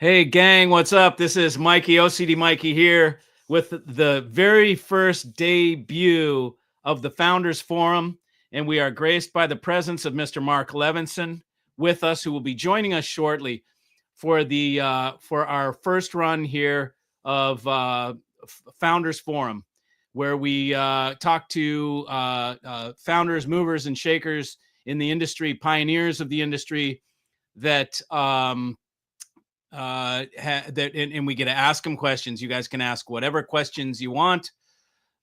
Hey, gang, what's up? This is Mikey, OCD Mikey here with the very first debut of the Founders Forum. And we are graced by the presence of Mr. Mark Levinson with us, who will be joining us shortly for our first run here of Founders Forum, where we talk to founders, movers, and shakers in the industry, pioneers of the industry that and we get to ask them questions. You guys can ask whatever questions you want,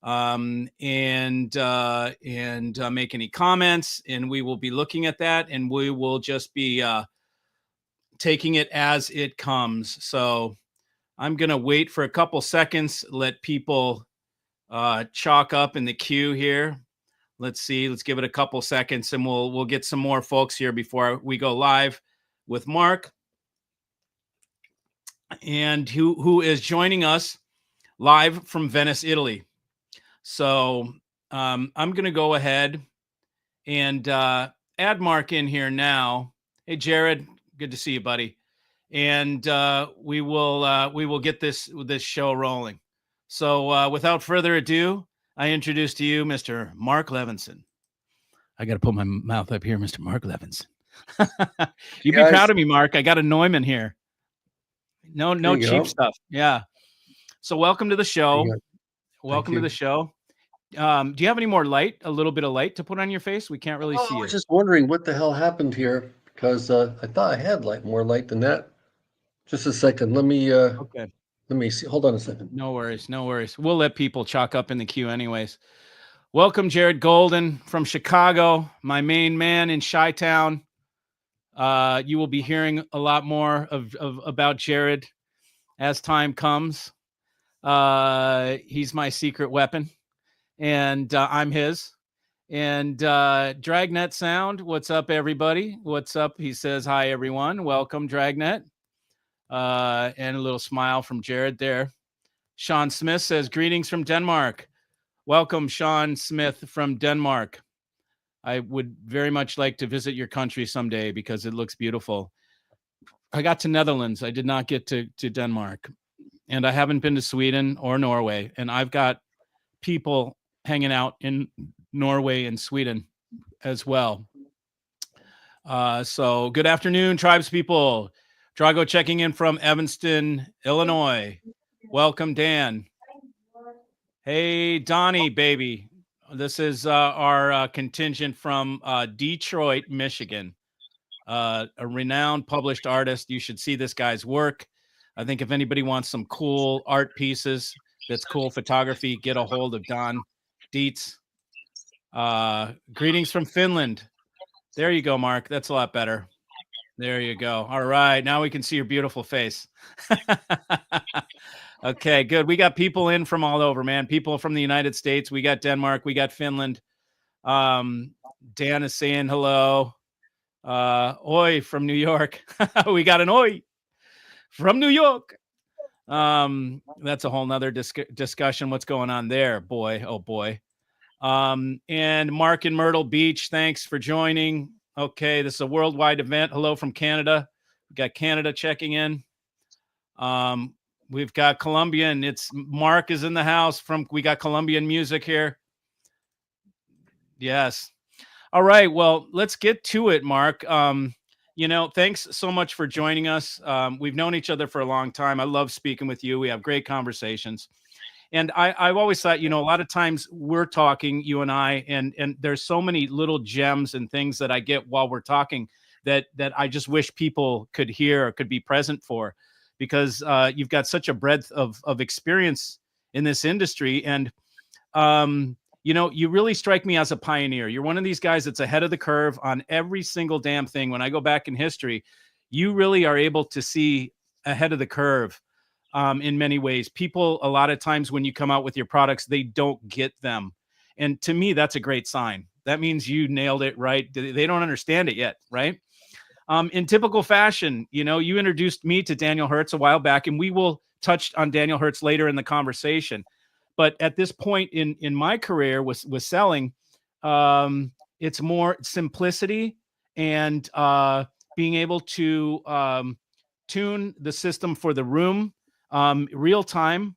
and make any comments, and we will be looking at that, and we will just be taking it as it comes. So I'm gonna wait for a couple seconds, let people chalk up in the queue here. Let's see. Let's give it a couple seconds, and we'll get some more folks here before we go live with Mark, and who is joining us live from Venice, Italy. So I'm going to go ahead and add Mark in here now. Hey, Jared, good to see you, buddy. And we will get this show rolling. So without further ado, I introduce to you Mr. Mark Levinson. I got to put my mouth up here, Mr. Mark Levinson. You'd be proud of me, Mark. I got a Neumann here. No cheap stuff. Yeah. So welcome to the show. Welcome to the show. Do you have any more light? A little bit of light to put on your face? We can't really see it. I was just wondering what the hell happened here, because I thought I had more light than that. Just a second. Let me see. Hold on a second. No worries. We'll let people chalk up in the queue anyways. Welcome, Jared Golden from Chicago, my main man in Chi-Town. You will be hearing a lot more about Jared as time comes. He's my secret weapon, and I'm his. And Dragnet Sound, what's up, everybody? What's up? He says, hi, everyone. Welcome, Dragnet. And a little smile from Jared there. Sean Smith says, greetings from Denmark. Welcome, Sean Smith from Denmark. I would very much like to visit your country someday because it looks beautiful. I got to Netherlands. I did not get to Denmark. And I haven't been to Sweden or Norway. And I've got people hanging out in Norway and Sweden as well. So good afternoon, tribes people. Drago checking in from Evanston, Illinois. Welcome, Dan. Hey, Donnie, baby. This is our contingent from Detroit, Michigan. A renowned published artist. You should see this guy's work. I think if anybody wants some cool art pieces, that's cool photography, get a hold of Don Dietz. Greetings from Finland. There you go, Mark. That's a lot better. There you go. All right. Now we can see your beautiful face. Okay, good. We got people in from all over, man. People from the United States. We got Denmark. We got Finland. Dan is saying hello. Oi from New York. We got an oi from New York. That's a whole nother discussion. What's going on there, boy? Oh boy. And Mark in Myrtle Beach, thanks for joining. Okay, this is a worldwide event. Hello from Canada. We got Canada checking in. We've got Colombian. It's Mark is in the house we got Colombian music here. Yes. All right. Well, let's get to it, Mark. Thanks so much for joining us. We've known each other for a long time. I love speaking with you. We have great conversations. And I've always thought, a lot of times we're talking, you and I, and there's so many little gems and things that I get while we're talking that I just wish people could hear or could be present for, because you've got such a breadth of experience in this industry. And, you really strike me as a pioneer. You're one of these guys that's ahead of the curve on every single damn thing. When I go back in history, you really are able to see ahead of the curve. In many ways, people, a lot of times when you come out with your products, they don't get them. And to me, that's a great sign. That means you nailed it, right? They don't understand it yet, right? In typical fashion, you introduced me to Daniel Hertz a while back, and we will touch on Daniel Hertz later in the conversation. But at this point in my career with selling, it's more simplicity and being able to tune the system for the room, real time,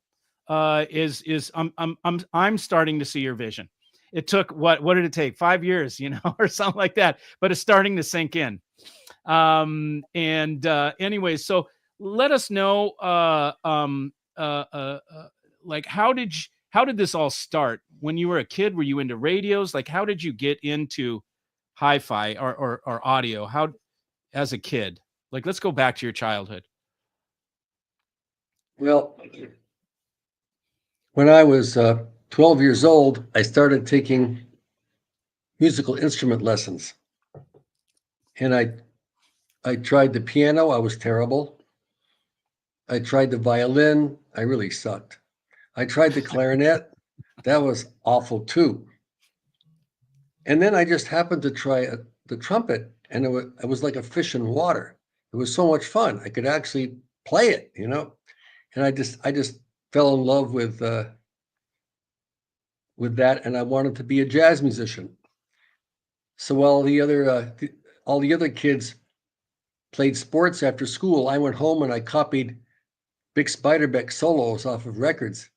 is I'm starting to see your vision. It took what did it take? 5 years, or something like that, but it's starting to sink in. And anyway, so let us know, like how did this all start when you were a kid? Were you into radios? Like, how did you get into hi-fi or audio? How, as a kid? Like, let's go back to your childhood. Well, when I was 12 years old, I started taking musical instrument lessons. And I tried the piano, I was terrible. I tried the violin, I really sucked. I tried the clarinet, that was awful too. And then I just happened to try the trumpet, and it was like a fish in water. It was so much fun. I could actually play it, and I just fell in love with that, and I wanted to be a jazz musician. So while all the other kids played sports after school, I went home and I copied Big Spiderbeck solos off of records.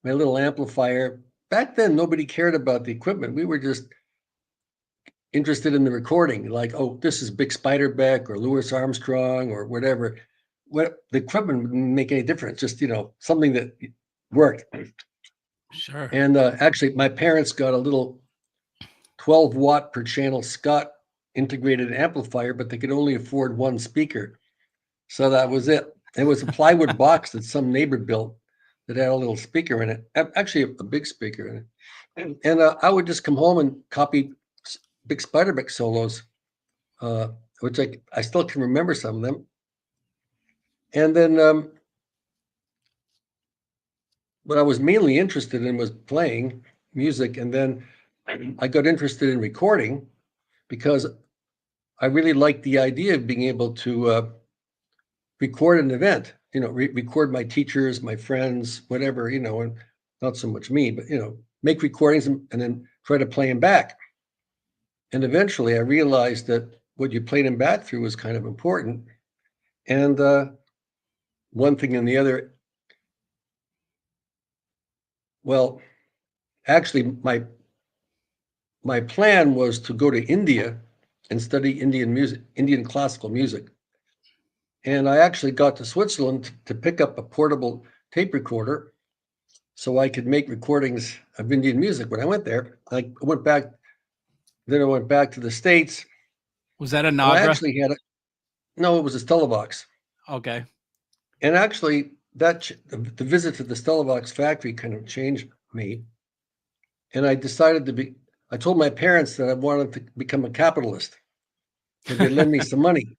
My little amplifier. Back then, nobody cared about the equipment. We were just interested in the recording, like, oh, this is Big Spiderbeck or Louis Armstrong or whatever. What the equipment wouldn't make any difference, just something that worked. Sure. And actually, my parents got a little 12 watt per channel Scott integrated amplifier, but they could only afford one speaker. So that was it. It was a plywood box that some neighbor built that had a little speaker in it, actually a big speaker in it. And I would just come home and copy Big Spiderbeck solos, which I still can remember some of them. And then what I was mainly interested in was playing music. And then I got interested in recording because I really liked the idea of being able to record an event, record my teachers, my friends, whatever, and not so much me, but, make recordings and then try to play them back. And eventually I realized that what you played them back through was kind of important. And one thing and the other, well, actually my plan was to go to India and study Indian classical music. And I actually got to Switzerland to pick up a portable tape recorder so I could make recordings of Indian music. When I went there, I went back to the States. Was that a I Nagra? actually had no, it was a Stellavox. Okay. And actually, the visit to the Stellavox factory kind of changed me. And I decided I told my parents that I wanted to become a capitalist. Could they lend me some money?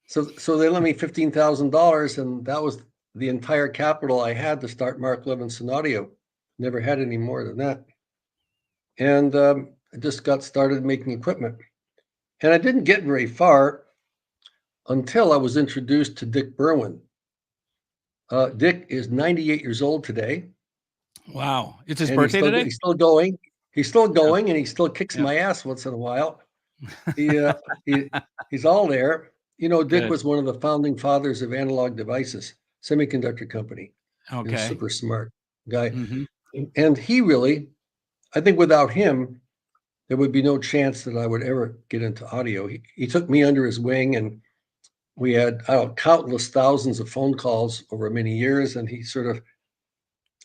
So they lent me $15,000, and that was the entire capital I had to start Mark Levinson Audio. Never had any more than that. And I just got started making equipment. And I didn't get very far until I was introduced to Dick Berwin. Dick is 98 years old today. Wow. It's his and birthday today? He's still going. He's still going, and he still kicks Yeah. my ass once in a while. He's all there. Dick Good. was one of the founding fathers of Analog Devices, semiconductor company. He's a Okay. super smart guy. Mhm. And he really, I think without him, there would be no chance that I would ever get into audio. He took me under his wing, and we had countless thousands of phone calls over many years, and he sort of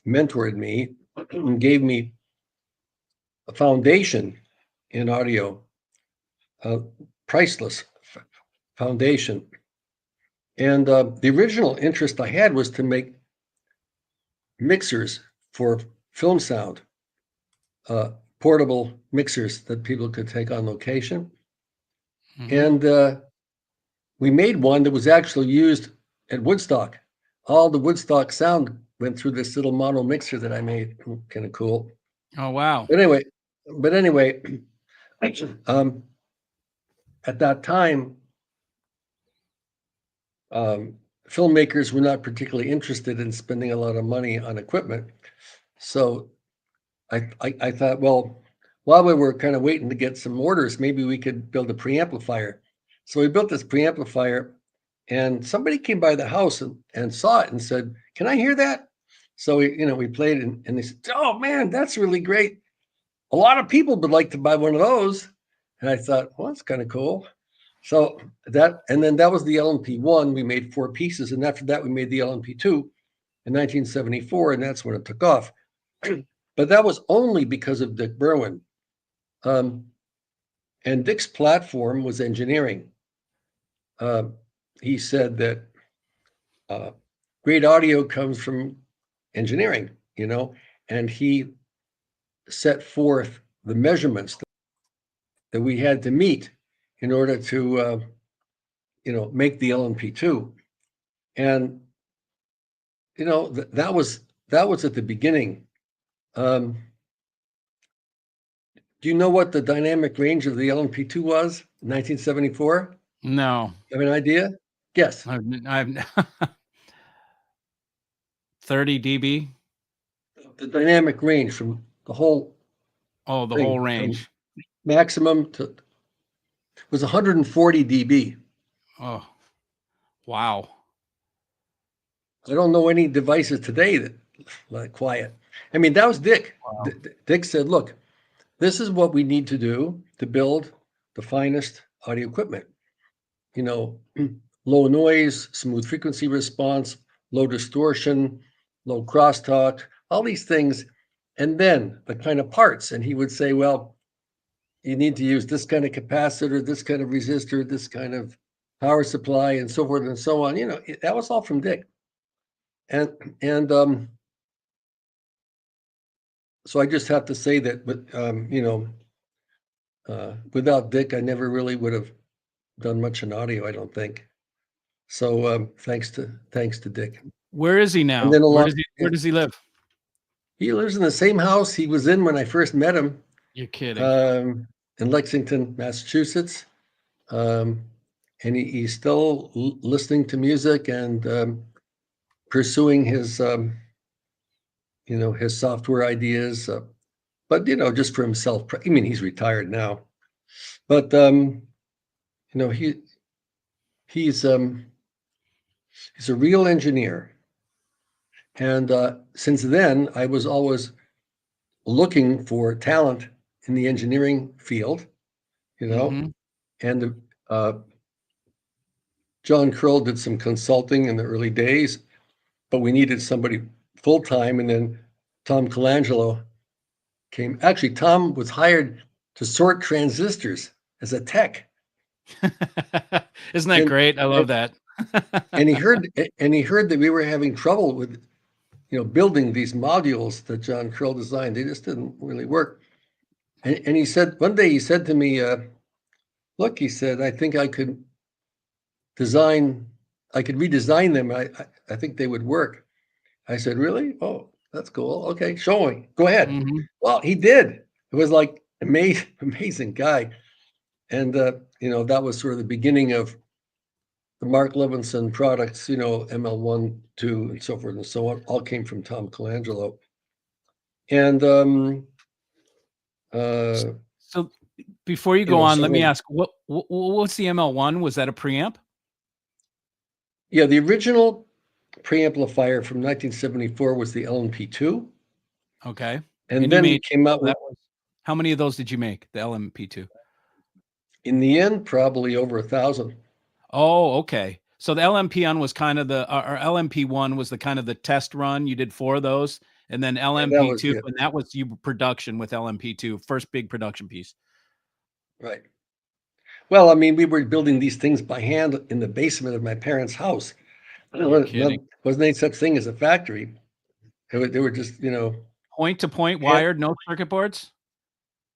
mentored me and gave me a foundation in audio, a priceless foundation. And the original interest I had was to make mixers for film sound, portable mixers that people could take on location. Mhm. And we made one that was actually used at Woodstock. All the Woodstock sound went through this little mono mixer that I made. Kind of cool. Oh, wow. But anyway, at that time, filmmakers were not particularly interested in spending a lot of money on equipment. So I thought, well, while we were kind of waiting to get some orders, maybe we could build a preamplifier. So we built this preamplifier, And somebody came by the house and saw it and said, "Can I hear that?" So we played and they said, "Oh man, that's really great. A lot of people would like to buy one of those." And I thought, well, that's kind of cool. So then that was the LMP1. We made 4 pieces, and after that, we made the LMP2 in 1974, and that's when it took off. But that was only because of Dick Berwin. And Dick's platform was engineering. He said that great audio comes from engineering, and he set forth the measurements that we had to meet in order to, make the LMP2. And, that was at the beginning. Do you know what the dynamic range of the LMP2 was in 1974? No. You have an idea? Yes. I've 30 dB. The dynamic range from the whole Oh, the whole thing, from range. maximum to was 140 dB. Oh, wow. I don't know any devices today that like quiet. I mean, that was Dick. Wow. Dick said, "Look, this is what we need to do to build the finest audio equipment. You know, low noise, smooth frequency response, low distortion, low crosstalk, all these things, and then the kind of parts." And he would say, "Well, you need to use this kind of capacitor, this kind of resistor, this kind of power supply, and so forth and so on." That was all from Dick. And so I just have to say that, but without Dick, I never really would have done much in audio, I don't think. So thanks to Dick. Where is he And now? then Where does he live? he lives in the same house he was in when I first met him, You're kidding. in Lexington, Massachusetts. Um, and he's still listening to music and pursuing his software ideas. But just for himself. I mean, he's retired now, but he he's he's a real engineer. And since then, I was always looking for talent in the engineering field, Mm-hmm. and John Kroll did some consulting in the early days, but we needed somebody full time. And then Tom Colangelo came. Actually, Tom was hired to sort transistors as a tech. Isn't that And, great? I love that. and he heard that we were having trouble with building these modules that John Kroll designed. They just didn't really work. And he said, one day he said to me, "Look," he said, "I think I could redesign them. I think they would work." I said, "Really? Oh, that's cool. Okay, show me. Go ahead." Mm-hmm. Well, he did. It was like amazing guy. And that was sort of the beginning of the Mark Levinson products, ML1, 2, and so forth and so on, all came from Tom Colangelo. And So before you go on, so let me ask, what's the ML1? Was that a preamp? yeah, the original preamplifier from 1974 was the LMP2. Okay. And you then made came out with, how many of those did you make? The LMP2? in the end, probably over 1,000. Oh, okay. So the LMP1 was kind of or LMP1 was the kind of the test run. You did 4 of those, and then LMP2, and that was you production with LMP2, first big production piece. Right. Well, I mean, we were building these things by hand in the basement of my parents' house. You're kidding. Wasn't any such thing as a factory. They were just, Point to point wired, no circuit boards?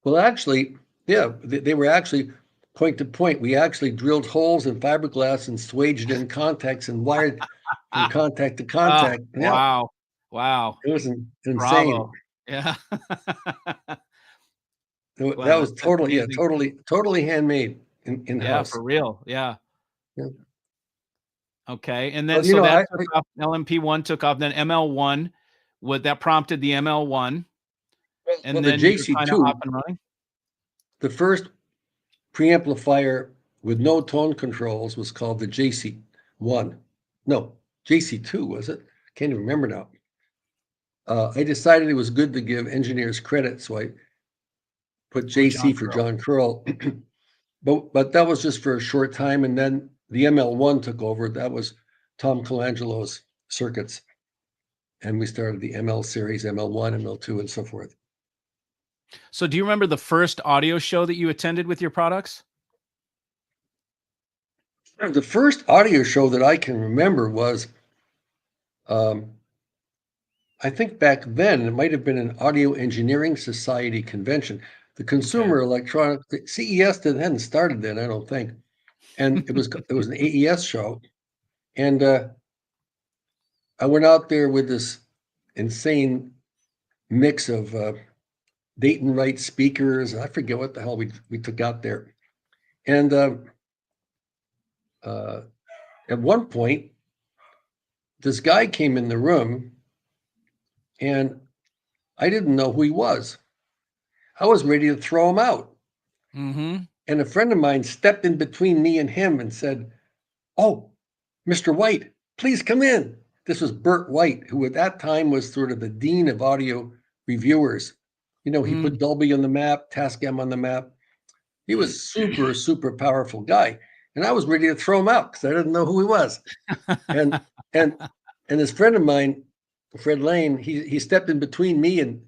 well, actually, yeah, they were actually point to point. We actually drilled holes in fiberglass and swaged in contacts and wired from contact to contact. Oh, wow. Wow. It was insane. Bravo. Yeah. That Wow, was that's totally, amazing. totally handmade in Yeah, house. for real. Yeah. Yeah. Okay. And then, Well, so that took off, LMP1 took off, then ML1, that prompted the ML1. And the then you're kind of JC2, up and running. the first preamplifier with no tone controls was called the JC, 1. No, JC2, was it? Can't even remember now. I decided it was good to give engineers credit, so I put JC for John Curl. But that was just for a short time, and then the ML1 took over. That was Tom Colangelo's circuits. And we started the ML series, ML1, ML2, and so forth. So do you remember the first audio show that you attended with your products? The first audio show that I can remember was, I think back then, it might have been an Audio Engineering Society convention. The Consumer Electronic, the CES hadn't started then, I don't think. And it was an AES show. And I went out there with this insane mix of Dayton Wright speakers. I forget what the hell we took out there. And at one point, this guy came in the room, and I didn't know who he was. I was ready to throw him out. Mm-hmm. And a friend of mine stepped in between me and him and said, "Oh, Mr. White, please come in." This was Burt White, who at that time was sort of the dean of audio reviewers. You know, he put Dolby on the map, Tascam on the map. He was super, super powerful guy. And I was ready to throw him out because I didn't know who he was. And this friend of mine, Fred Lane, he stepped in between me and,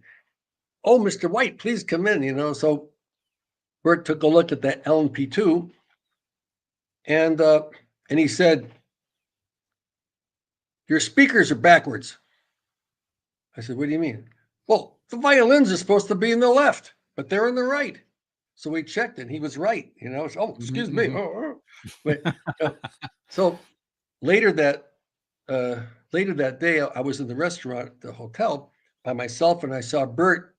"Oh, Mr. White, please come in," you know. So Bert took a look at that LMP2 and he said, "Your speakers are backwards." I said, "What do you mean?" "Well, the violins are supposed to be in the left, but they're in the right." So we checked and he was right, you know. So, "Oh, excuse me." But, so later that day, I was in the restaurant at the hotel by myself, and I saw Bert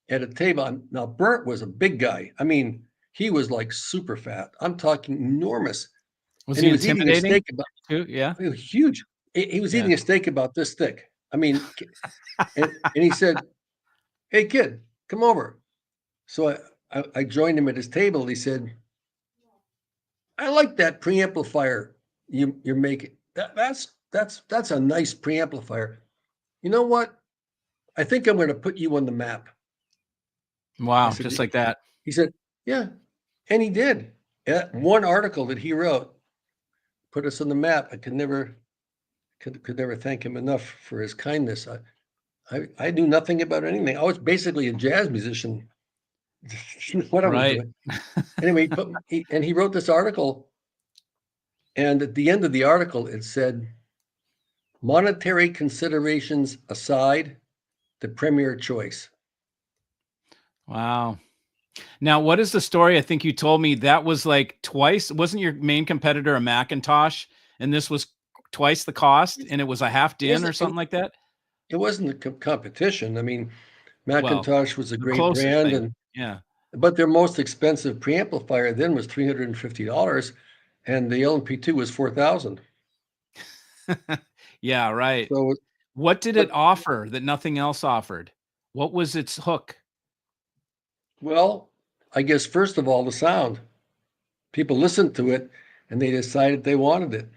at a table. Now, Bert was a big guy. I mean, he was like super fat. I'm talking enormous. Was and he he was eating a steak intimidating too? Yeah. he was huge. He was eating a steak about this thick. I mean, and he said, "Hey, kid, come over." So I joined him at his table. He said, "I like that preamplifier you're making. That's a nice preamplifier. You know what? I think I'm going to put you on the map." Wow, said, just like that. He said, "Yeah," and he did. One article that he wrote put us on the map. I could never thank him enough for his kindness. I knew nothing about anything. I was basically a jazz musician. What I was doing. Anyway, he wrote this article, and at the end of the article, it said, "Monetary considerations aside, the premier choice." Wow. Now, what is the story? I think you told me that was like twice. Wasn't your main competitor a Macintosh, and this was twice the cost, and it was a half din or something like that? It wasn't a competition. I mean, Well, Macintosh was a the great closest brand, thing. Yeah. but their most expensive preamplifier then was $350, and the LMP2 was $4,000. Yeah, right. So, What did it offer that nothing else offered? What was its hook? well, I guess first of all, the sound. People listened to it, and they decided they wanted it,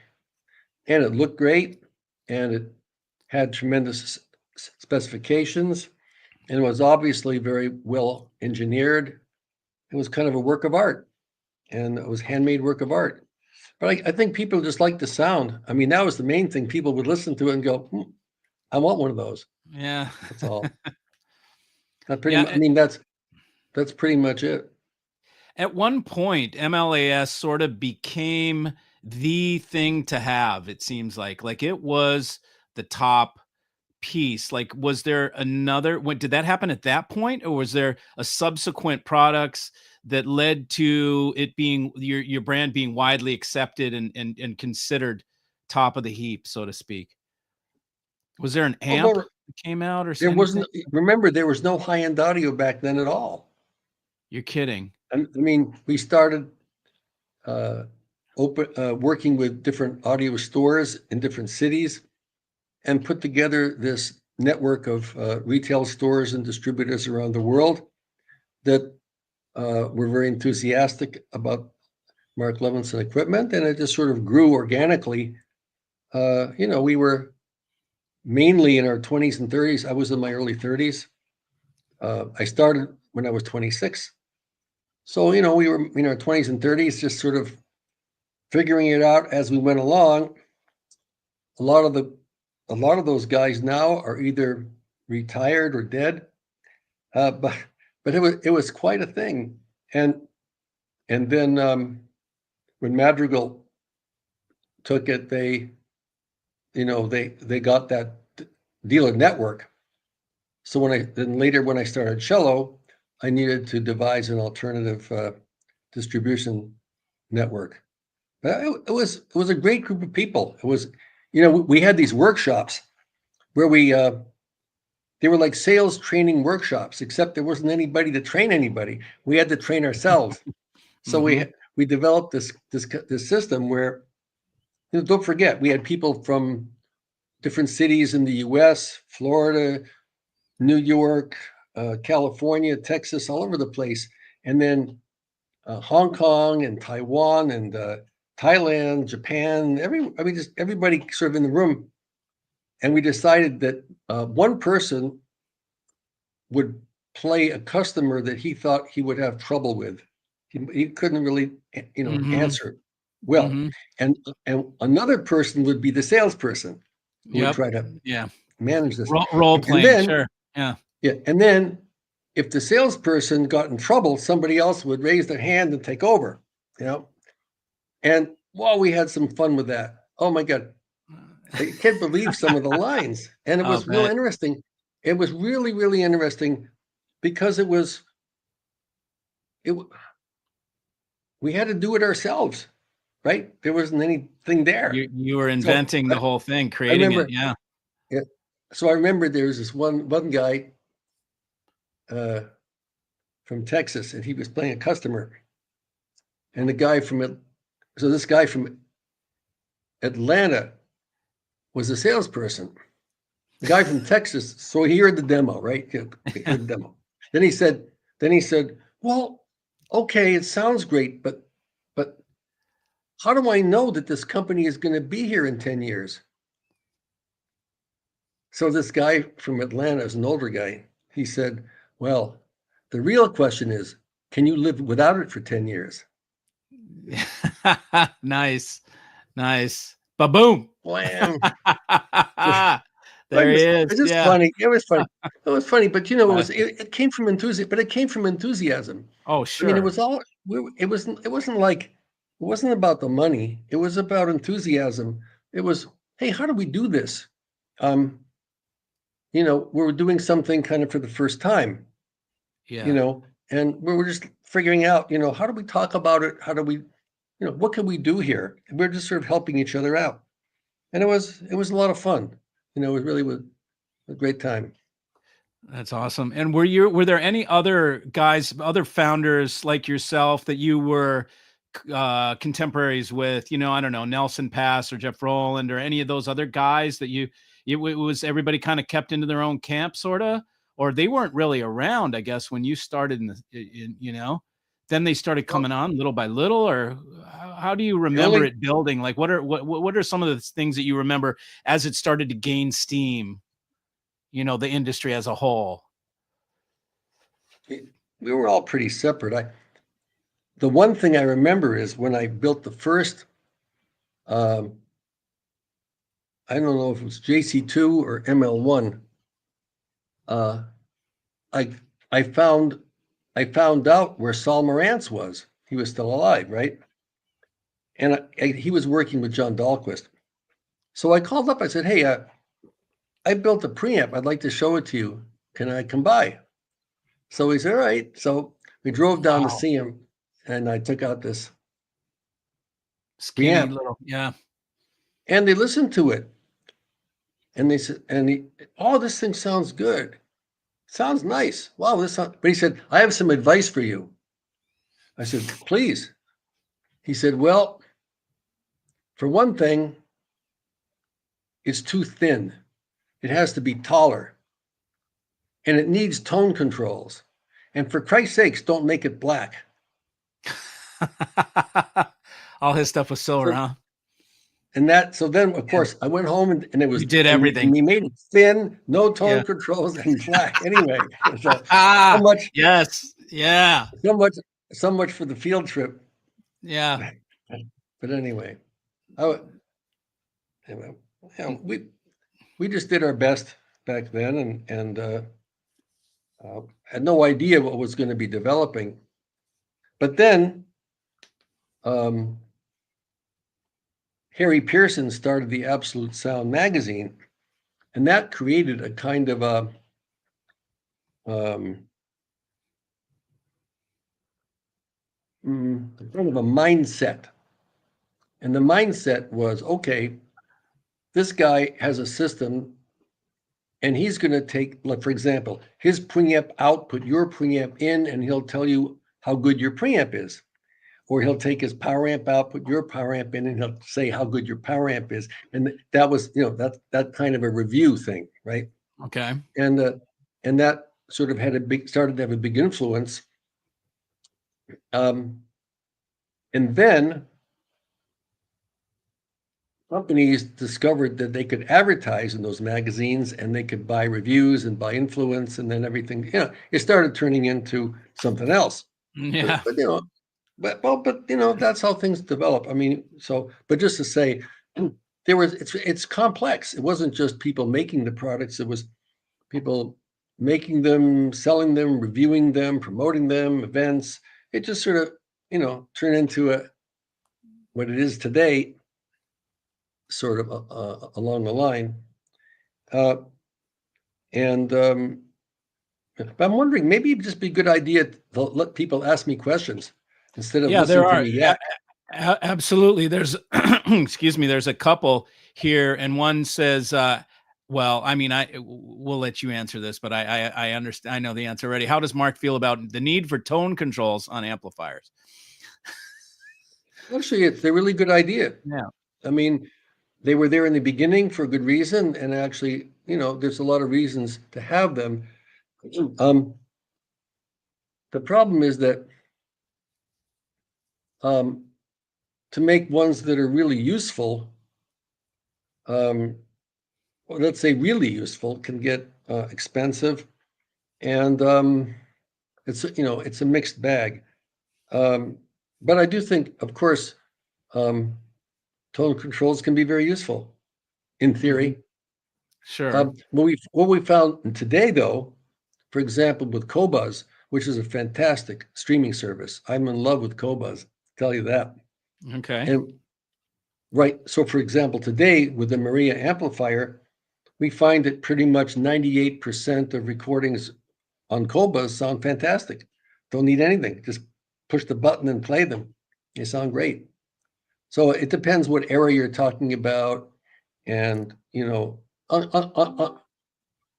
and it looked great, and it had tremendous specifications, and it was obviously very well engineered. It was kind of a work of art, and it was handmade work of art. But I think people just like the sound. I mean, that was the main thing. People would listen to it and go, "I want one of those." Yeah. That's all. I Yeah. mean, that's pretty much it. At one point, MLAS sort of became the thing to have, it seems like it was the top piece. Like, was there another, what did that happen at that point, or was there a subsequent products that led to it being your brand being widely accepted and considered top of the heap, so to speak? Was there an Well, amp that came out or there anything? wasn't. Remember, there was no high-end audio back then at all. You're kidding. I mean, we started working with different audio stores in different cities and put together this network of retail stores and distributors around the world that were very enthusiastic about Mark Levinson equipment, and it just sort of grew organically we were mainly in our 20s and 30s. I was in my early 30s. I started when I was 26. So, we were in our 20s and 30s, just sort of figuring it out as we went along. A lot of those guys now are either retired or dead. But it was quite a thing. And then when Madrigal took it, they got that dealer network. So when I started cello, I needed to devise an alternative distribution network. But it was a great group of people. It was, we had these workshops where they were like sales training workshops, except there wasn't anybody to train anybody. We had to train ourselves. So Mm-hmm. we developed this system where, don't forget, we had people from different cities in the U.S., Florida, New York, California, Texas, all over the place, and then Hong Kong and Taiwan and Thailand, Japan. Just everybody sort of in the room, and we decided that one person would play a customer that he thought he would have trouble with. He couldn't really, Mm-hmm. answer well, Mm-hmm. and another person would be the salesperson who would Yep. try to Yeah. manage this. Role And playing. then, Sure. Yeah. yeah, and then if the salesperson got in trouble, somebody else would raise their hand and take over. You know, and we had some fun with that. Oh my God, I can't believe some of the lines, and it I'll was real bet. interesting. It was really, really interesting because it we had to do it ourselves, right? There wasn't anything there. You were So inventing the whole thing, I creating it. remember, Yeah. yeah. So I remember there was this one guy uh, from Texas, and he was playing a customer, and the guy from it. So this guy from Atlanta was a salesperson. The guy from Texas, so he heard the demo, right? He heard the demo. Then he said, "Well, okay, it sounds great, but how do I know that this company is going to be here in 10 years?" So this guy from Atlanta is an older guy. He said, "Well, the real question is, can you live without it for 10 years?" Nice. Nice. Ba-boom. Wham. There he It's is. just Yeah. funny. It was funny. It was funny, but Classic. it came from enthusiasm. But it came from enthusiasm. Oh, I mean, it sure. was all. It wasn't about the money. It was about enthusiasm. It was, hey, how do we do this? Um, we're doing something kind of for the first time. Yeah. And we were just figuring out, how do we talk about it? How do we, what can we do here? And we're just sort of helping each other out, and it was a lot of fun. It was a great time. That's awesome. And were there any other guys, other founders like yourself that you were contemporaries with? I don't know, Nelson Pass or Jeff Rowland or any of those other guys that it was everybody kind of kept into their own camp, sort of, or they weren't really around, I guess, when you started then they started Well, coming on little by little, or how do you the remember only it building? Like, what are some of the things that you remember as it started to gain steam? The industry as a whole. we were all pretty separate. The one thing I remember is when I built the first, um, I don't know if it was JC2 or ML1. Uh, I I found out where Saul Morantz was. He was still alive, right? And he was working with John Dahlquist. So I called up. I said, "Hey, I built a preamp. I'd like to show it to you. Can I come by?" So he said, "All right." So we drove down to Wow. see him, and I took out this Skinny preamp, little, yeah. and they listened to it, and they said, "Oh, this thing sounds good. Sounds nice. Wow, this sounds." But he said, "I have some advice for you." I said, "Please." He said, "Well, for one thing, it's too thin. It has to be taller, and it needs tone controls. And for Christ's sakes, don't make it black." All his stuff was silver, So huh? And that, so then of Yeah. course I went home and it was, You did and everything. we made it thin, no tone Yeah. controls and flat. Anyway, so Ah, much, yes. Yeah. so much, so much for the field trip. Yeah. But anyway, I, anyway, you know, we just did our best back then, and had no idea what was going to be developing. But then um, Harry Pearson started the Absolute Sound magazine, and that created a kind of a um, kind of a mindset. And the mindset was, okay, this guy has a system and he's going to take, like, for example, his preamp out, put your preamp in, and he'll tell you how good your preamp is. Or he'll take his power amp out, put your power amp in, and he'll say how good your power amp is. And that was, that kind of a review thing, right? Okay. And that sort of started to have a big influence. And then companies discovered that they could advertise in those magazines and they could buy reviews and buy influence, and then everything, it started turning into something else. Yeah. But that's how things develop. I mean, but just to say, it's complex. It wasn't just people making the products, it was people making them, selling them, reviewing them, promoting them, events. It just sort of, turned into what it is today, sort of along the line. And but I'm wondering, maybe it'd just be a good idea to let people ask me questions instead of Yeah, there listening to are. me yak. Absolutely. There's, excuse me, there's a couple here, and one says, well, I mean, we'll let you answer this, but I understand. I know the answer already. How does Mark feel about the need for tone controls on amplifiers? Actually, it's a really good idea. Yeah. I mean, they were there in the beginning for a good reason, and actually, there's a lot of reasons to have them. Um, the problem is that to make ones that are really useful, or let's say really useful, can get expensive, and it's a mixed bag. But I do think, of course, um, tone controls can be very useful in Hmm. theory. Sure. What we found today, though, for example, with Qobuz, which is a fantastic streaming service, I'm in love with Qobuz, tell you that. Okay. And right, so for example, today with the Maria amplifier, we find that pretty much 98% of recordings on Qobuz sound fantastic. Don't need anything, just push the button and play them. They sound great. So it depends what area you're talking about, and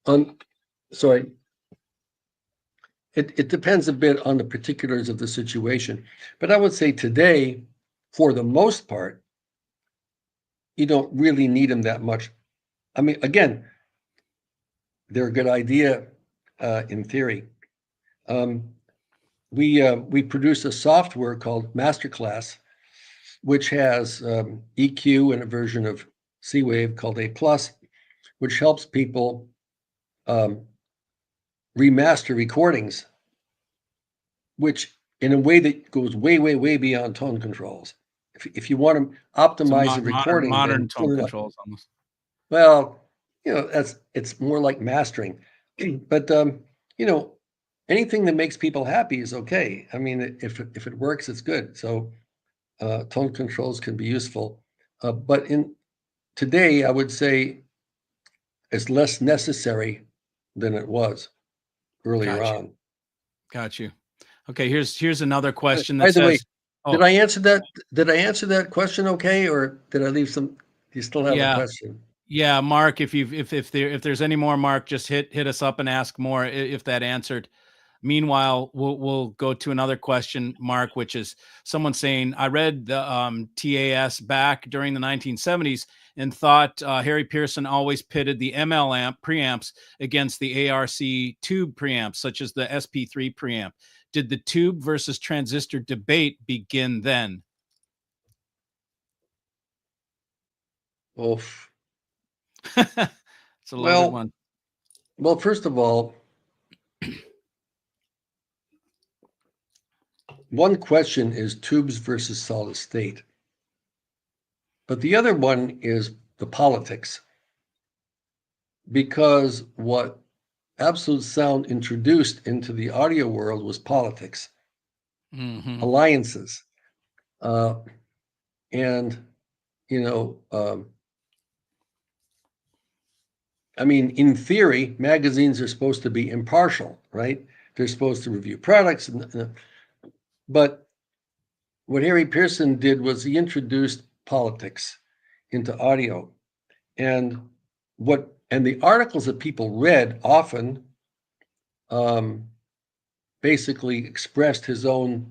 on sorry, it depends a bit on the particulars of the situation. But I would say today, for the most part, you don't really need them that much. I mean, again, they're a good idea in theory. Um, we produce a software called Masterclass, which has EQ and a version of C-Wave called A Plus, which helps people remaster recordings, which in a way that goes way, way, way beyond tone controls. If you want to So optimize a recording, modern then tone controls almost. well, it's more like mastering. But anything that makes people happy is okay. I mean, if it works, it's good. So tone controls can be useful, but in today, I would say it's less necessary than it was earlier Got you. on. Got you. Okay. Here's another question By that the way, says, did oh, I answer that? Did I answer that question okay, or did I leave some? Do you still have a yeah. question? Yeah, Mark, if there's any more, Mark, just hit us up and ask more if that answered. Meanwhile, we'll go to another question, Mark, which is someone saying, I read the TAS back during the 1970s and thought Harry Pearson always pitted the ML amp preamps against the ARC tube preamps, such as the SP3 preamp. Did the tube versus transistor debate begin then? Oof. It's a loaded Well, one. well, first of all, one question is tubes versus solid state. But the other one is the politics. Because what absolute sound introduced into the audio world was politics, alliances, and you know, I mean, in theory, magazines are supposed to be impartial, right? They're supposed to review products, but what Harry Pearson did was he introduced politics into audio, and the articles that people read often basically expressed his own.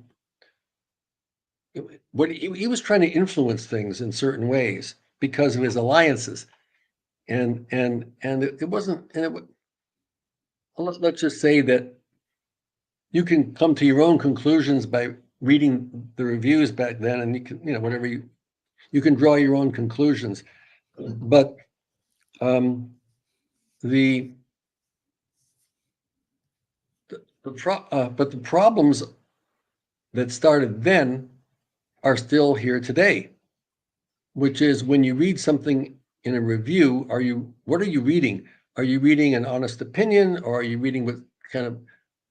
What he was trying to influence things in certain ways because of his alliances, and it wasn't. And let's just say that you can come to your own conclusions by reading the reviews back then, and you can, whatever you can draw your own conclusions. But the but the problems that started then are still here today, which is when you read something in a review, what are you reading? Are you reading an honest opinion, or are you reading what kind of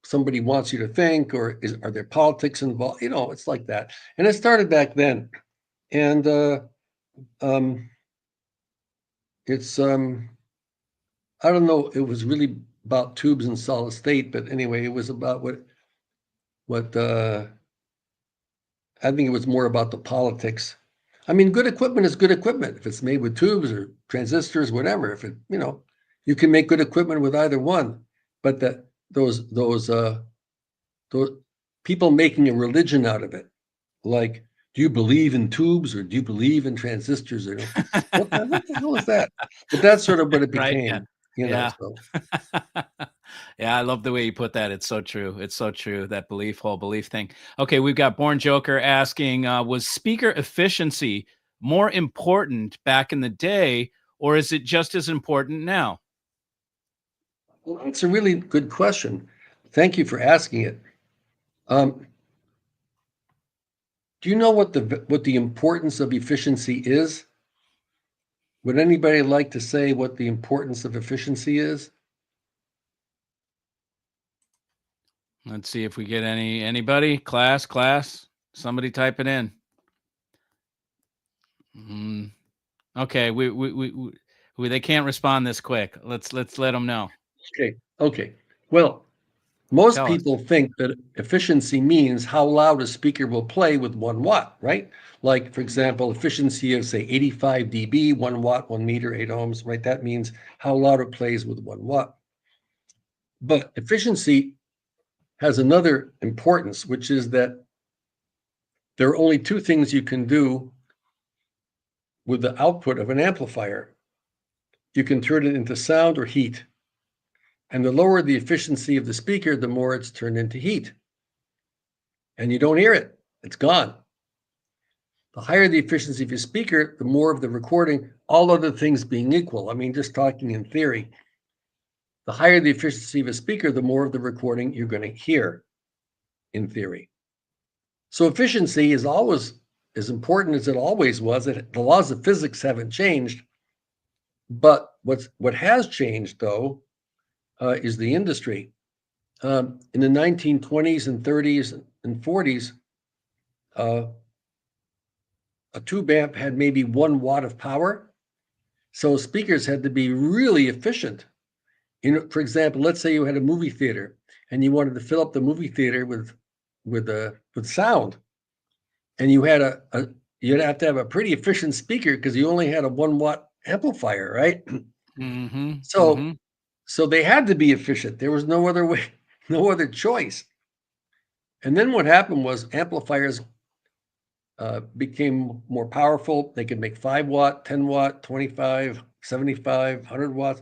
somebody wants you to think, or are there politics involved? It's like that. And it started back then. And it's I don't know, it was really about tubes and solid state, but anyway, it was about what I think it was more about the politics. I mean, good equipment is good equipment. If it's made with tubes or transistors, whatever, if it, you can make good equipment with either one. But those people making a religion out of it, like, do you believe in tubes or do you believe in transistors? What the hell is that? But that's sort of what it Right. Yeah. became, Yeah. so. Yeah, I love the way you put that. It's so true. It's so true. That whole belief thing. Okay, we've got Born Joker asking, was speaker efficiency more important back in the day, or is it just as important now? Well, that's a really good question. Thank you for asking it. Do you know what the importance of efficiency is? Would anybody like to say what the importance of efficiency is? Let's see if we get anybody. Class, somebody type it in. Okay, we they can't respond this quick. Let's let them know. Okay. Well, most Tell us. people think that efficiency means how loud a speaker will play with 1 watt, right? Like, for example, efficiency of, say, 85 dB, 1 watt, 1 meter, 8 ohms, right? That means how loud it plays with 1 watt. But efficiency has another importance, which is that there are only two things you can do with the output of an amplifier. You can turn it into sound or heat. And the lower the efficiency of the speaker, the more it's turned into heat. And you don't hear it. It's gone. The higher the efficiency of your speaker, the more of the recording, all other things being equal. I mean, just talking in theory. The higher the efficiency of a speaker, the more of the recording you're going to hear, in theory. So efficiency is always as important as it always was. The laws of physics haven't changed. But what has changed, though, is the industry. In the 1920s and 30s and 40s, a tube amp had maybe 1 watt of power. So speakers had to be really efficient. For example, let's say you had a movie theater and you wanted to fill up the movie theater with sound, and you'd have to have a pretty efficient speaker because you only had a 1 watt amplifier, right? So they had to be efficient. There was no other way, no other choice. And then what happened was amplifiers became more powerful. They could make 5 watt, 10 watt, 25, 75, 100 watts.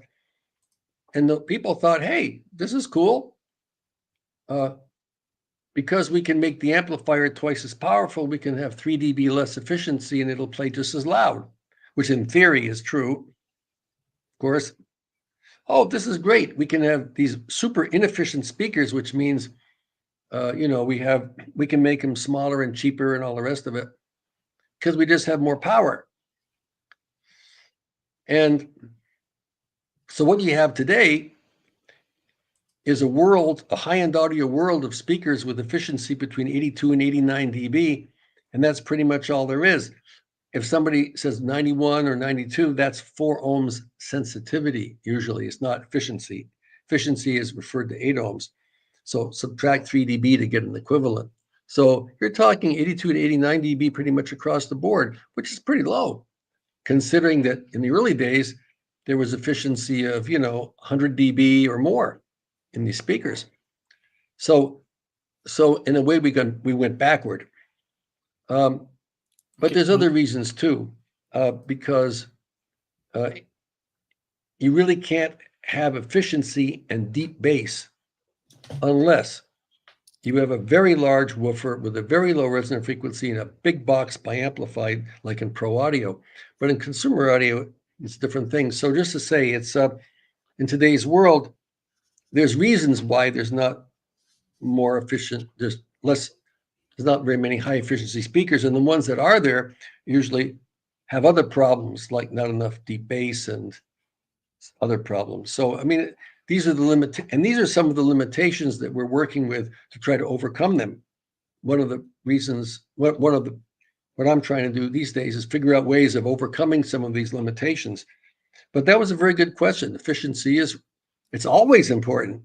And the people thought, hey, this is cool. Because we can make the amplifier twice as powerful, we can have 3 dB less efficiency and it'll play just as loud. which in theory is true, of course. Oh, this is great. We can have these super inefficient speakers, which means, we can make them smaller and cheaper and all the rest of it because we just have more power. And so what you have today is a high-end audio world of speakers with efficiency between 82 and 89 dB, and that's pretty much all there is. If somebody says 91 or 92, that's 4 ohms sensitivity. Usually it's not efficiency. Efficiency is referred to 8 ohms. So subtract 3 dB to get an equivalent. So you're talking 82 to 89 dB pretty much across the board, which is pretty low, considering that in the early days, there was efficiency of, 100 dB or more in these speakers. So in a way, we went backward. But there's other reasons too, because you really can't have efficiency and deep bass unless you have a very large woofer with a very low resonant frequency and a big box biamplified, like in pro audio. But in consumer audio, it's different things. So just to say, it's in today's world, there's reasons why there's not more efficient, there's not very many high efficiency speakers, and the ones that are there usually have other problems, like not enough deep bass and other problems. So, I mean, these are some of the limitations that we're working with to try to overcome them. One of the reasons, what I'm trying to do these days is figure out ways of overcoming some of these limitations. But that was a very good question. Efficiency it's always important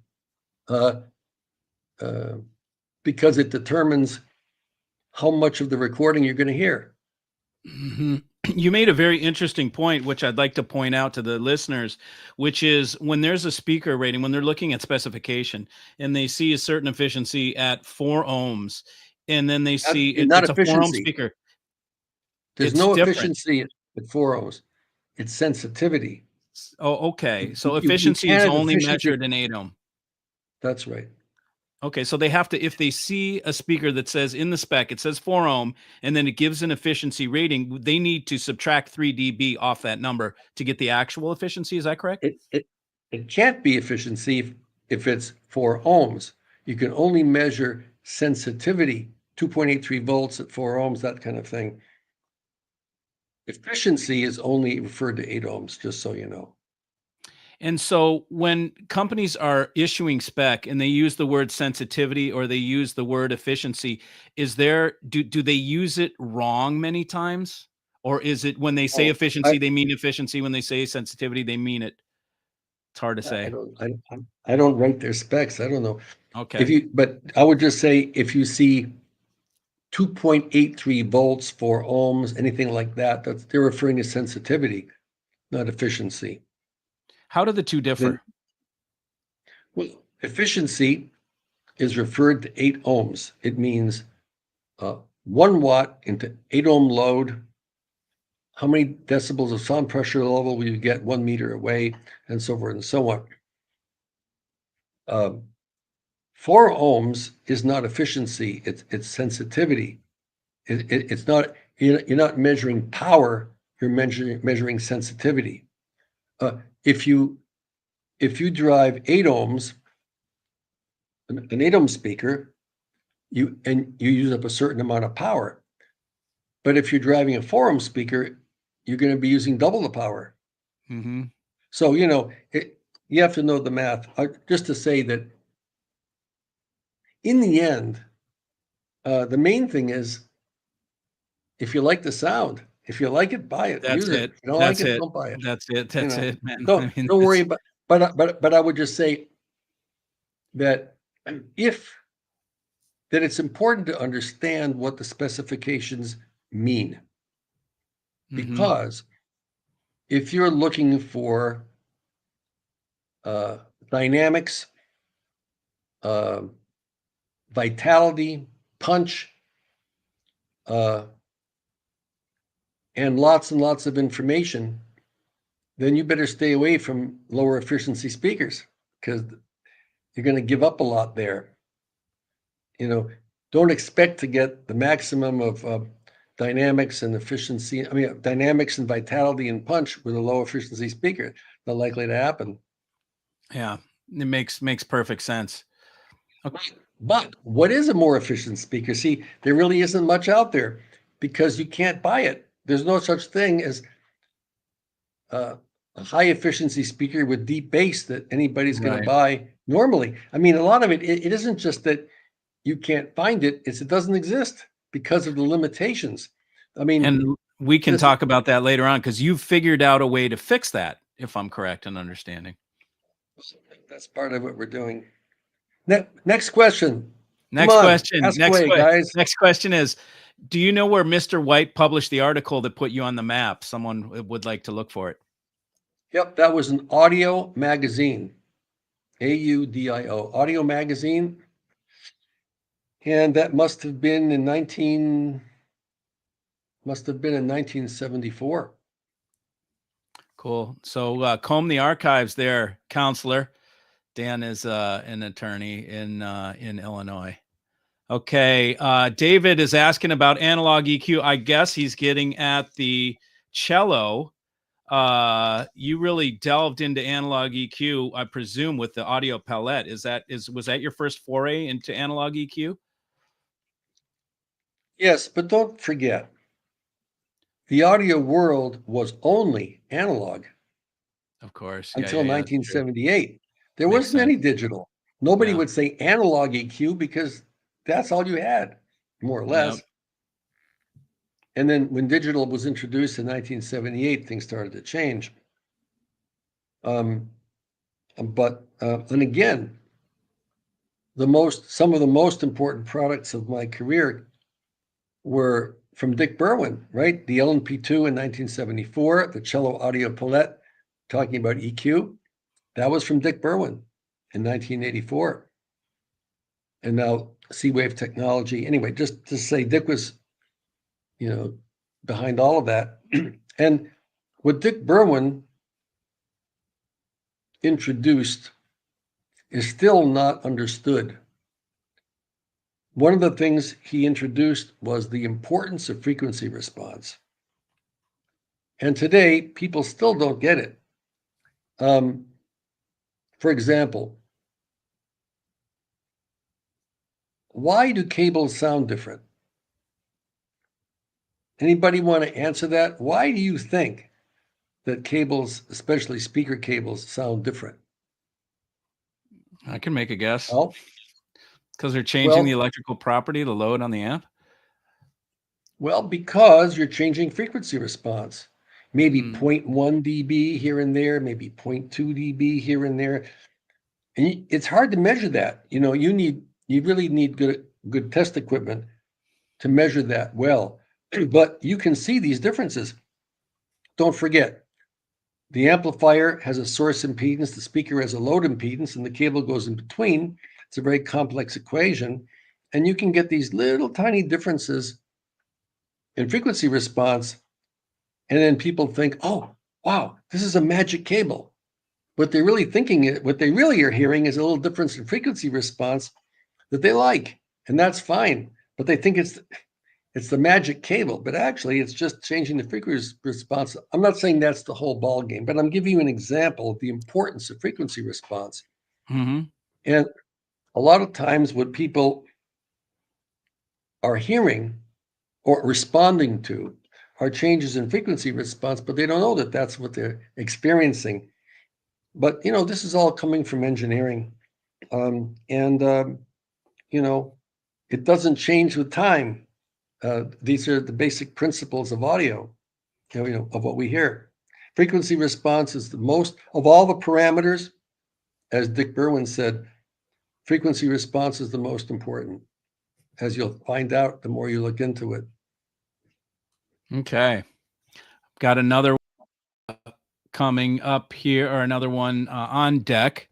because it determines how much of the recording you're going to hear. Mm-hmm. You made a very interesting point, which I'd like to point out to the listeners, which is when there's a speaker rating, when they're looking at specification and they see a certain efficiency at 4 ohms, and then they see not it's a 4 ohm efficiency. speaker. There's It's no different. efficiency at 4 ohms. It's sensitivity. Oh, okay. So You efficiency can't is have only efficiency. measured in 8 ohm. That's right. Okay, so they have to, if they see a speaker that says in the spec, it says 4 ohm, and then it gives an efficiency rating, they need to subtract 3 dB off that number to get the actual efficiency. Is that correct? It can't be efficiency if it's 4 ohms. You can only measure sensitivity, 2.83 volts at 4 ohms, that kind of thing. Efficiency is only referred to 8 ohms, just so you know. And so when companies are issuing spec and they use the word sensitivity or they use the word efficiency, do they use it wrong many times? Or is it when they say efficiency, they mean efficiency? When they say sensitivity, they mean it? It's hard to say. I don't write their specs. I don't know. Okay. But I would just say if you see 2.83 volts, 4 ohms, anything like that, they're referring to sensitivity, not efficiency. How do the two differ? Well, efficiency is referred to 8 ohms. It means 1 watt into 8 ohm load. How many decibels of sound pressure level will you get 1 meter away, and so forth and so on. 4 ohms is not efficiency; it's sensitivity. It's not. You're not measuring power. You're measuring sensitivity. If you drive 8 ohms, an 8 ohm speaker, you use up a certain amount of power. But if you're driving a 4 ohm speaker, you're going to be using double the power. Mm-hmm. So you have to know the math. Just to say that in the end, the main thing is if you like the sound, if you like it, buy it, use it. If you don't like it, don't buy it. That's it. That's it, man. Don't worry about. But I would just say that it's important to understand what the specifications mean, because if you're looking for dynamics, vitality, punch, and lots of information, then you better stay away from lower efficiency speakers because you're going to give up a lot there. Don't expect to get the maximum of dynamics and efficiency. I mean, dynamics and vitality and punch with a low efficiency speaker. Not likely to happen. Yeah, it makes perfect sense. Okay. But what is a more efficient speaker? See, there really isn't much out there because you can't buy it. There's no such thing as a high efficiency speaker with deep bass that anybody's going to Right. buy normally. I mean, a lot of it isn't just that you can't find it, it doesn't exist because of the limitations. I mean, And we can this talk about that later on because you've figured out a way to fix that, if I'm correct in understanding. that's part of what we're doing. Next question. Come Next on, question. ask away, guys. Next question is, do you know where Mr. White published the article that put you on the map? Someone would like to look for it. Yep, that was an audio magazine. AUDIO, audio magazine. And that must have been in 1974. Cool. So comb the archives there, counselor. Dan is an attorney in Illinois. Okay. David is asking about analog EQ. I guess he's getting at the cello. You really delved into analog EQ, I presume, with the audio palette. Was that your first foray into analog EQ? Yes, but don't forget, the audio world was only analog Of course. Yeah, until yeah, yeah. That's true. 1978. There Makes wasn't any sense. digital. Nobody Yeah. would say analog EQ because that's all you had, more or Yeah. less. And then when digital was introduced in 1978, things started to change. And again, some of the most important products of my career were from Dick Berwin, right? The LNP2 in 1974, the cello audio palette, talking about EQ. That was from Dick Berwin in 1984. And now C-Wave technology. Anyway, just to say Dick was, behind all of that. And what Dick Berwin introduced is still not understood. One of the things he introduced was the importance of frequency response. And today, people still don't get it. For example, why do cables sound different? Anybody want to answer that? Why do you think that cables, especially speaker cables, sound different? I can make a guess. Well, Because they're changing the well, electrical property, the load on the amp. because you're changing frequency response. Maybe Hmm. 0.1 dB here and there, maybe 0.2 dB here and there. And it's hard to measure that. You really need good test equipment to measure that well. But you can see these differences. Don't forget, the amplifier has a source impedance, the speaker has a load impedance, and the cable goes in between. It's a very complex equation. And you can get these little tiny differences in frequency response. And then people think, oh, wow, this is a magic cable. What they really are hearing is a little difference in frequency response that they like. And that's fine. But they think it's the magic cable, but actually it's just changing the frequency response. I'm not saying that's the whole ball game, but I'm giving you an example of the importance of frequency response. Mm-hmm. And a lot of times what people are hearing or responding to are changes in frequency response, but they don't know that that's what they're experiencing. But this is all coming from engineering, and it doesn't change with time. These are the basic principles of audio, of what we hear. Frequency response is the most of all the parameters, as Dick Berwin said. Frequency response is the most important, as you'll find out the more you look into it. Okay. Got another coming up here, or another one on deck,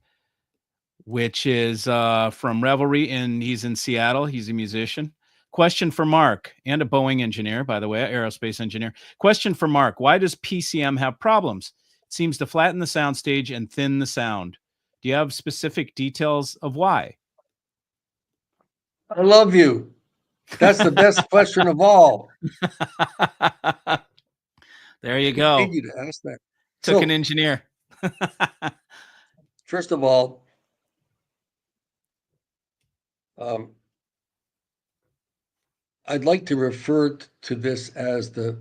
which is from Revelry, and he's in Seattle. He's a musician. Question for Mark, and a Boeing engineer, by the way, aerospace engineer. Question for Mark: why does PCM have problems? It seems to flatten the soundstage and thin the sound. Do you have specific details of why? I love you. That's the best question of all. There you Who paid go. you to ask that? Took an So, engineer. first of all, um, I'd like to refer to this as the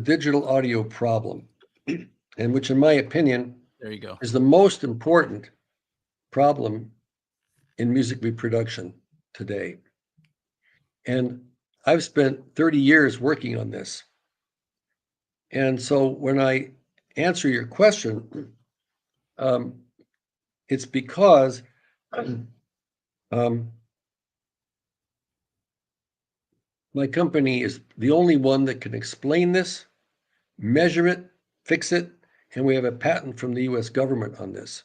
digital audio problem, and which, in my opinion, There you go. is the most important problem in music reproduction today. And I've spent 30 years working on this. And so when I answer your question, um, it's because um, my company is the only one that can explain this, measure it, fix it, and we have a patent from the US government on this.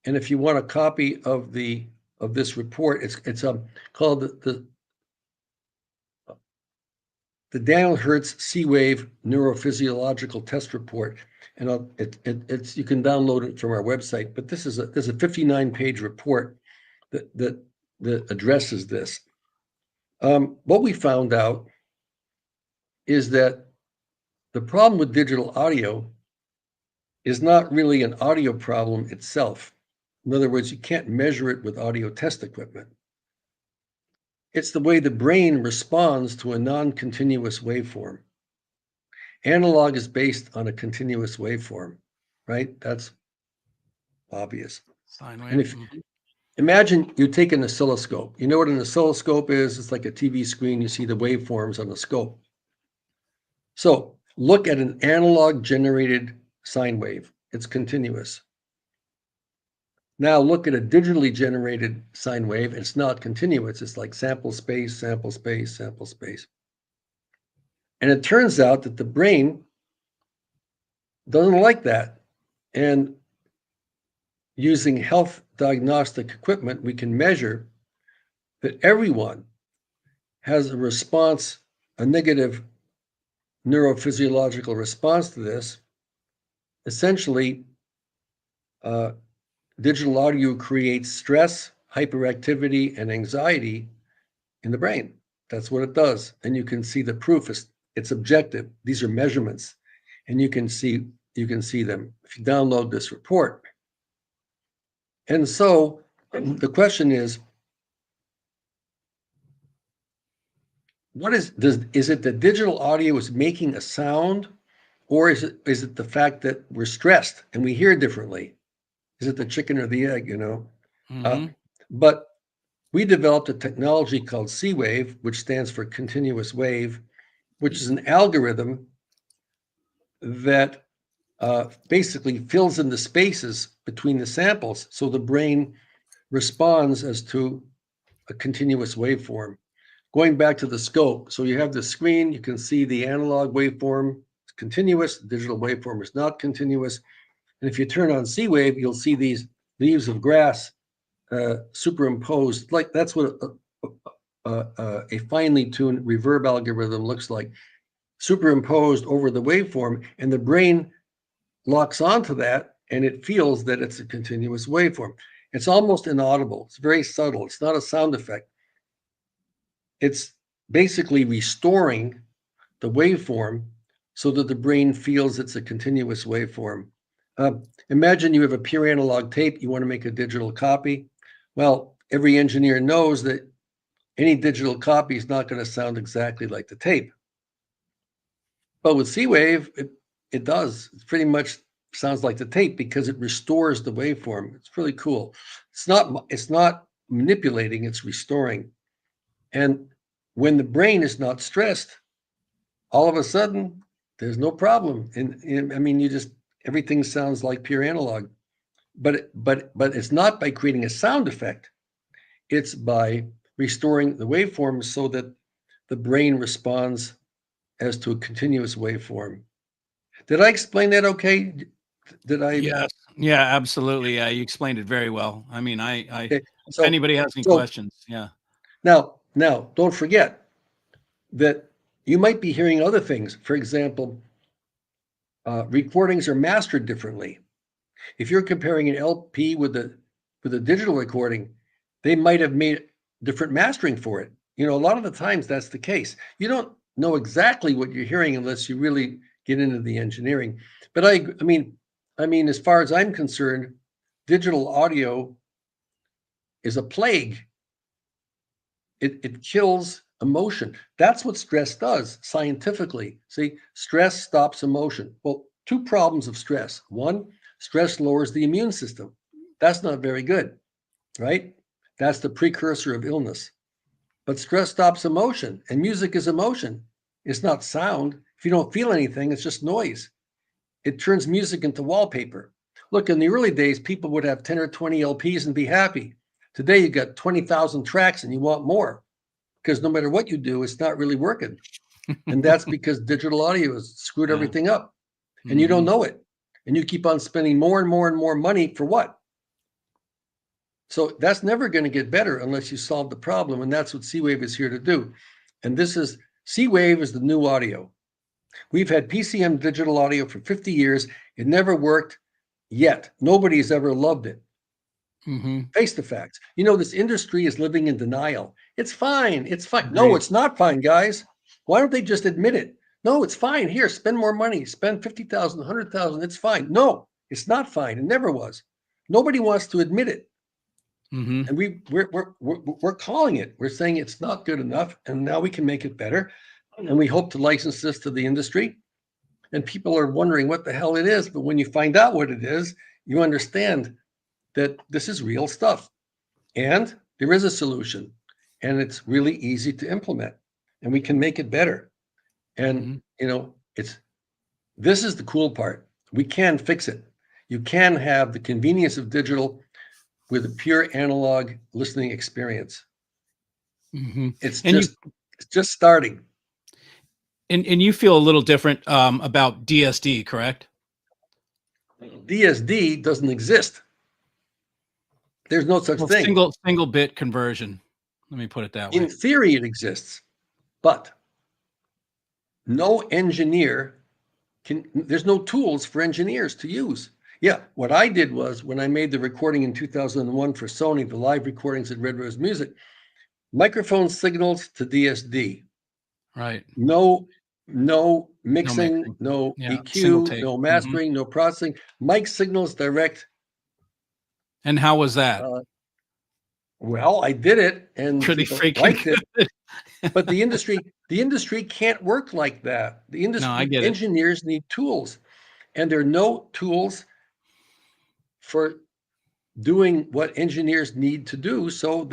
And if you want a copy of this report, it's called the Daniel Hertz C-wave neurophysiological test report, and it's you can download it from our website. But there's a 59-page report that addresses this. What we found out is that the problem with digital audio is not really an audio problem itself. In other words, you can't measure it with audio test equipment. It's the way the brain responds to a non-continuous waveform. Analog is based on a continuous waveform, right? That's obvious. Sine And wave. if imagine you take an oscilloscope, you know what an oscilloscope is? It's like a TV screen. You see the waveforms on the scope. So look at an analog generated sine wave. It's continuous. Now look at a digitally generated sine wave. It's not continuous. It's like sample space, sample space, sample space. And it turns out that the brain doesn't like that. And using health diagnostic equipment, we can measure that everyone has a response, a negative neurophysiological response to this. Essentially, digital audio creates stress, hyperactivity, and anxiety in the brain. That's what it does. And you can see the proof. It's objective. These are measurements, and you can see them if you download this report. And so the question is, is it that digital audio is making a sound, or is it the fact that we're stressed and we hear differently? Is it the chicken or the egg, you know? But we developed a technology called C-wave, which stands for continuous wave, which is an algorithm that basically fills in the spaces between the samples so the brain responds as to a continuous waveform. Going back to the scope, so you have the screen, you can see the analog waveform is continuous, the digital waveform is not continuous. And if you turn on C-wave, you'll see these leaves of grass superimposed. Like that's what a finely tuned reverb algorithm looks like, superimposed over the waveform, and the brain locks onto that, and it feels that it's a continuous waveform. It's almost inaudible. It's very subtle. It's not a sound effect. It's basically restoring the waveform so that the brain feels it's a continuous waveform. Imagine you have a pure analog tape, you want to make a digital copy. Well, every engineer knows that any digital copy is not going to sound exactly like the tape. But with C-Wave, it does. It pretty much sounds like the tape because it restores the waveform. It's really cool. It's not manipulating, it's restoring. And when the brain is not stressed, all of a sudden there's no problem. And I mean, everything sounds like pure analog. But it's not by creating a sound effect. It's by restoring the waveform so that the brain responds as to a continuous waveform. Did I explain that okay? Did I? Yes. Yeah, absolutely. Yeah, you explained it very well. I mean, Okay. if anybody has any So questions, yeah. now, don't forget that you might be hearing other things. For example, recordings are mastered differently. If you're comparing an LP with a digital recording, they might have made different mastering for it. a lot of the times that's the case. You don't know exactly what you're hearing unless you really get into the engineering. But I mean, as far as I'm concerned, digital audio is a plague. It kills emotion. That's what stress does scientifically. See, stress stops emotion. Well, two problems of stress. One, stress lowers the immune system. That's not very good, right? That's the precursor of illness. But stress stops emotion, and music is emotion. It's not sound. If you don't feel anything, it's just noise. It turns music into wallpaper. Look, in the early days, people would have 10 or 20 LPs and be happy. Today, you got 20,000 tracks and you want more because no matter what you do, it's not really working. And that's because digital audio has screwed Yeah. everything up and you don't Mhm. know it. And you keep on spending more and more and more money for what? So that's never going to get better unless you solve the problem. And that's what C-Wave is here to do. And C-Wave is the new audio. We've had PCM digital audio for 50 years. It never worked yet. Nobody's ever loved it. Mhm. Face the facts. This industry is living in denial. It's fine. It's fine. No, Agreed. it's not fine, guys. Why don't they just admit it? No, it's fine. Here, spend more money. Spend 50,000, 100,000. It's fine. No, it's not fine. It never was. Nobody wants to admit it. Mhm. And we're calling it. We're saying it's not good enough, and now we can make it better. And we hope to license this to the industry. And people are wondering what the hell it is. But when you find out what it is, you understand that this is real stuff. And there is a solution. And it's really easy to implement. And we can make it better. And Mhm. this is the cool part. We can fix it. You can have the convenience of digital with a pure analog listening experience. Mhm. It's And you just starting. and you feel a little different about DSD, correct? DSD doesn't exist. There's no such Well, thing. single bit conversion. Let me put it that In way. theory, it exists, but no engineer there's no tools for engineers to use. Yeah, what I did was when I made the recording in 2001 for Sony, the live recordings at Red Rose Music, microphone signals to DSD. Right. No No mixing, mixing. no Yeah, single EQ, take. no Mhm. mastering, no processing. Mic signals direct. And how was that? Uh, well, I did it and Pretty people freaking liked it, good. but the industry can't work like that. The No, I industry get it. engineers need tools, and there are no tools for doing what engineers need to do. So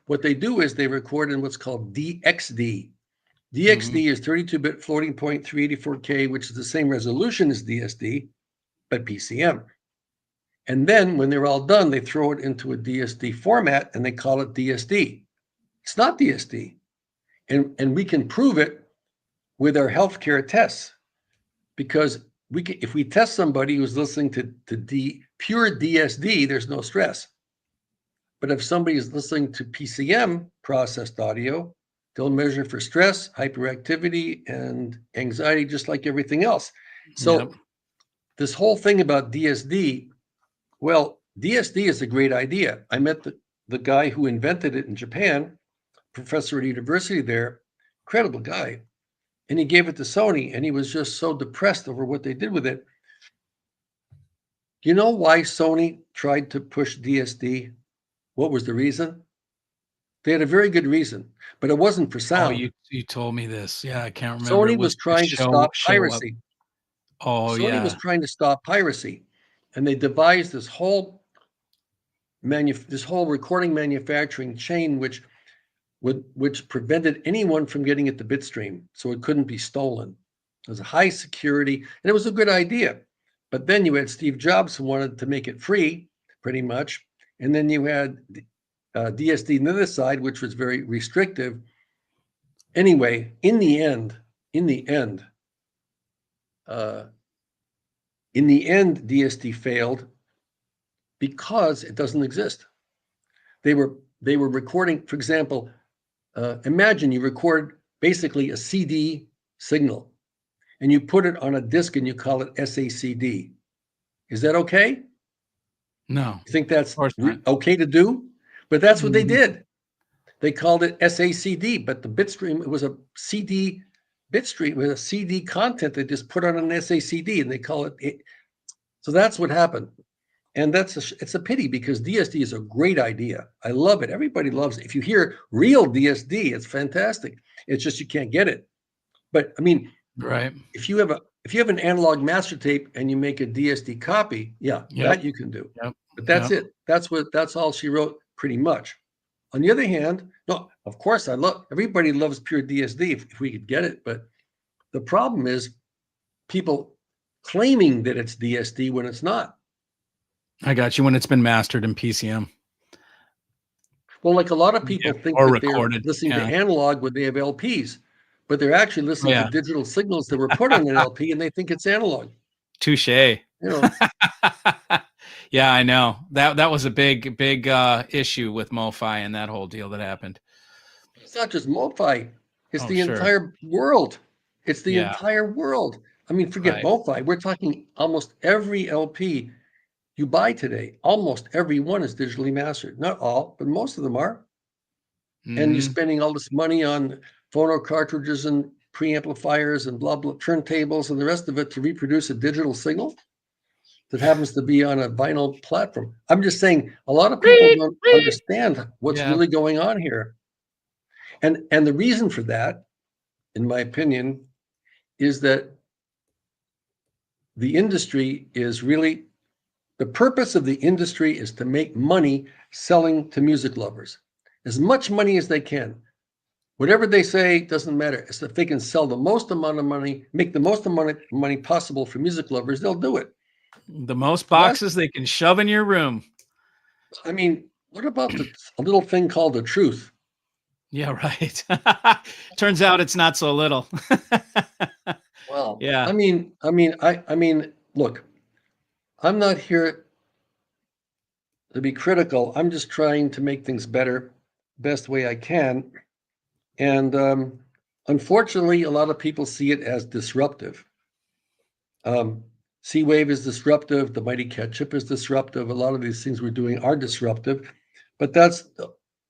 what they do is they record in what's called DXD. Mhm. DXD is 32-bit floating point 384K, which is the same resolution as DSD, but PCM. And then when they're all done, they throw it into a DSD format and they call it DSD. It's not DSD. And we can prove it with our healthcare tests because if we test somebody who's listening to pure DSD, there's no stress. But if somebody is listening to PCM processed audio, they'll measure for stress, hyperactivity, and anxiety, just like everything else. Yep. So this whole thing about DSD, well, DSD is a great idea. I met the guy who invented it in Japan, professor at university there, incredible guy. And he gave it to Sony, and he was just so depressed over what they did with it. You know why Sony tried to push DSD? What was the reason? They had a very good reason, but it wasn't for Oh, sound. you told me this. Yeah, I can't remember. It Sony was was the trying to stop show up. piracy. Oh, Sony was yeah. trying to stop piracy, and they devised this whole recording manufacturing chain, which prevented anyone from getting at the bit stream, so it couldn't be stolen. It was a high security, and it was a good idea. But then you had Steve Jobs who wanted to make it free, pretty much, and then you had DSD on the other side, which was very restrictive. Anyway, in the end, uh, DSD failed because it doesn't exist. They were recording, for example, imagine you record basically a CD signal and you put it on a disc and you call it SACD. Is that okay? No, You think of that's course not. okay to do? But that's what they Mhm. did. They called it SACD, but the bit stream, it was a CD bit stream with a CD content they just put on an SACD, and they call it. So that's what happened. And it's a pity, because DSD is a great idea. I love it. Everybody loves it. If you hear real DSD, it's fantastic. It's just you can't get it. But I mean, Right. if you have an analog master tape and you make a DSD copy, yeah, Yep. that you can do. Yep. But that's Yep. it. That's all she wrote, pretty much. On the other hand, no, of course everybody loves pure DSD if we could get it, but the problem is people claiming that it's DSD when it's not. I got you. When it's been mastered in PCM. Well, like a lot of people think Or that recorded. they're listening Yeah. to analog when they have LPs, but they're actually listening to digital signals that were put on an LP, and they think it's analog. Touche. You know. Yeah, I know. That was a big issue with MoFi and that whole deal that happened. It's not just MoFi. It's the entire world. It's the entire world. I mean, forget MoFi. We're talking almost every LP you buy today. Almost every one is digitally mastered. Not all, but most of them are. Mm-hmm. And you're spending all this money on phono cartridges and preamplifiers and blah, blah, turntables and the rest of it to reproduce a digital signal that happens to be on a vinyl platform. I'm just saying, a lot of people don't understand what's really going on here. And the reason for that, in my opinion, is that the industry is really, the purpose of the industry is to make money selling to music lovers. As much money as they can. Whatever they say doesn't matter. If they can sell the most amount of money, make the most amount of money possible for music lovers, they'll do it. The most boxes they can shove in your room. I mean, what about a little thing called the truth? Yeah, right. Turns out it's not so little. Well, yeah. I mean, look, I'm not here to be critical. I'm just trying to make things better, best way I can. And unfortunately, a lot of people see it as disruptive. C-Wave is disruptive. The Mighty Cat chip is disruptive. A lot of these things we're doing are disruptive. But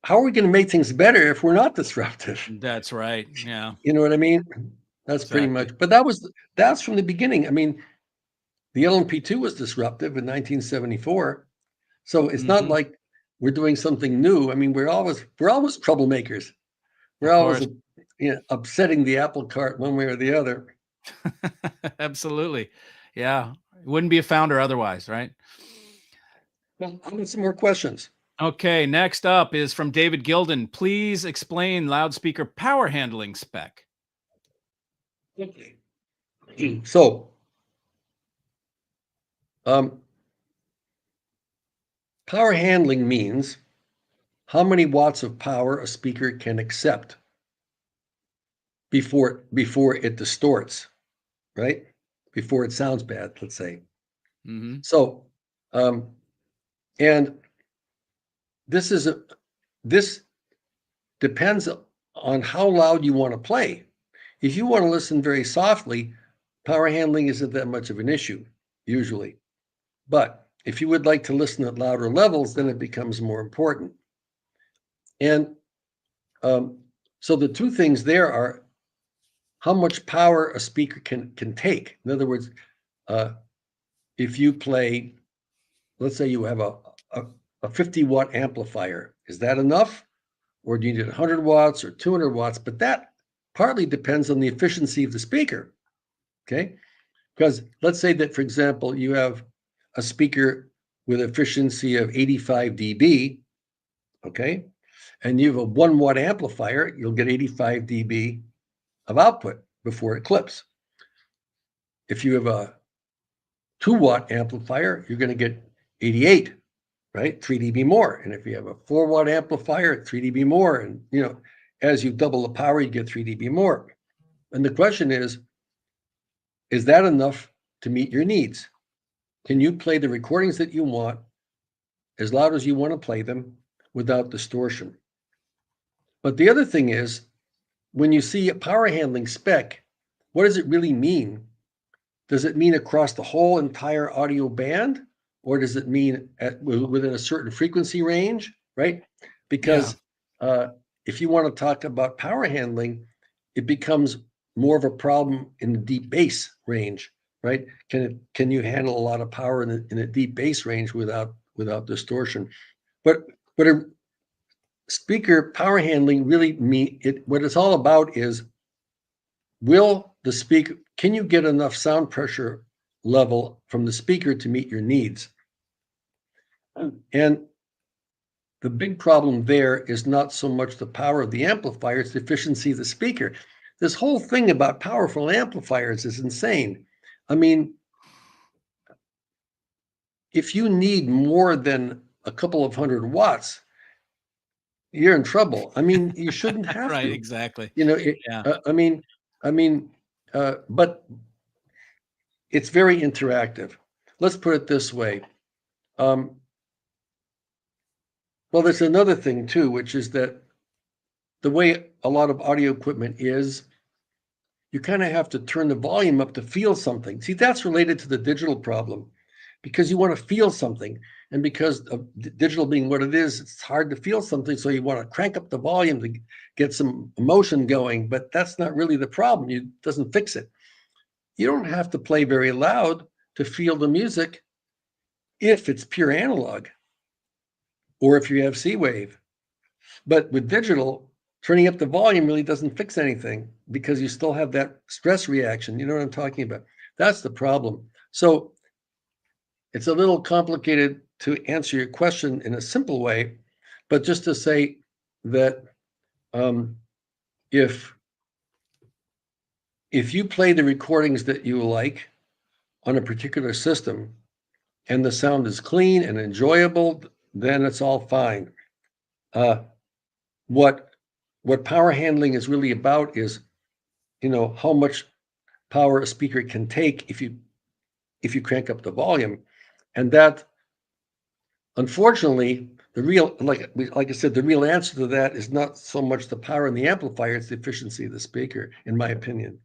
how are we going to make things better if we're not disruptive? That's right. Yeah. You know what I mean? That's pretty much. But that's from the beginning. I mean, the LMP2 was disruptive in 1974. So it's not like we're doing something new. I mean, we're always troublemakers. We're always upsetting the apple cart one way or the other. Absolutely. Yeah. It wouldn't be a founder otherwise, right? Well, I have some more questions. Okay. Next up is from David Gilden. Please explain loudspeaker power handling spec. Okay. So, power handling means how many watts of power a speaker can accept before it distorts, right? Before it sounds bad, let's say. Mm-hmm. So, and this depends on how loud you want to play. If you want to listen very softly, power handling isn't that much of an issue, usually. But if you would like to listen at louder levels, then it becomes more important. And so the two things there are how much power a speaker can take. In other words, if you play, let's say you have a 50-watt amplifier, is that enough? Or do you need 100 watts or 200 watts? But that partly depends on the efficiency of the speaker, okay? Because let's say that, for example, you have a speaker with efficiency of 85 dB, okay? And you have a 1-watt amplifier, you'll get 85 dB of output before it clips. If you have a 2-watt amplifier, you're going to get 88, right? 3 dB more. And if you have a 4-watt amplifier, 3 dB more. And, as you double the power, you get 3 dB more. And the question is that enough to meet your needs? Can you play the recordings that you want as loud as you want to play them without distortion? But the other thing is, when you see a power handling spec, what does it really mean? Does it mean across the whole entire audio band? Or does it mean within a certain frequency range, right? Because if you want to talk about power handling, it becomes more of a problem in the deep bass range, right? Can you handle a lot of power in a deep bass range without distortion? But a speaker power handling really what it's all about is, will the speaker, can you get enough sound pressure level from the speaker to meet your needs? And the big problem there is not so much the power of the amplifier, it's the efficiency of the speaker. This whole thing about powerful amplifiers is insane. I mean, if you need more than a couple of 100 watts, you're in trouble. I mean, you shouldn't have Right, to. exactly. You know, Yeah. but it's very interactive. Let's put it this way. Well, there's another thing too, which is that the way a lot of audio equipment is, you kind of have to turn the volume up to feel something. See, that's related to the digital problem, because you want to feel something. And because of digital being what it is, it's hard to feel something. So you want to crank up the volume to get some emotion going, but that's not really the problem. It doesn't fix it. You don't have to play very loud to feel the music if it's pure analog or if you have C-Wave. But with digital, turning up the volume really doesn't fix anything, because you still have that stress reaction. You know what I'm talking about? That's the problem. So it's a little complicated to answer your question in a simple way, but just to say that if you play the recordings that you like on a particular system and the sound is clean and enjoyable, then it's all fine. What power handling is really about is, how much power a speaker can take if you crank up the volume. And that, unfortunately, the real, like I said, the real answer to that is not so much the power in the amplifier, it's the efficiency of the speaker, in my opinion.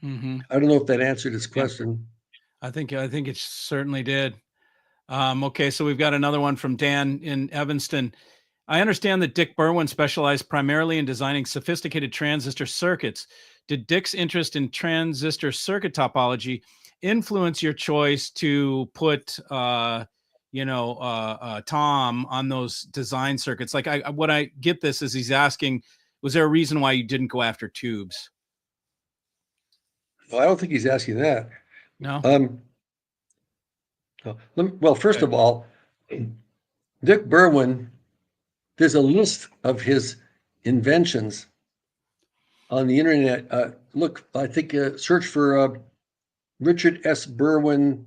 Mm-hmm. I don't know if that answered his Yeah, question. I think it certainly did. Okay, so we've got another one from Dan in Evanston. I understand that Dick Berwin specialized primarily in designing sophisticated transistor circuits. Did Dick's interest in transistor circuit topology influence your choice to put, Tom on those design circuits? Like, what I get this is he's asking, was there a reason why you didn't go after tubes? Well, I don't think he's asking that. No. Um, well, first Okay. of all, Dick Berwin, there's a list of his inventions on the internet. Look, I think search for Richard S. Berwin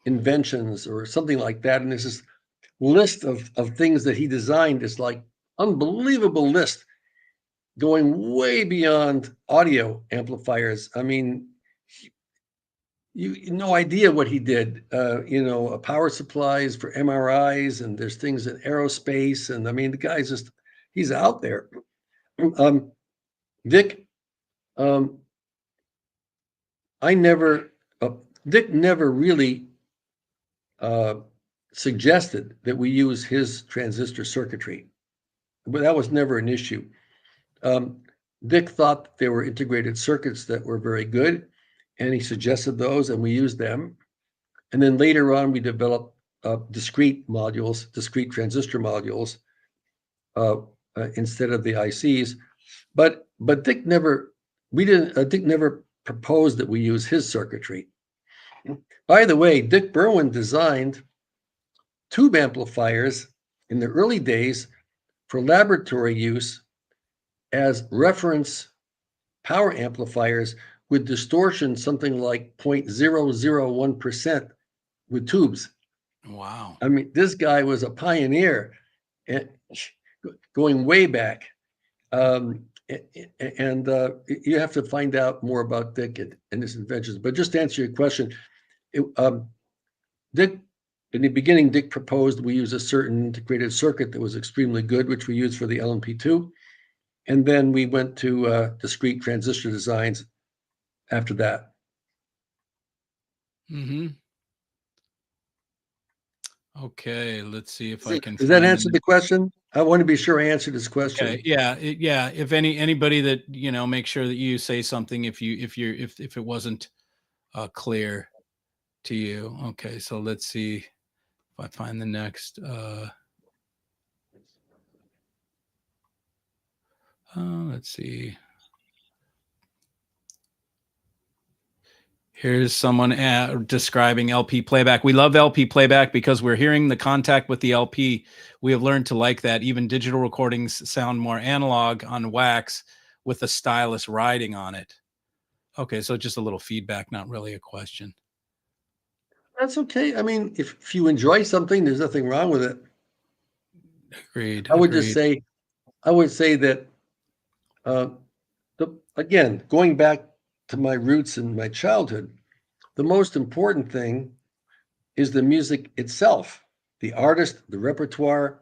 inventions or something like that. And there's this list of things that he designed. It's like unbelievable list going way beyond audio amplifiers. I mean, you no idea what he did. Power supplies for MRIs, and there's things in aerospace. And I mean, the guy's he's out there. Dick, um, I never, Dick never really suggested that we use his transistor circuitry, but that was never an issue. Dick thought there were integrated circuits that were very good, and he suggested those, and we used them. And then later on, we developed discrete transistor modules instead of the ICs. But Dick never, Dick never proposed that we use his circuitry. By the way, Dick Berwin designed tube amplifiers in the early days for laboratory use as reference power amplifiers with distortion something like 0.001% with tubes. Wow. I mean, this guy was a pioneer, going way back. And you have to find out more about Dick and his inventions. But just to answer your question, Dick, in the beginning, Dick proposed we use a certain integrated circuit that was extremely good, which we used for the LMP2. And then we went to discrete transistor designs after that. Mm-hmm. Okay, let's see if I can Does that find answer the the question? I want to be sure I answered this Okay. question. Yeah. Yeah. If anybody that, make sure that you say something if it wasn't clear to you. Okay. So let's see if I find the next. Let's see. Here's someone describing LP playback. We love LP playback because we're hearing the contact with the LP. We have learned to like that. Even digital recordings sound more analog on wax with a stylus riding on it. Okay, so just a little feedback, not really a question. That's okay. I mean, if you enjoy something, there's nothing wrong with it. Agreed. I would just Agreed. say, I would say that again, going back to my roots in my childhood, the most important thing is the music itself, the artist, the repertoire.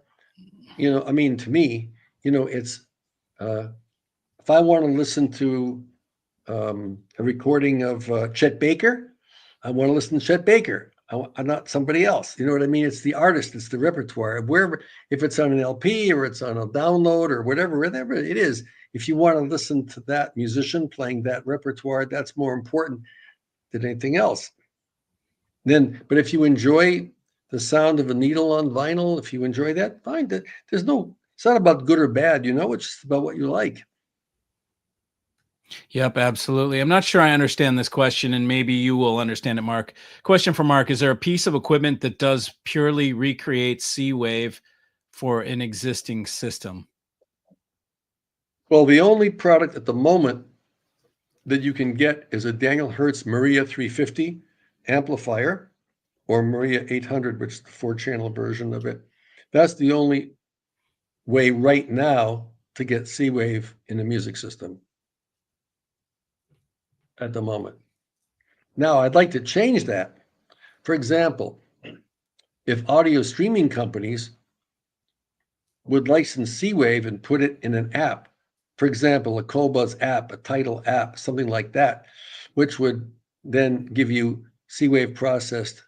I mean, to me, it's if I want to listen to a recording of Chet Baker, I want to listen to Chet Baker. I'm not somebody else. You know what I mean? It's the artist, it's the repertoire. Wherever, if it's on an LP or it's on a download or whatever it is, if you want to listen to that musician playing that repertoire, that's more important than anything else. But if you enjoy the sound of a needle on vinyl, if you enjoy that, fine. There's no, it's not about good or bad, it's just about what you like. Yep, absolutely. I'm not sure I understand this question, and maybe you will understand it, Mark. Question for Mark: is there a piece of equipment that does purely recreate C wave for an existing system? Well, the only product at the moment that you can get is a Daniel Hertz Maria 350 amplifier or Maria 800, which is the 4-channel version of it. That's the only way right now to get C wave in a music system at the moment. Now, I'd like to change that. For example, if audio streaming companies would license C wave and put it in an app, for example, a Qobuz app, a Tidal app, something like that, which would then give you C wave processed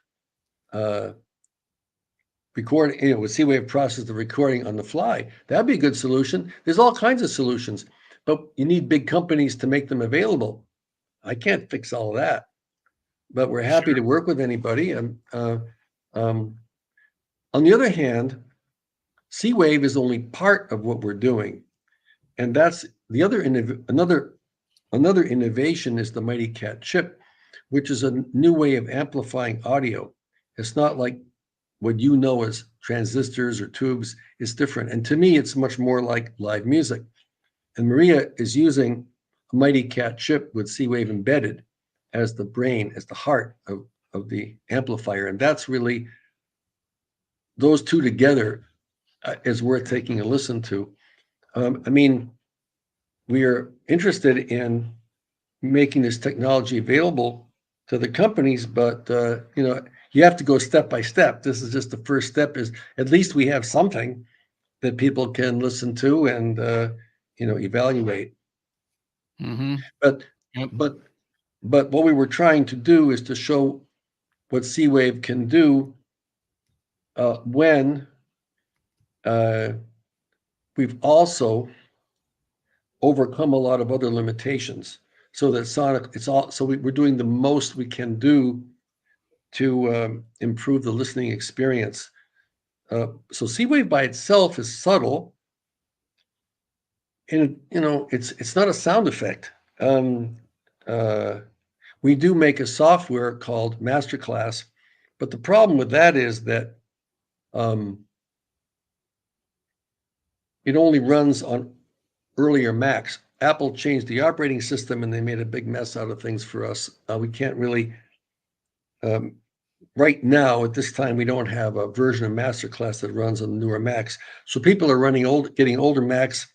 recording, with C wave process the recording on the fly. That'd be a good solution. There's all kinds of solutions, but you need big companies to make them available. I can't fix all of that, but we're happy to work with anybody. And on the other hand, C wave is only part of what we're doing, and that's the other another innovation is the Mighty Cat chip, which is a new way of amplifying audio. It's not like what you know as transistors or tubes. Is different. And to me, it's much more like live music. And Maria is using a Mighty Cat chip with C wave embedded as the brain, as the heart of the amplifier. And that's really, those two together is worth taking a listen to. I mean, we are interested in making this technology available to the companies, but you have to go step by step. This is just the first step. Is at least we have something that people can listen to and evaluate. Mm-hmm. But Yep. but what we were trying to do is to show what C wave can do when we've also overcome a lot of other limitations. So that sonic, it's all. So we're doing the most we can do to improve the listening experience. So C wave by itself is subtle, and it's not a sound effect. We do make a software called Masterclass, but the problem with that is that it only runs on earlier Macs. Apple changed the operating system and they made a big mess out of things for us. We can't really, right now at this time, we don't have a version of Masterclass that runs on the newer Macs. So people are getting older Macs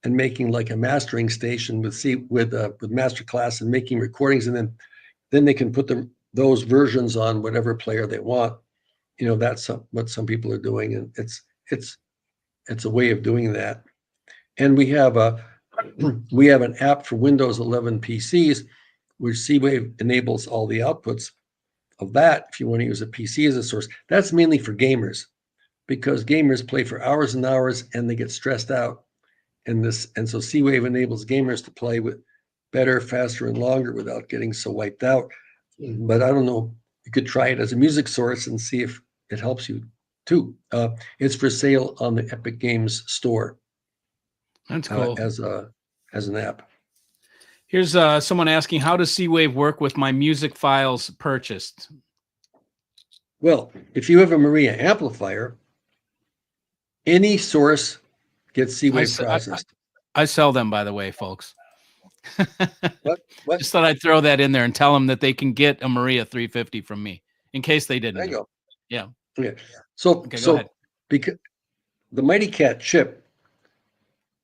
and making like a mastering station with Masterclass and making recordings, and then they can put those versions on whatever player they want. That's what some people are doing, and it's a way of doing that. And we have an app for Windows 11 PCs, which C-Wave enables all the outputs of that. If you want to use a PC as a source, that's mainly for gamers. because gamers play for hours and hours and they get stressed out. And so C-Wave enables gamers to play with better, faster, and longer without getting so wiped out. But I don't know. You could try it as a music source and see if it helps you too. It's for sale on the Epic Games store That's cool. as an app. Here's someone asking, how does C-Wave work with my music files purchased? Well, if you have a Maria amplifier, any source gets C-Wave processed. I sell them, by the way, folks. What? Just thought I'd throw that in there and tell them that they can get a Maria 350 from me, in case they didn't. There you go. Yeah. Okay. So go ahead. Because the Mighty Cat chip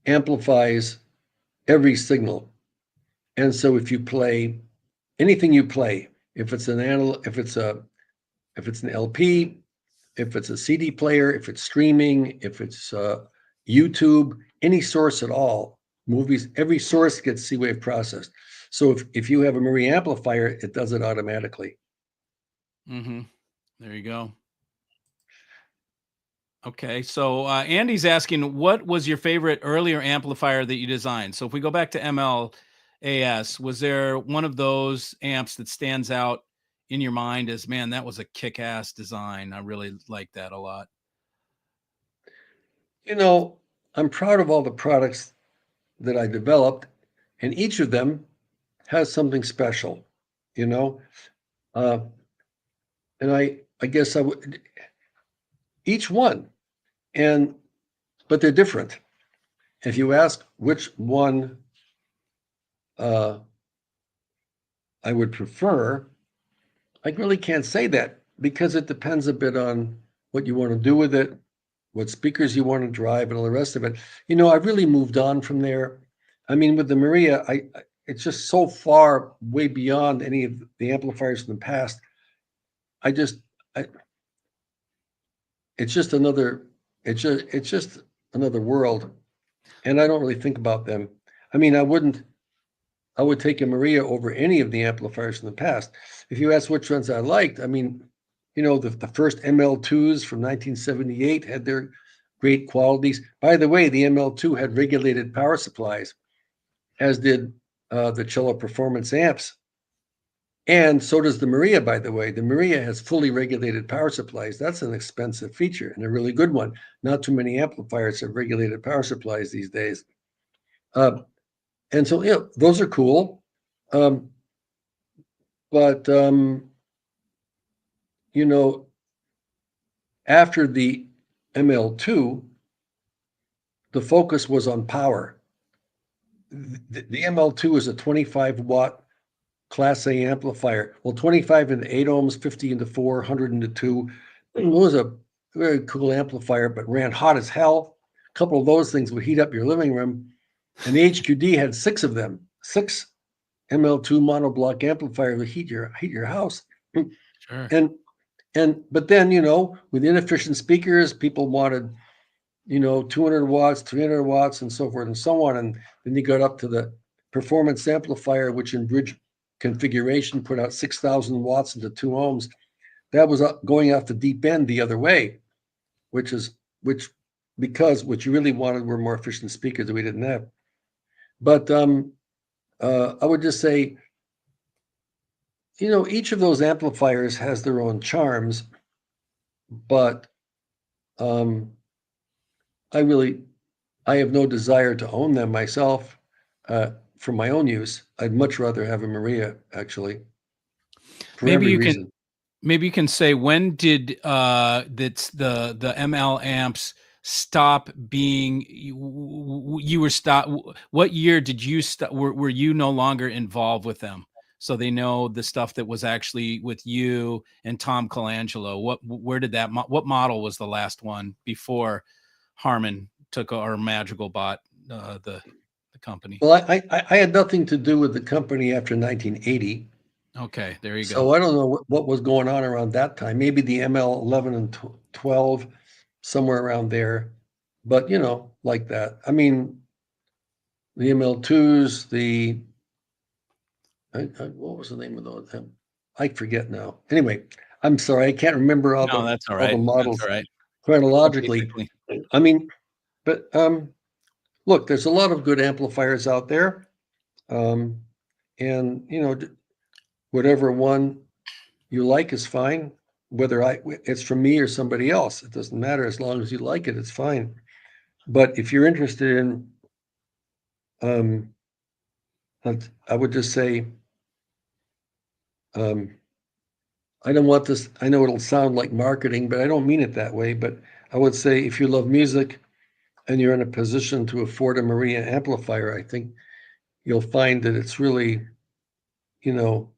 amplifies every signal, and so if you play anything you play, if it's an LP, if it's a CD player, if it's streaming, if it's YouTube, any source at all, movies, every source gets C-Wave processed. So if you have a Maria amplifier, it does it automatically. Mm-hmm. There you go. Okay, so Andy's asking, what was your favorite earlier amplifier that you designed? So if we go back to MLAS, was there one of those amps that stands out in your mind as, man, that was a kick-ass design? I really like that a lot. You know, I'm proud of all the products that I developed, and each of them has something special, you know. And I guess I would each one, but they're different. If you ask which one I would prefer, I really can't say that because it depends a bit on what you want to do with it, what speakers you want to drive, and all the rest of it. You know, I've really moved on from there. I mean, with the Maria, it's just so far way beyond any of the amplifiers in the past. It's just another world, and I don't really think about them. I mean, I would take a Maria over any of the amplifiers in the past. If you ask which ones I liked, I mean, you know, the first ML2s from 1978 had their great qualities. By the way, the ML2 had regulated power supplies, as did the cello performance amps. And so does the Maria, by the way. The Maria has fully regulated power supplies. That's an expensive feature and a really good one. Not too many amplifiers have regulated power supplies these days. And so, yeah, those are cool. But, you know, after the ML2, the focus was on power. The ML2 is a 25 watt Class A amplifier. Well, 25 into 8 ohms, 50 into 4, 100 into 2. It was a very cool amplifier, but ran hot as hell. A couple of those things would heat up your living room. And the HQD had 6 of them, 6 ML2 monoblock amplifier to heat your house. Sure. But then, you know, with inefficient speakers, people wanted, you know, 200 watts, 300 watts, and so forth and so on. And then you got up to the performance amplifier, which in bridge configuration put out 6,000 watts into 2 ohms. That was going off the deep end the other way, because what you really wanted were more efficient speakers that we didn't have. But I would just say, you know, each of those amplifiers has their own charms, but I have no desire to own them myself for my own use. I'd much rather have a Maria, actually, for every reason. Maybe you can say, when did that's the ML amps stop being, you were stop, what year did you stop, were you no longer involved with them? So they know the stuff that was actually with you and Tom Colangelo. Where did that, what model was the last one before Harman took, or Madrigal bought the company? Well, I had nothing to do with the company after 1980. Okay, there you go. So I don't know what was going on around that time. Maybe the ML11 and 12, somewhere around there. But, you know, like that. I mean, the ML2s, what was the name of those? I forget now. Anyway, I'm sorry, I can't remember all No, that's all right. the models. That's all right. chronologically. basically. I mean, but look, there's a lot of good amplifiers out there. Um, and whatever one you like is fine. Whether it's from me or somebody else, it doesn't matter. As long as you like it, it's fine. But if you're interested in, um, I would just say, um, I don't want this. I know it'll sound like marketing, but I don't mean it that way. But I would say if you love music and you're in a position to afford a Maria amplifier, I think you'll find that it's really, you know,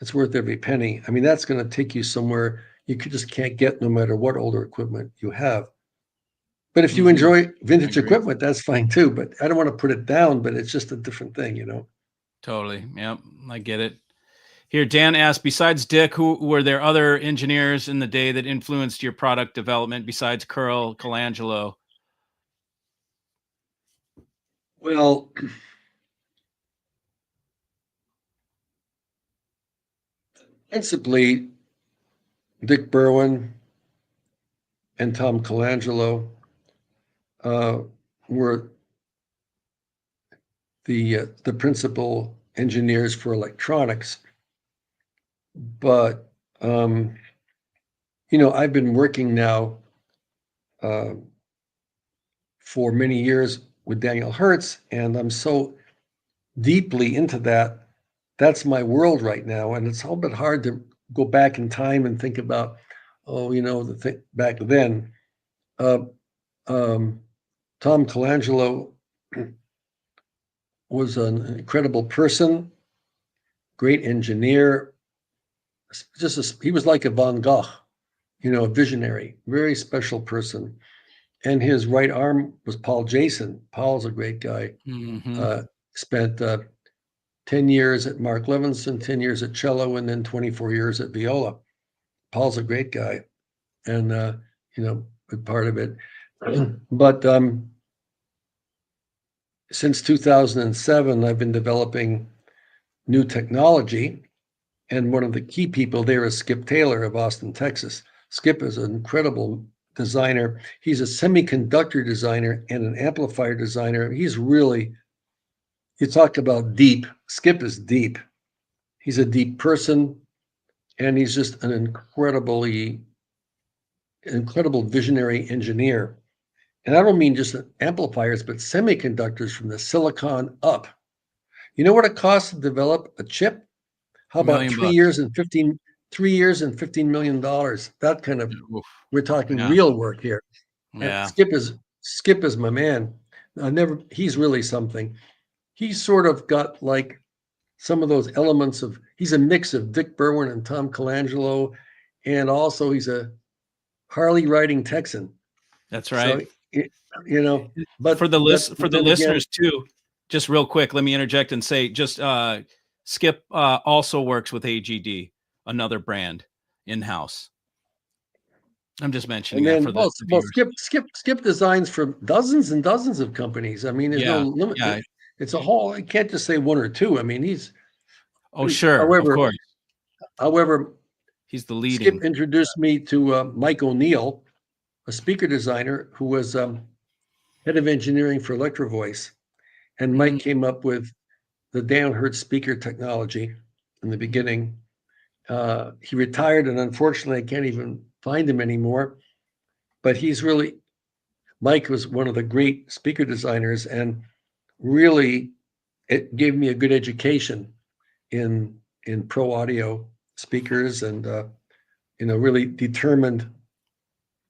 it's worth every penny. I mean, that's going to take you somewhere just can't get no matter what older equipment you have. But if you Mhm. enjoy I vintage agree. equipment, that's fine too. But I don't want to put it down, but it's just a different thing. Totally. Yep. I get it. Here, Dan asked, besides Dick, who were there other engineers in the day that influenced your product development besides Curl, Colangelo? Well, principally Dick Berwin and Tom Colangelo uh, were the principal engineers for electronics. But I've been working now uh, for many years with Daniel Hertz, and I'm so deeply into that. That's my world right now, and it's a little bit hard to go back in time and think about, the thing back then. Uh, um, Tom Colangelo was an incredible person, great engineer. He was like a Van Gogh, a visionary, very special person. And his right arm was Paul Jason. Paul's a great guy. Mm-hmm. Spent 10 years at Mark Levinson, 10 years at cello, and then 24 years at viola. Paul's a great guy and, a part of it. But since 2007, I've been developing new technology. And one of the key people there is Skip Taylor of Austin, Texas. Skip is an incredible designer. He's a semiconductor designer and an amplifier designer. You talk about deep. Skip is deep. He's a deep person, and he's just an incredible visionary engineer. And I don't mean just amplifiers, but semiconductors from the silicon up. You know what it costs to develop a chip? How about $1 million. 3 years and $15 million? That kind of, Oof. we're talking Yeah. real work here. And Yeah. Skip is my man. He's really something. He's sort of got like some of those elements he's a mix of Dick Berwin and Tom Colangelo, and also he's a Harley riding Texan. That's So, right. but For the then again, listeners too, just real quick, let me interject and say, just Skip also works with AGD, another brand in house. I'm just mentioning and that then for the viewers. Skip designs for dozens and dozens of companies. I mean, there's no Yeah, limit. yeah. It's a whole. I can't just say one or two. I mean, Oh, sure, of however, course. however, He's the Skip leading. introduced me to Mike O'Neill, a speaker designer who was head of engineering for Electro Voice, and Mike Mhm. came up with the Dan Hertz speaker technology in the beginning. He retired, and unfortunately, I can't even find him anymore. But Mike was one of the great speaker designers, and really, it gave me a good education in pro audio speakers, and really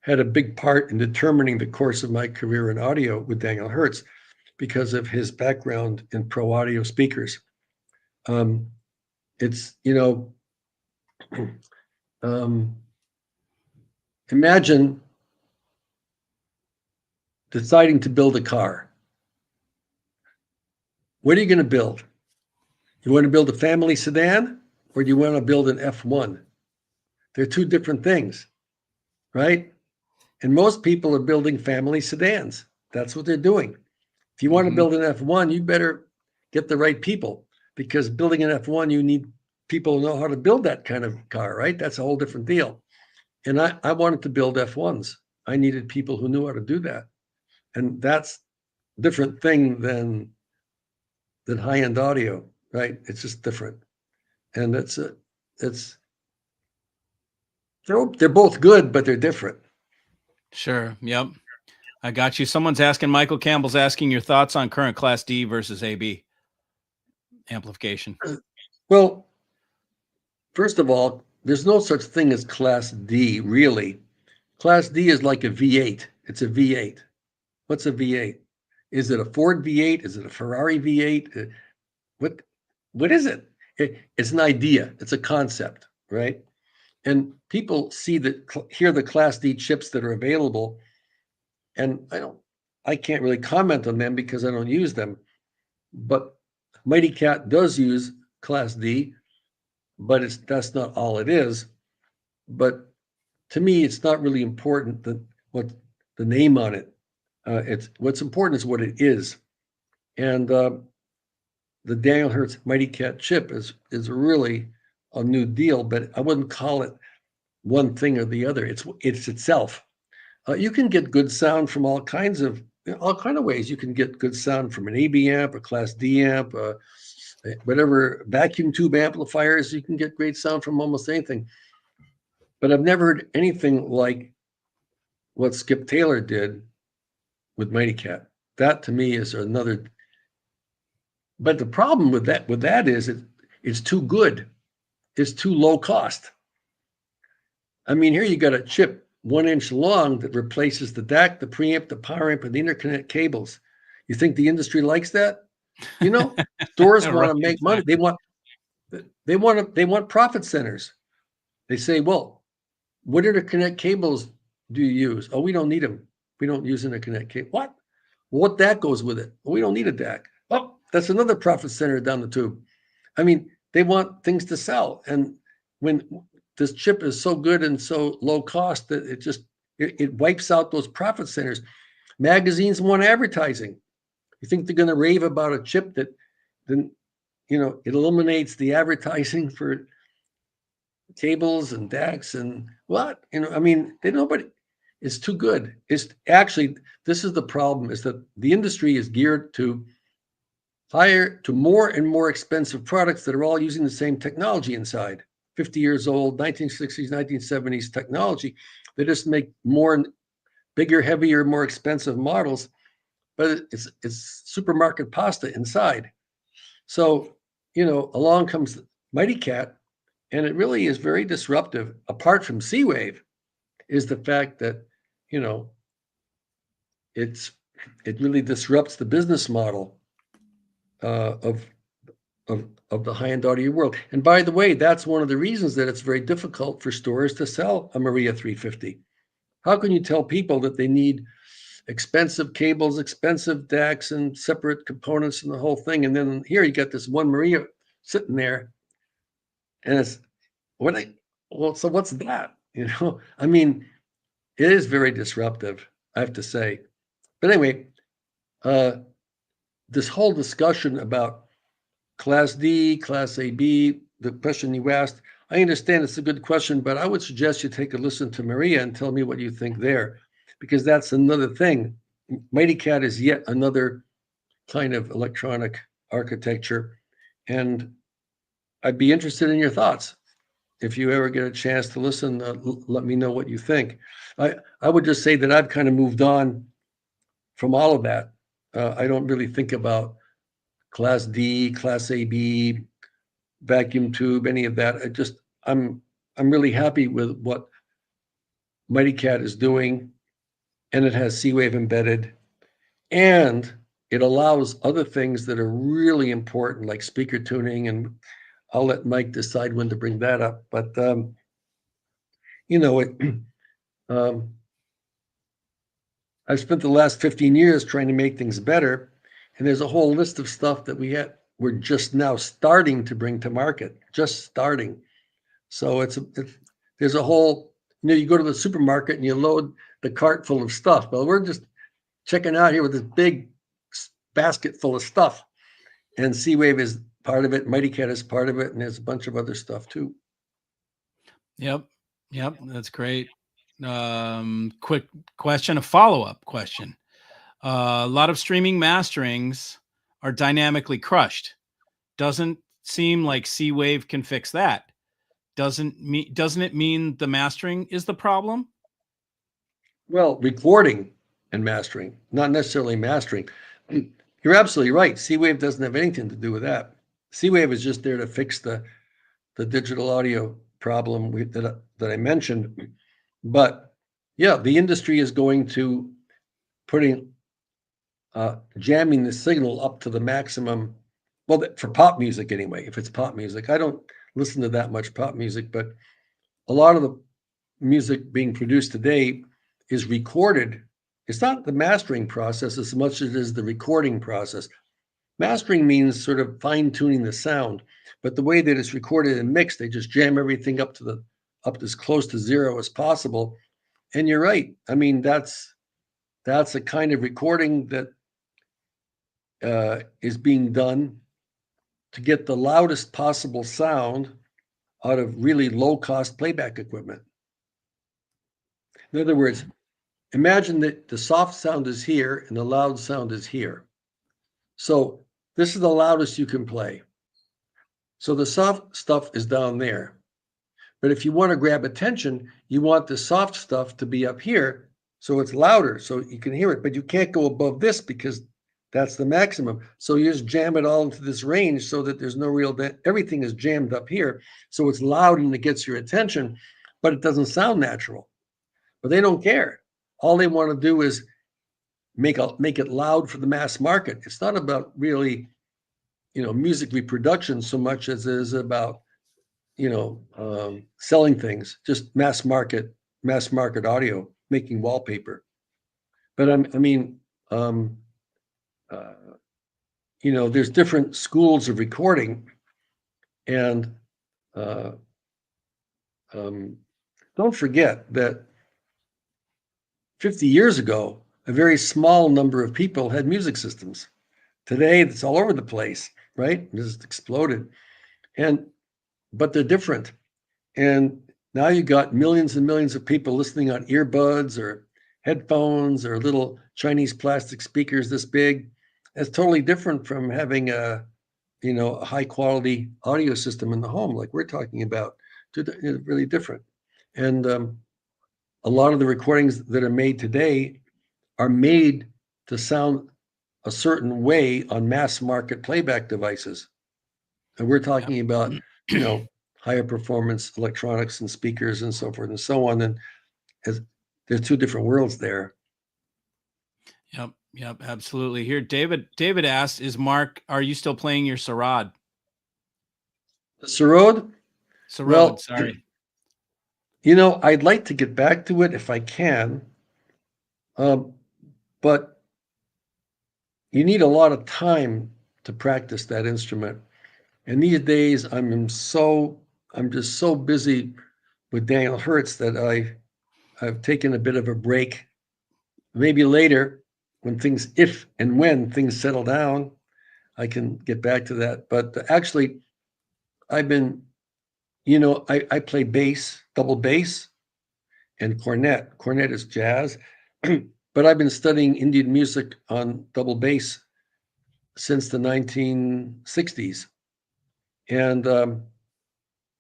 had a big part in determining the course of my career in audio with Daniel Hertz because of his background in pro audio speakers. Um, it's um, imagine deciding to build a car. What are you going to build? You want to build a family sedan, or do you want to build an F1? They're two different things, right? And most people are building family sedans. That's what they're doing. If you want to Mhm. build an F1, you better get the right people, because building an F1, you need people who know how to build that kind of car, right? That's a whole different deal. And I wanted to build F1s. I needed people who knew how to do that. And that's a different thing than high-end audio, right? It's just different. And it's they're both good, but they're different. Sure. Yep. I got you. Someone's asking, Michael Campbell's asking your thoughts on current Class D versus AB amplification. Well, first of all, there's no such thing as Class D, really. Class D is like a V8. It's a V8. What's a V8? Is it a Ford V8? Is it a Ferrari V8? What what is it? It's an idea. It's a concept, right? And people hear the Class D chips that are available, and I can't really comment on them because I don't use them. But Mighty Cat does use Class D, but that's not all it is. But to me, it's not really important what the name on it. It's what's important is what it is. And the Daniel Hertz Mighty Cat chip is really a new deal, but I wouldn't call it one thing or the other. It's itself. You can get good sound from all kind of ways. You can get good sound from an AB amp, a Class D amp, whatever vacuum tube amplifiers. You can get great sound from almost anything. But I've never heard anything like what Skip Taylor did with Mighty Cat. That to me is another. But the problem with that is it's too good. It's too low cost. I mean, here you got a chip 1 inch long that replaces the DAC, the preamp, the power amp, and the interconnect cables. You think the industry likes that? You know, stores want to make money. They want profit centers. They say, well, what interconnect cables do you use? Oh, we don't need them. We don't use interconnect cable. What? What DAC goes with it? Well, we don't need a DAC. Oh, that's another profit center down the tube. I mean, they want things to sell. And when this chip is so good and so low cost that it wipes out those profit centers. Magazines want advertising. You think they're going to rave about a chip that then, it eliminates the advertising for cables and DACs and what? I mean, nobody. It's too good. It's actually, this is the problem, is that the industry is geared to more and more expensive products that are all using the same technology inside. 50 years old, 1960s, 1970s technology. They just make more and bigger, heavier, more expensive models, but it's supermarket pasta inside. So, along comes Mighty Cat, and it really is very disruptive. Apart from C-Wave, is the fact that, it really disrupts the business model of the high-end audio world. And by the way, that's one of the reasons that it's very difficult for stores to sell a Maria 350. How can you tell people that they need expensive cables, expensive DACs, and separate components and the whole thing? And then here you got this one Maria sitting there, and it's so what's that? I mean, it is very disruptive, I have to say. But anyway, this whole discussion about Class D, Class AB, the question you asked, I understand it's a good question, but I would suggest you take a listen to Maria and tell me what you think there, because that's another thing. Mighty Cat is yet another kind of electronic architecture, and I'd be interested in your thoughts. If you ever get a chance to listen, let me know what you think. I would just say that I've kind of moved on from all of that. I don't really think about Class D, Class AB, vacuum tube, any of that. I'm really happy with what Mighty Cat is doing, and it has C-Wave embedded, and it allows other things that are really important, like speaker tuning, and I'll let Mike decide when to bring that up. But I've spent the last 15 years trying to make things better, and there's a whole list of stuff that we're just now starting to bring to market, just starting. So there's a whole, you go to the supermarket and you load the cart full of stuff. Well, we're just checking out here with this big basket full of stuff, and C-Wave is part of it. Mighty Cat is part of it, and there's a bunch of other stuff too. Yep. That's great. Quick question, a follow-up question. A lot of streaming masterings are dynamically crushed. Doesn't seem like C-Wave can fix that. Doesn't it mean the mastering is the problem? Well, recording and mastering, not necessarily mastering. You're absolutely right. C-Wave doesn't have anything to do with that. C-Wave is just there to fix the digital audio problem that I mentioned. But yeah, the industry is going to putting jamming the signal up to the maximum. Well, for pop music anyway. If it's pop music, I don't listen to that much pop music, but a lot of the music being produced today is recorded. It's not the mastering process as much as it is the recording process. Mastering means sort of fine tuning the sound, but the way that it's recorded and mixed, they just jam everything up as close to zero as possible. And you're right. I mean, that's a kind of recording that is being done to get the loudest possible sound out of really low cost playback equipment. In other words, imagine that the soft sound is here and the loud sound is here. So this is the loudest you can play. So the soft stuff is down there. But if you want to grab attention, you want the soft stuff to be up here so it's louder so you can hear it. But you can't go above this because that's the maximum. So you just jam it all into this range so that there's no real, everything is jammed up here. So it's loud and it gets your attention, but it doesn't sound natural. But they don't care. All they want to do is make it loud for the mass market. It's not about really, music reproduction so much as it is about, selling things, just mass market audio, making wallpaper. But I mean, there's different schools of recording, and don't forget that 50 years ago, a very small number of people had music systems. Today, it's all over the place, right? It just exploded. But they're different. And now you got millions and millions of people listening on earbuds or headphones or little Chinese plastic speakers this big. It's totally different from having a high quality audio system in the home like we're talking about. It's really different. And a lot of the recordings that are made today are made to sound a certain way on mass market playback devices. And we're talking about, higher performance electronics and speakers and so forth and so on. And there's two different worlds there. Yep, absolutely. Here, David asked, are you still playing your Sarod? The Sarod? Sarod, sorry. I'd like to get back to it if I can. But you need a lot of time to practice that instrument. And these days I'm just so busy with Daniel Hertz that I've taken a bit of a break. Maybe later, when things settle down, I can get back to that. But actually, I've been, I play bass, double bass, and cornet. Cornet is jazz, but I've been studying Indian music on double bass since the 1960s. And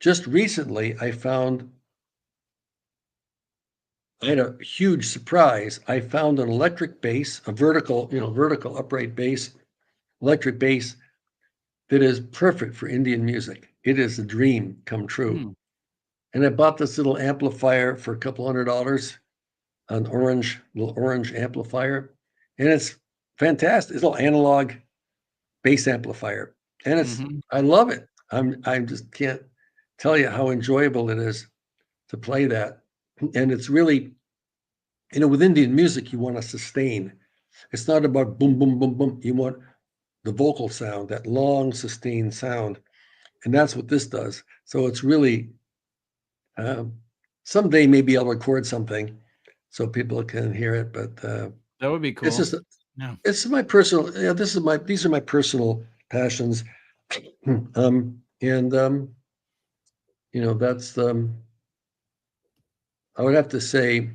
just recently, I had a huge surprise. I found an electric bass, a vertical upright bass, electric bass that is perfect for Indian music. It is a dream come true. And I bought this little amplifier for a couple $100, an little orange amplifier. And it's fantastic. It's a little analog bass amplifier. And I love it. I just can't tell you how enjoyable it is to play that. And it's really, with Indian music, you want to sustain. It's not about boom, boom, boom, boom. You want the vocal sound, that long sustained sound. And that's what this does. So it's really, someday maybe I'll record something so people can hear it. But that would be cool. It's my personal, these are my personal passions. And that's I would have to say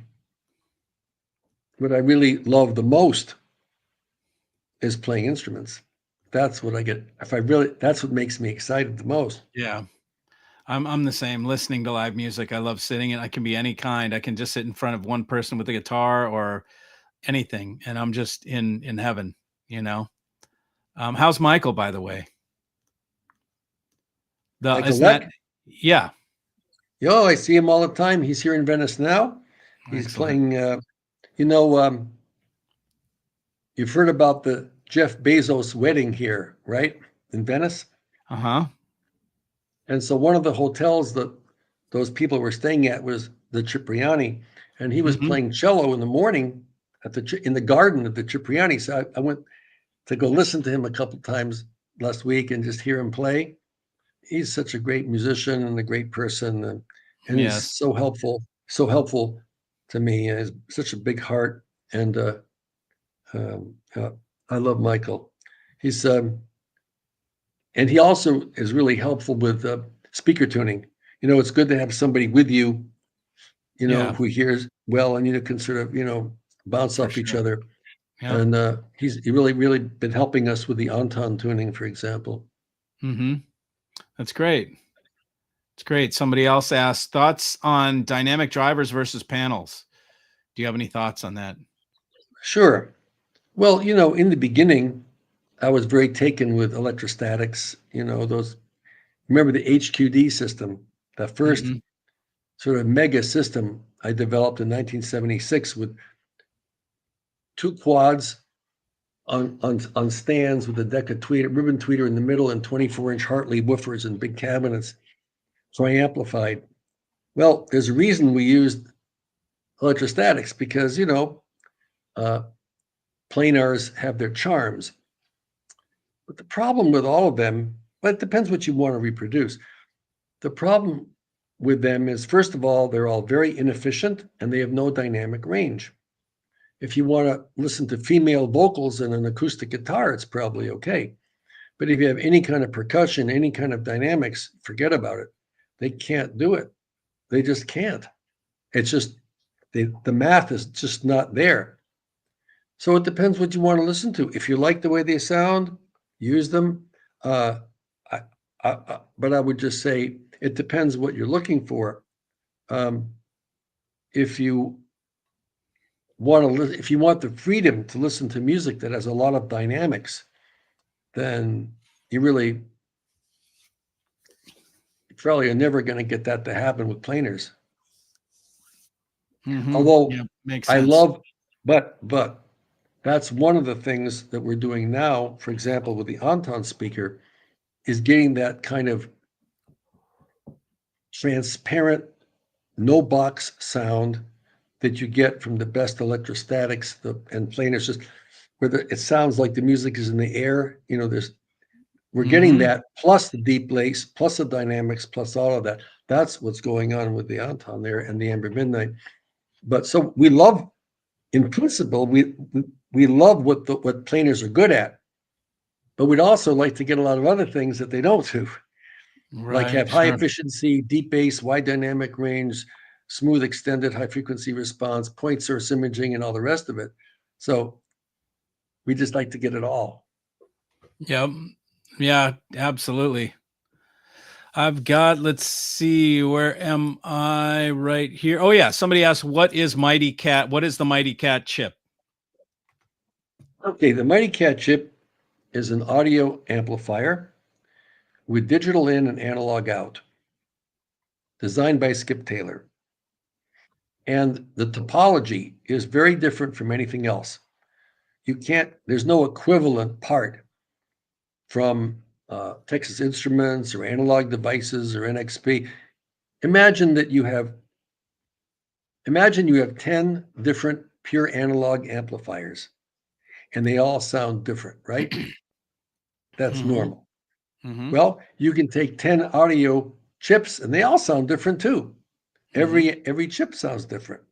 what I really love the most is playing instruments. That's what I get. If I really, that's what makes me excited the most. Yeah. I'm the same. Listening to live music, I love sitting, and I can be any kind. I can just sit in front of one person with a guitar or anything, and I'm just in heaven, you know? How's Michael, by the way? The Michael isn't that Leck, Yeah, yo, I see him all the time. He's here in Venice now. He's excellent. playing. You know, you've heard about the Jeff Bezos wedding here, right? In Venice. Uh-huh. And so one of the hotels that those people were staying at was the Cipriani, and he was Mhm. playing cello in the morning in the garden of the Cipriani. So I went to go listen to him a couple times last week and just hear him play. He's such a great musician and a great person, and he's Yes. so helpful to me. He has such a big heart, and um, uh, I love Michael. He's and he also is really helpful with speaker tuning. You know, it's good to have somebody with you, you know, Yeah, who hears well, and you can sort of, you know, bounce for off each sure. other. Yep. And he really been helping us with the Anton tuning, for example. Mhm. That's great. It's great. Somebody else asked, thoughts on dynamic drivers versus panels. Do you have any thoughts on that? Sure. Well, you know, in the beginning, I was very taken with electrostatics. You know, those. Remember the HQD system, the first Mhm. sort of mega system I developed in 1976 with two quads on stands with a deck of ribbon tweeter in the middle and 24-inch Hartley woofers and big cabinets. So I amplified. Well, there's a reason we used electrostatics because, you know, uh, planars have their charms. But the problem with all of them, but it depends what you want to reproduce. The problem with them is, first of all, they're all very inefficient and they have no dynamic range. If you want to listen to female vocals in an acoustic guitar, it's probably okay. But if you have any kind of percussion, any kind of dynamics, forget about it. They can't do it. They just can't. It's just the math is just not there. So it depends what you want to listen to. If you like the way they sound, use them. Uh, I, but I would just say it depends what you're looking for. Um, if you if you want the freedom to listen to music that has a lot of dynamics, then you really probably are never going to get that to happen with planers. Mhm. Although Yeah, makes I sense. love, but that's one of the things that we're doing now. For example, with the Anton speaker, is getting that kind of transparent, no box sound that you get from the best electrostatics and planers. Just it sounds like the music is in the air. You know, we're getting Mhm. that plus the deep bass, plus the dynamics, plus all of that. That's what's going on with the Anton there and the Amber Midnight. But so we love, in principle, we love what planers are good at, but we'd also like to get a lot of other things that they don't do, like Right, have high sure. efficiency, deep bass, wide dynamic range, smooth extended high frequency response, point source imaging, and all the rest of it. So we just like to get it all. Yep. Yeah, absolutely. I've got, let's see, where am I? Right here. Oh yeah, somebody asked, what is Mighty Cat? What is the Mighty Cat chip? Okay, the Mighty Cat chip is an audio amplifier with digital in and analog out, designed by Skip Taylor. And the topology is very different from anything else. There's no equivalent part from Texas Instruments or Analog Devices or NXP. Imagine that you have 10 different pure analog amplifiers and they all sound different, right? That's Mhm. normal. Mhm. Well, you can take 10 audio chips and they all sound different too. Mhm. Every chip sounds different.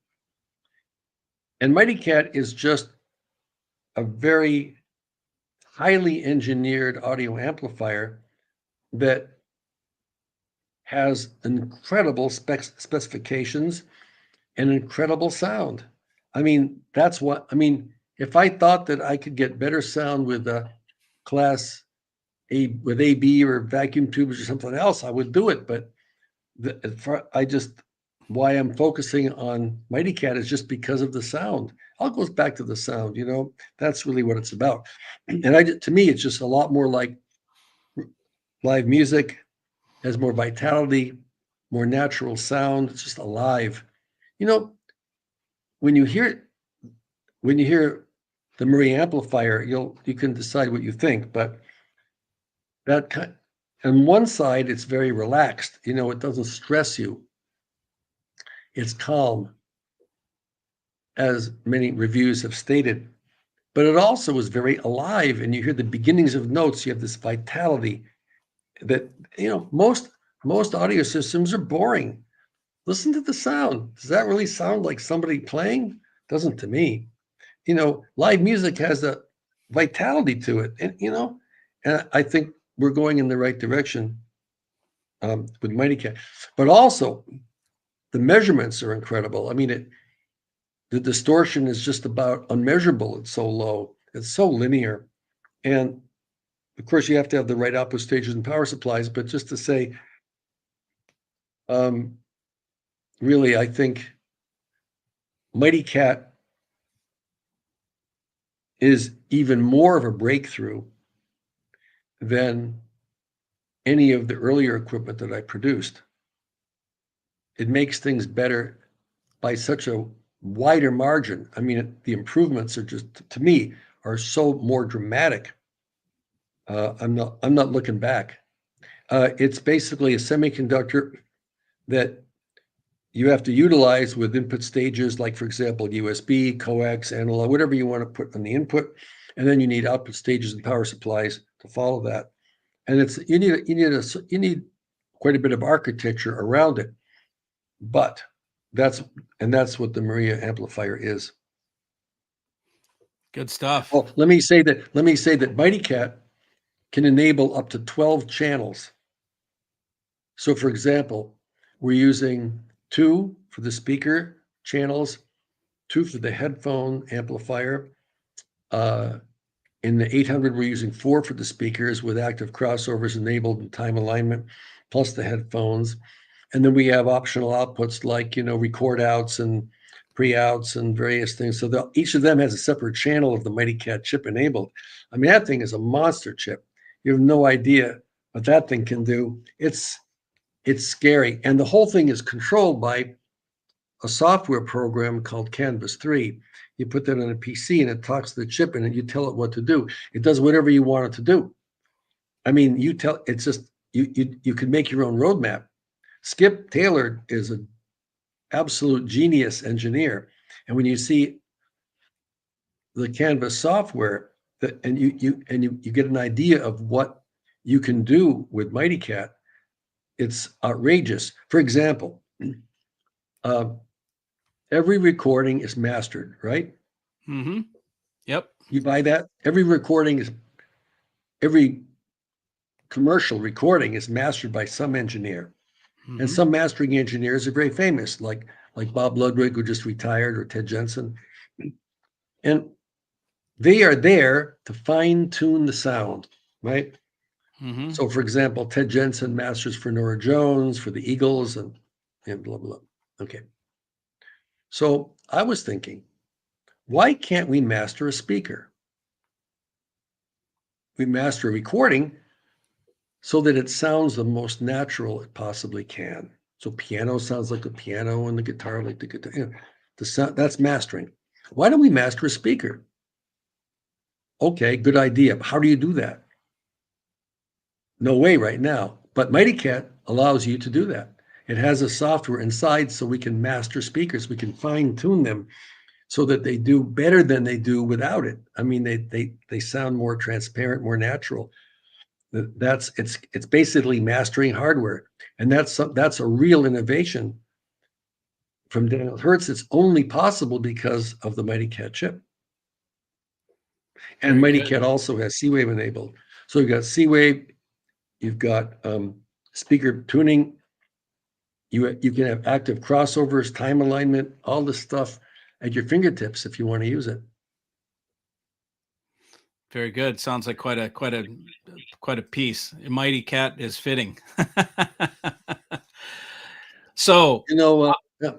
And Mighty Cat is just a very highly engineered audio amplifier that has incredible specifications. and incredible sound. I mean, that's what I mean. If I thought that I could get better sound with a class A with AB or vacuum tubes or something else, I would do it. But I just why I'm focusing on Mighty Cat is just because of the sound. All goes back to the sound, you know. That's really what it's about. And to me, it's just a lot more like live music, has more vitality, more natural sound. It's just alive. You know, when you hear when you hear the Marie amplifier, you can decide what you think, but that kind on one side it's very relaxed. You know, it doesn't stress you. It's calm, as many reviews have stated. But it also is very alive, and you hear the beginnings of notes. You have this vitality that most audio systems are boring. Listen to the sound. Does that really sound like somebody playing? Doesn't to me. Live music has a vitality to it, and I think we're going in the right direction with Mighty Cat. But also, the measurements are incredible. I mean, the distortion is just about unmeasurable. It's so low. It's so linear, and of course, you have to have the right output stages and power supplies. But just to say, um, really, I think Mighty Cat is even more of a breakthrough than any of the earlier equipment that I produced. It makes things better by such a wider margin. I mean, the improvements are just, to me, are so more dramatic. I'm not looking back. It's basically a semiconductor that you have to utilize with input stages, like, for example, USB, coax, analog, whatever you want to put on the input. And then you need output stages and power supplies to follow that. And you need quite a bit of architecture around it. But that's what the Maria amplifier is. Good stuff. Oh, let me say that Mighty Cat can enable up to 12 channels. So, for example, we're using 2 for the speaker channels, 2 for the headphone amplifier. In the 800, we're using 4 for the speakers with active crossovers enabled and time alignment, plus the headphones. And then we have optional outputs like, record outs and pre-outs and various things. So each of them has a separate channel of the Mighty Cat chip enabled. I mean, that thing is a monster chip. You have no idea what that thing can do. It's scary. And the whole thing is controlled by a software program called Canvas 3. You put that on a PC and it talks to the chip and you tell it what to do. It does whatever you want it to do. I mean, it's just, you can make your own roadmap. Skip Taylor is an absolute genius engineer. And when you see the Canvas software and you get an idea of what you can do with Mighty Cat, it's outrageous. For example, every recording is mastered, right? Mm-hmm. Yep. You buy that? Every commercial recording is mastered by some engineer. Mm-hmm. And some mastering engineers are very famous, like Bob Ludwig, who just retired, or Ted Jensen. And they are there to fine-tune the sound, right? Mm-hmm. So, for example, Ted Jensen masters for Nora Jones, for the Eagles, and blah, blah. Okay. So I was thinking, why can't we master a speaker? We master a recording so that it sounds the most natural it possibly can. So piano sounds like a piano and the guitar like the guitar. The sound, that's mastering. Why don't we master a speaker? Okay, good idea. How do you do that? No way right now. But Mighty Cat allows you to do that. It has a software inside so we can master speakers. We can fine tune them so that they do better than they do without it. I mean, they sound more transparent, more natural. It's basically mastering hardware, and that's a real innovation from Daniel Hertz. It's only possible because of the Mighty Cat chip. And Mighty Cat also has C-Wave enabled. So you've got C-Wave, you've got speaker tuning, You can have active crossovers, time alignment, all this stuff at your fingertips if you want to use it. Very good. Sounds like quite a piece. A mighty cat is fitting. So, Yeah,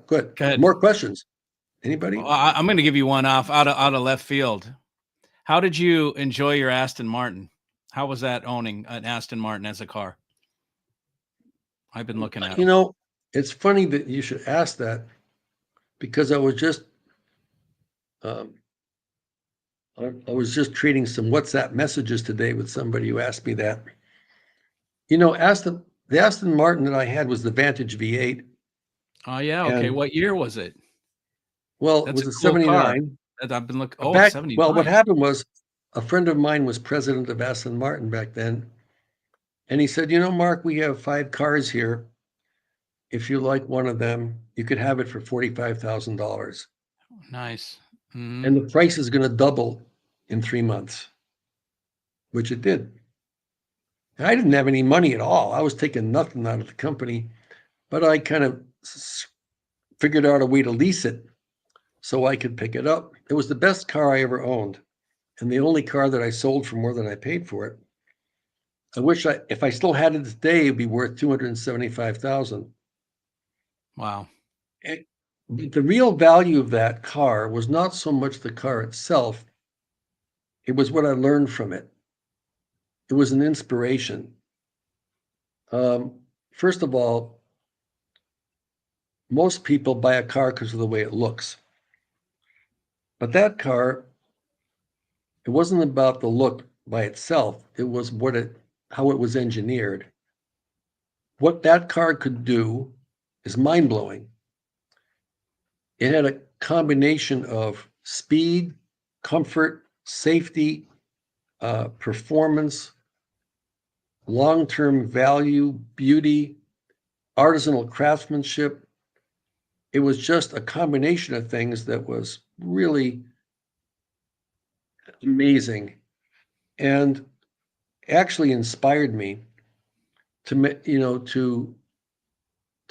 good. go ahead. More questions? Anybody? I'm going to give you one off out of left field. How did you enjoy your Aston Martin? How was that owning an Aston Martin as a car? I've been looking at You them. know, it's funny that you should ask that because um, I was just trading some WhatsApp messages today with somebody who asked me that. The Aston Martin that I had was the Vantage V8, Oh yeah. Okay. and What year was it? well, it That's was a a cool car. 79. That I've been looking. Oh, Well, what 79. happened was a friend of mine was president of Aston Martin back then, and he said, Mark, we have 5 cars here. If you like one of them, you could have it for $45,000. Nice. And Mhm. the price is going to double in 3 months, which it did. And I didn't have any money at all. I was taking nothing out of the company, but I kind of figured out a way to lease it so I could pick it up. It was the best car I ever owned, and the only car that I sold for more than I paid for it. If I still had it today, it'd be worth 275,000. Wow. The real value of that car was not so much the car itself, it was what I learned from it. It was an inspiration. First of all, most people buy a car because of the way it looks. But that car, it wasn't about the look by itself. It was how it was engineered. What that car could do is mind blowing. It had a combination of speed, comfort, safety, performance, long-term value, beauty, artisanal craftsmanship. It was just a combination of things that was really amazing and actually inspired me to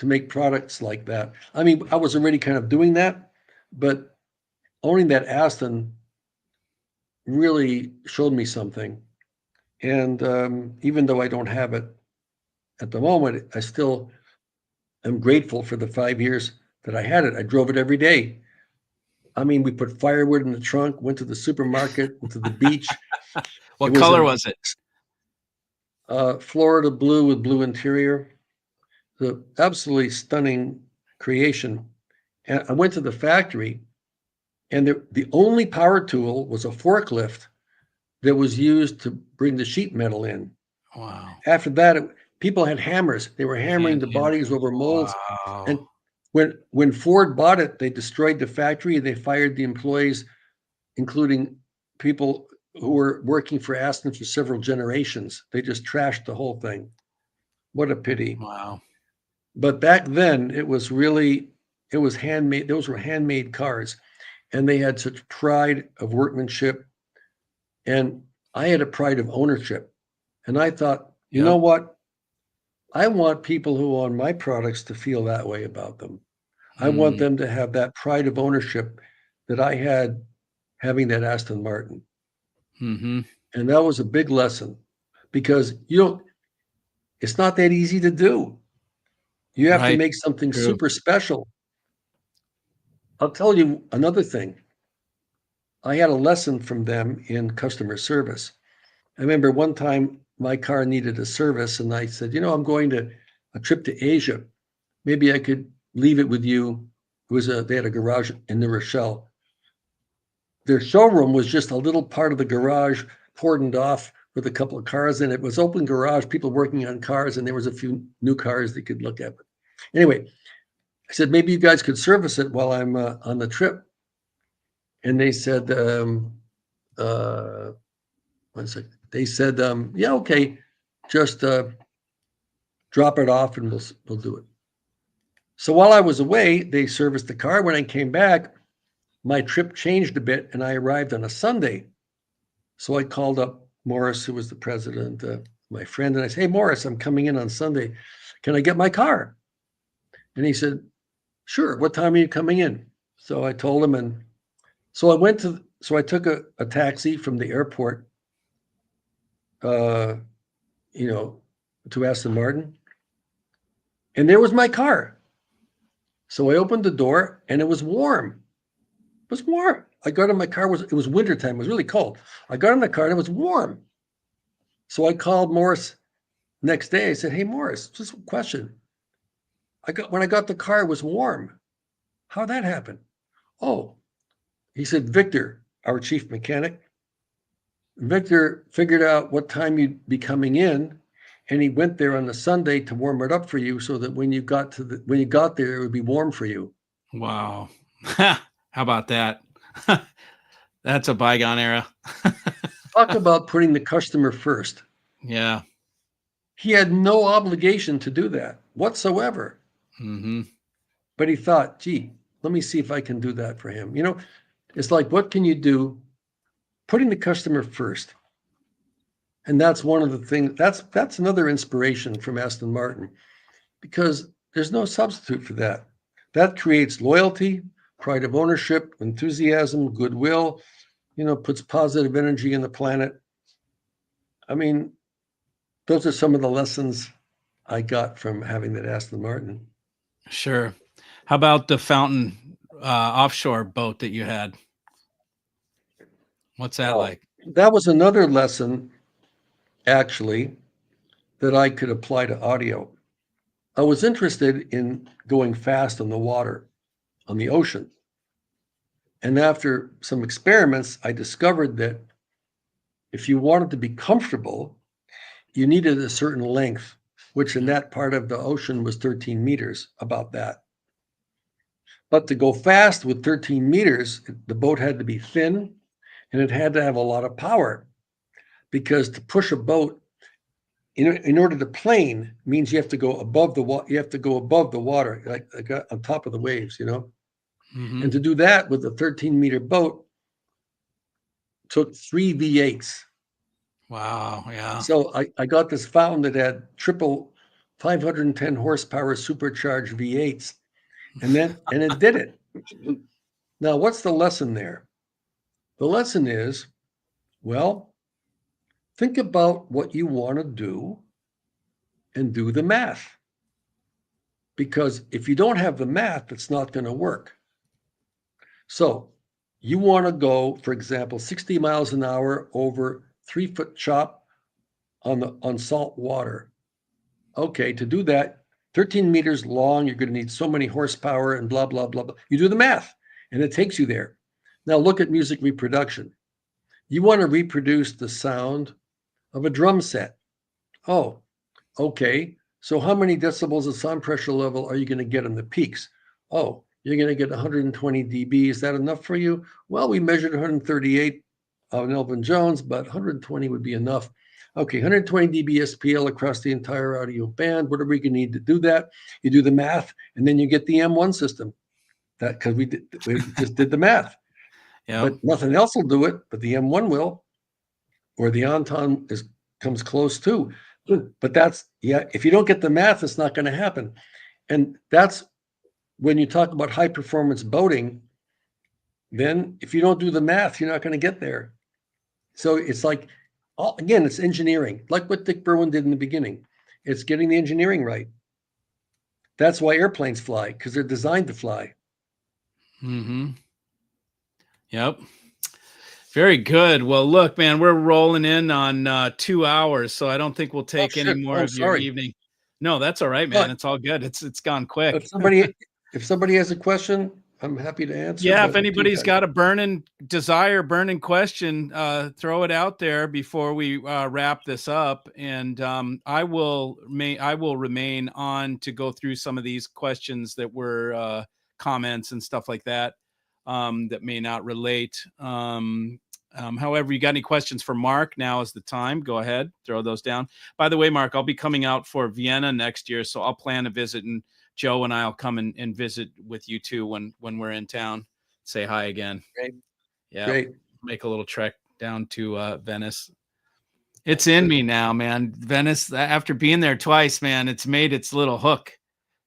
make products like that. I mean, I was already kind of doing that, but owning that Aston really showed me something. And even though I don't have it at the moment, I still am grateful for the 5 years that I had it. I drove it every day. I mean, we put firewood in the trunk, went to the supermarket, went to the beach. It What was color a was it? Florida blue with blue interior. The absolutely stunning creation. And I went to the factory, and the only power tool was a forklift that was used to bring the sheet metal in. Wow. After that, people had hammers. They were hammering Hand the hammer. bodies over molds. Wow. And when Ford bought it, they destroyed the factory. They fired the employees, including people who were working for Aston for several generations. They just trashed the whole thing. What a pity. Wow. But back then, it was handmade. Those were handmade cars, and they had such pride of workmanship. And I had a pride of ownership. And I thought, you know Yep. what? I want people who own my products to feel that way about them. I want Mm. them to have that pride of ownership that I had having that Aston Martin. Mhm. And that was a big lesson because it's not that easy to do. You have to Right. make something True. super special. I'll tell you another thing. I had a lesson from them in customer service. I remember one time my car needed a service, and I said, I'm going to a trip to Asia. Maybe I could leave it with you. They had a garage in New Rochelle. Their showroom was just a little part of the garage cordoned off with a couple of cars in it. It was open garage, people working on cars, and there was a few new cars they could look at. But anyway, I said, maybe you guys could service it while I'm on the trip. And they said, uh, one second. They said, yeah, okay, just drop it off and we'll do it. So while I was away, they serviced the car. When I came back, my trip changed a bit and I arrived on a Sunday. So I called up Morris, who was the president, my friend, and I said, hey, Morris, I'm coming in on Sunday. Can I get my car? And he said, sure, what time are you coming in? So I told him, and so I took a taxi from the airport, uh, you know, to Aston Martin, and there was my car. So I opened the door and it was warm. It was warm. I got in my car, it was wintertime, it was really cold. I got in the car and it was warm. So I called Morris next day. I said, hey, Morris, just a question. When I got the car, it was warm. How'd that happen? Oh, he said, Victor, our chief mechanic, Victor figured out what time you'd be coming in, and he went there on the Sunday to warm it up for you, so that when you got there, it would be warm for you. Wow. How about that? That's a bygone era. Talk about putting the customer first. Yeah. He had no obligation to do that whatsoever. Mm-hmm. But he thought, gee, let me see if I can do that for him. It's like, what can you do? Putting the customer first. And that's one of the things, that's another inspiration from Aston Martin, because there's no substitute for that. That creates loyalty, pride of ownership, enthusiasm, goodwill, puts positive energy in the planet. I mean, those are some of the lessons I got from having that Aston Martin. Sure. How about the Fountain offshore boat that you had? What's that like? That was another lesson, actually, that I could apply to audio. I was interested in going fast on the water, on the ocean. And after some experiments, I discovered that if you wanted to be comfortable, you needed a certain length, which in that part of the ocean was 13 meters, about that. But to go fast with 13 meters, the boat had to be thin and it had to have a lot of power, because to push a boat in order to plane means you have to go above the water. You have to go above the water, like on top of the waves, Mm-hmm. And to do that with a 13-meter boat took 3 V8s. Wow. Yeah. So I got this fountain that had triple 510 horsepower supercharged V8s, and it did it. Now, what's the lesson there? The lesson is, well, think about what you want to do and do the math. Because if you don't have the math, it's not going to work. So you want to go, for example, 60 miles an hour over 3-foot chop on salt water. Okay, to do that, 13 meters long, you're going to need so many horsepower and blah, blah, blah, blah. You do the math and it takes you there. Now look at music reproduction. You want to reproduce the sound of a drum set. Oh, okay. So how many decibels of sound pressure level are you going to get in the peaks? Oh, you're going to get 120 dB. Is that enough for you? Well, we measured 138 on Elvin Jones, but 120 would be enough. Okay, 120 dB SPL across the entire audio band. What are we going to need to do that? You do the math, and then you get the M1 system. That because we just did the math. Yeah. But nothing else will do it, but the M1 will, or the Anton comes close too. But if you don't get the math, it's not going to happen. And that's when you talk about high performance boating, then if you don't do the math, you're not going to get there. So it's like, again, it's engineering, like what Dick Berwin did in the beginning. It's getting the engineering right. That's why airplanes fly, because they're designed to fly. Mm-hmm. Yep. Very good. Well, look, man, we're rolling in on 2 hours, so I don't think we'll take any more of your evening. No, that's all right, man. It's all good. It's gone quick. If somebody has a question, I'm happy to answer. Yeah, if anybody's got a burning question, throw it out there before we wrap this up, and I will remain on to go through some of these questions that were comments and stuff like that that may not relate. However, you got any questions for Mark? Now is the time. Go ahead, throw those down. By the way, Mark, I'll be coming out for Vienna next year, so I'll plan a visit, and Joe and I'll come and visit with you too when we're in town. Say hi again. Great. Yeah. Great. Make a little trek down to Venice. It's in me now, man. Venice, after being there twice, man, it's made its little hook.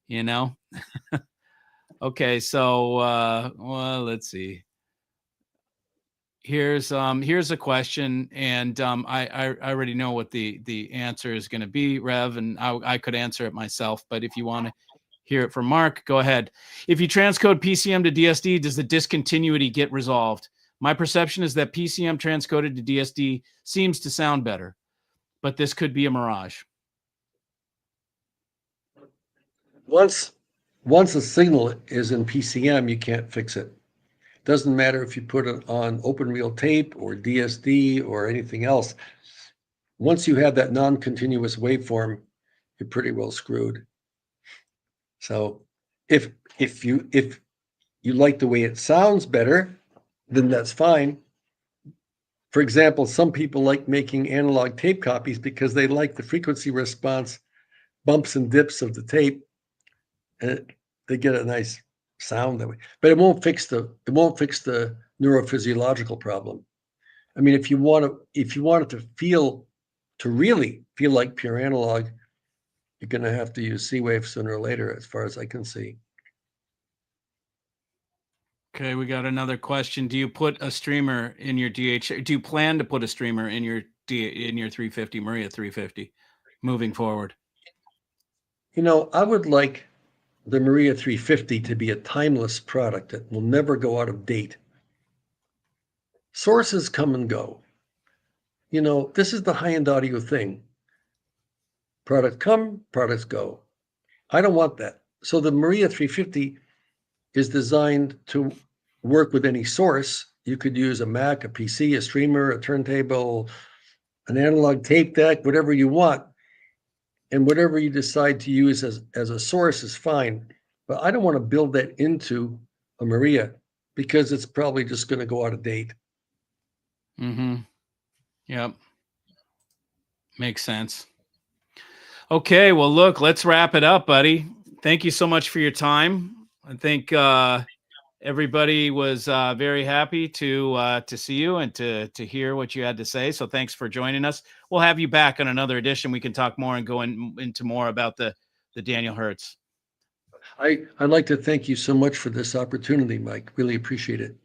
you know? Okay, so well, let's see. Here's a question, and I already know what the answer is going to be, Rev, and I could answer it myself, but if you want to hear it from Mark, go ahead. If you transcode PCM to DSD, does the discontinuity get resolved? My perception is that PCM transcoded to DSD seems to sound better, but this could be a mirage. Once a signal is in PCM, you can't fix it. Doesn't matter if you put it on open reel tape or DSD or anything else. Once you have that non-continuous waveform, you're pretty well screwed. So if you like the way it sounds better, then that's fine. For example, some people like making analog tape copies because they like the frequency response bumps and dips of the tape, and they get a nice sound that way. But it won't fix the neurophysiological problem. I mean, if you want it to really feel like pure analog, you're going to have to use C-Wave sooner or later, as far as I can see. Okay, we got another question. Do you put a streamer in your DH? Do you plan to put a streamer in your 350 Maria 350 moving forward? I would like the Maria 350 to be a timeless product that will never go out of date. Sources come and go. This is the high-end audio thing. Products come, products go. I don't want that. So the Maria 350 is designed to work with any source. You could use a Mac, a PC, a streamer, a turntable, an analog tape deck, whatever you want. And whatever you decide to use as a source is fine. But I don't want to build that into a Maria because it's probably just going to go out of date. Mm-hmm. Yep. Makes sense. Okay, well, look, let's wrap it up, buddy. Thank you so much for your time. I think everybody was very happy to see you and to hear what you had to say. So thanks for joining us. We'll have you back on another edition. We can talk more and go into more about the Daniel Hertz. I'd like to thank you so much for this opportunity, Mike. Really appreciate it.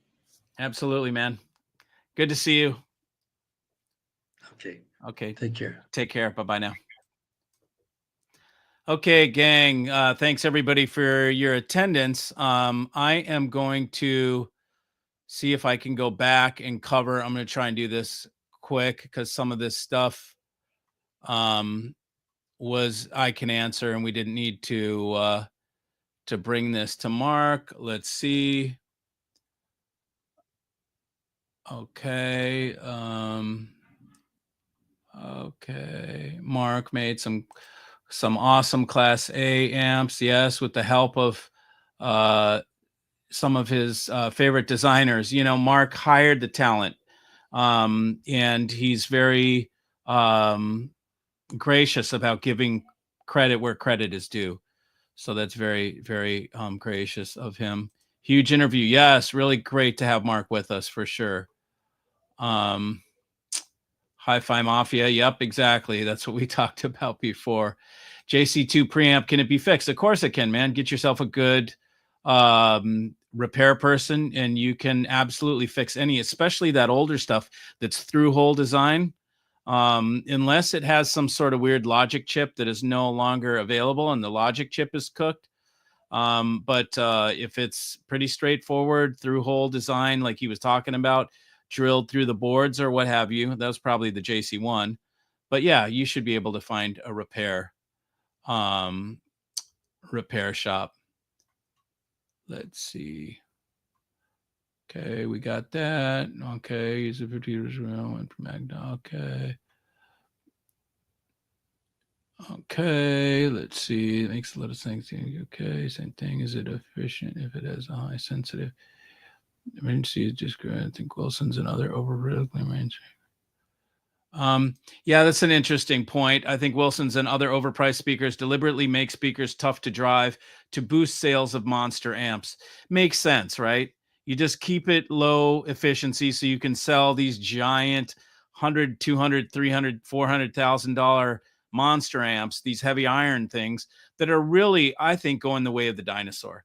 Absolutely, man. Good to see you. Okay. Take care. Take care. Bye-bye now. Okay, gang. Thanks everybody for your attendance. I am going to see if I can go back and cover. I'm going to try and do this quick because some of this stuff was I can answer, and we didn't need to bring this to Mark. Let's see. Okay. Okay. Mark made some awesome Class A amps. Yes, with the help of some of his favorite designers. Mark hired the talent, and he's very gracious about giving credit where credit is due. So that's very, very gracious of him. Huge interview. Yes, really great to have Mark with us for sure. Hi-Fi Mafia. Yep, exactly. That's what we talked about before. JC2 preamp, can it be fixed? Of course it can, man. Get yourself a good repair person, and you can absolutely fix any, especially that older stuff that's through-hole design. Unless it has some sort of weird logic chip that is no longer available and the logic chip is cooked. But if it's pretty straightforward through-hole design, like he was talking about, drilled through the boards or what have you, that was probably the JC1. But yeah, you should be able to find a repair shop. Let's see. Okay, we got that. Okay, use the computers went from Magna. Okay, let's see. Makes a lot of things. Okay, same thing. Is it efficient if it has a high sensitive? Emergency is just great. I think Wilson's and other overcritically range. Yeah, that's an interesting point. I think Wilson's and other overpriced speakers deliberately make speakers tough to drive to boost sales of monster amps. Makes sense, right? You just keep it low efficiency so you can sell these giant $100,000, $200,000, $300,000, $400,000 monster amps, these heavy iron things that are really, I think, going the way of the dinosaur.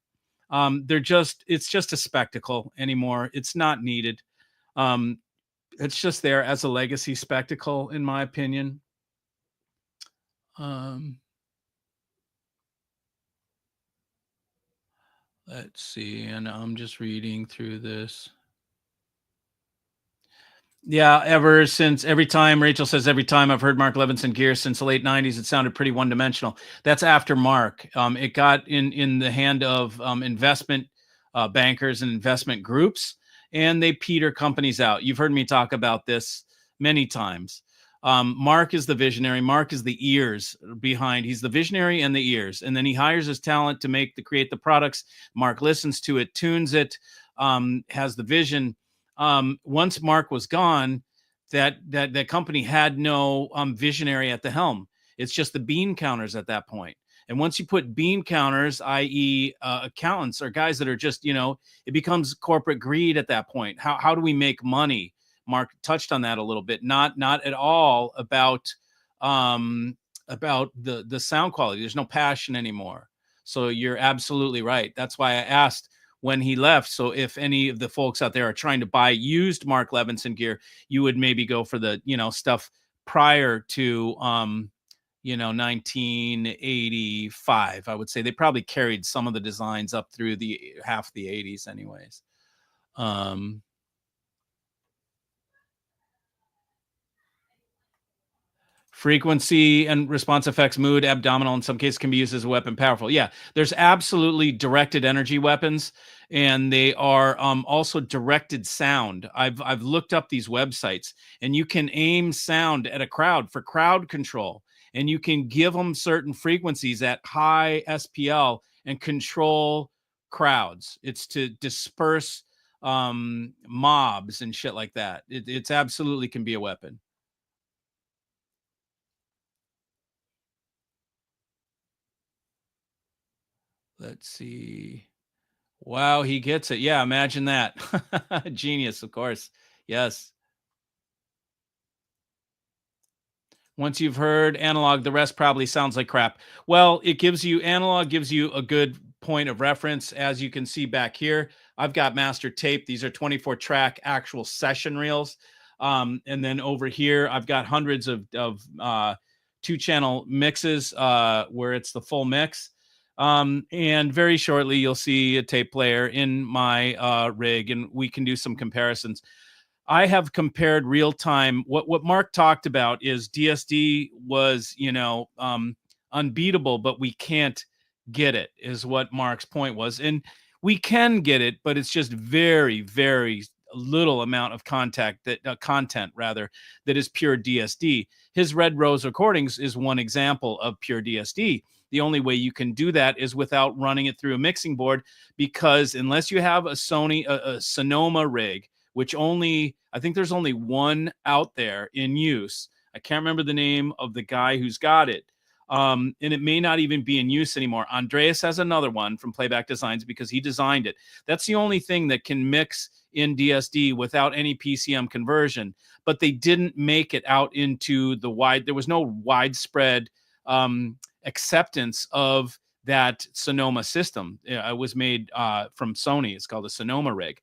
It's just a spectacle anymore. It's not needed. Um, it's just there as a legacy spectacle, in my opinion. Um, let's see, and I'm just reading through this. Yeah, every time Rachel says, every time I've heard Mark Levinson gear since the late '90s, it sounded pretty one dimensional. That's after Mark. It got in the hand of investment bankers and investment groups, and they peter companies out. You've heard me talk about this many times. Mark is the visionary. Mark is the ears behind. He's the visionary and the ears, and then he hires his talent to create the products. Mark listens to it, tunes it, has the vision. Once Mark was gone, that company had no visionary at the helm. It's just the bean counters at that point. And once you put bean counters, i.e., accountants or guys that are just, it becomes corporate greed at that point. How do we make money? Mark touched on that a little bit. Not at all about the sound quality. There's no passion anymore. So you're absolutely right. That's why I asked when he left. So if any of the folks out there are trying to buy used Mark Levinson gear, you would maybe go for the, stuff prior to 1985. I would say they probably carried some of the designs up through the half the 80s anyways. Frequency and response effects, mood, abdominal, in some cases can be used as a weapon. Powerful. Yeah, there's absolutely directed energy weapons, and they are also directed sound. I've looked up these websites, and you can aim sound at a crowd for crowd control, and you can give them certain frequencies at high SPL and control crowds. It's to disperse mobs and shit like that. It's absolutely can be a weapon. Let's see. Wow, he gets it. Yeah, imagine that. Genius, of course. Yes. Once you've heard analog, the rest probably sounds like crap. Well, analog gives you a good point of reference. As you can see back here, I've got master tape. These are 24 track actual session reels. And then over here, I've got hundreds of 2-channel mixes where it's the full mix. And very shortly, you'll see a tape player in my rig, and we can do some comparisons. I have compared real time. What Mark talked about is DSD was, unbeatable, but we can't get it, is what Mark's point was. And we can get it, but it's just very, very little amount of content rather that is pure DSD. His Red Rose recordings is one example of pure DSD. The only way you can do that is without running it through a mixing board, because unless you have a Sonoma rig, which I think there's only one out there in use. I can't remember the name of the guy who's got it. And it may not even be in use anymore. Andreas has another one from Playback Designs because he designed it. That's the only thing that can mix in DSD without any PCM conversion, but they didn't make it out into there was no widespread acceptance of that Sonoma system. It was made from Sony. It's called a Sonoma rig.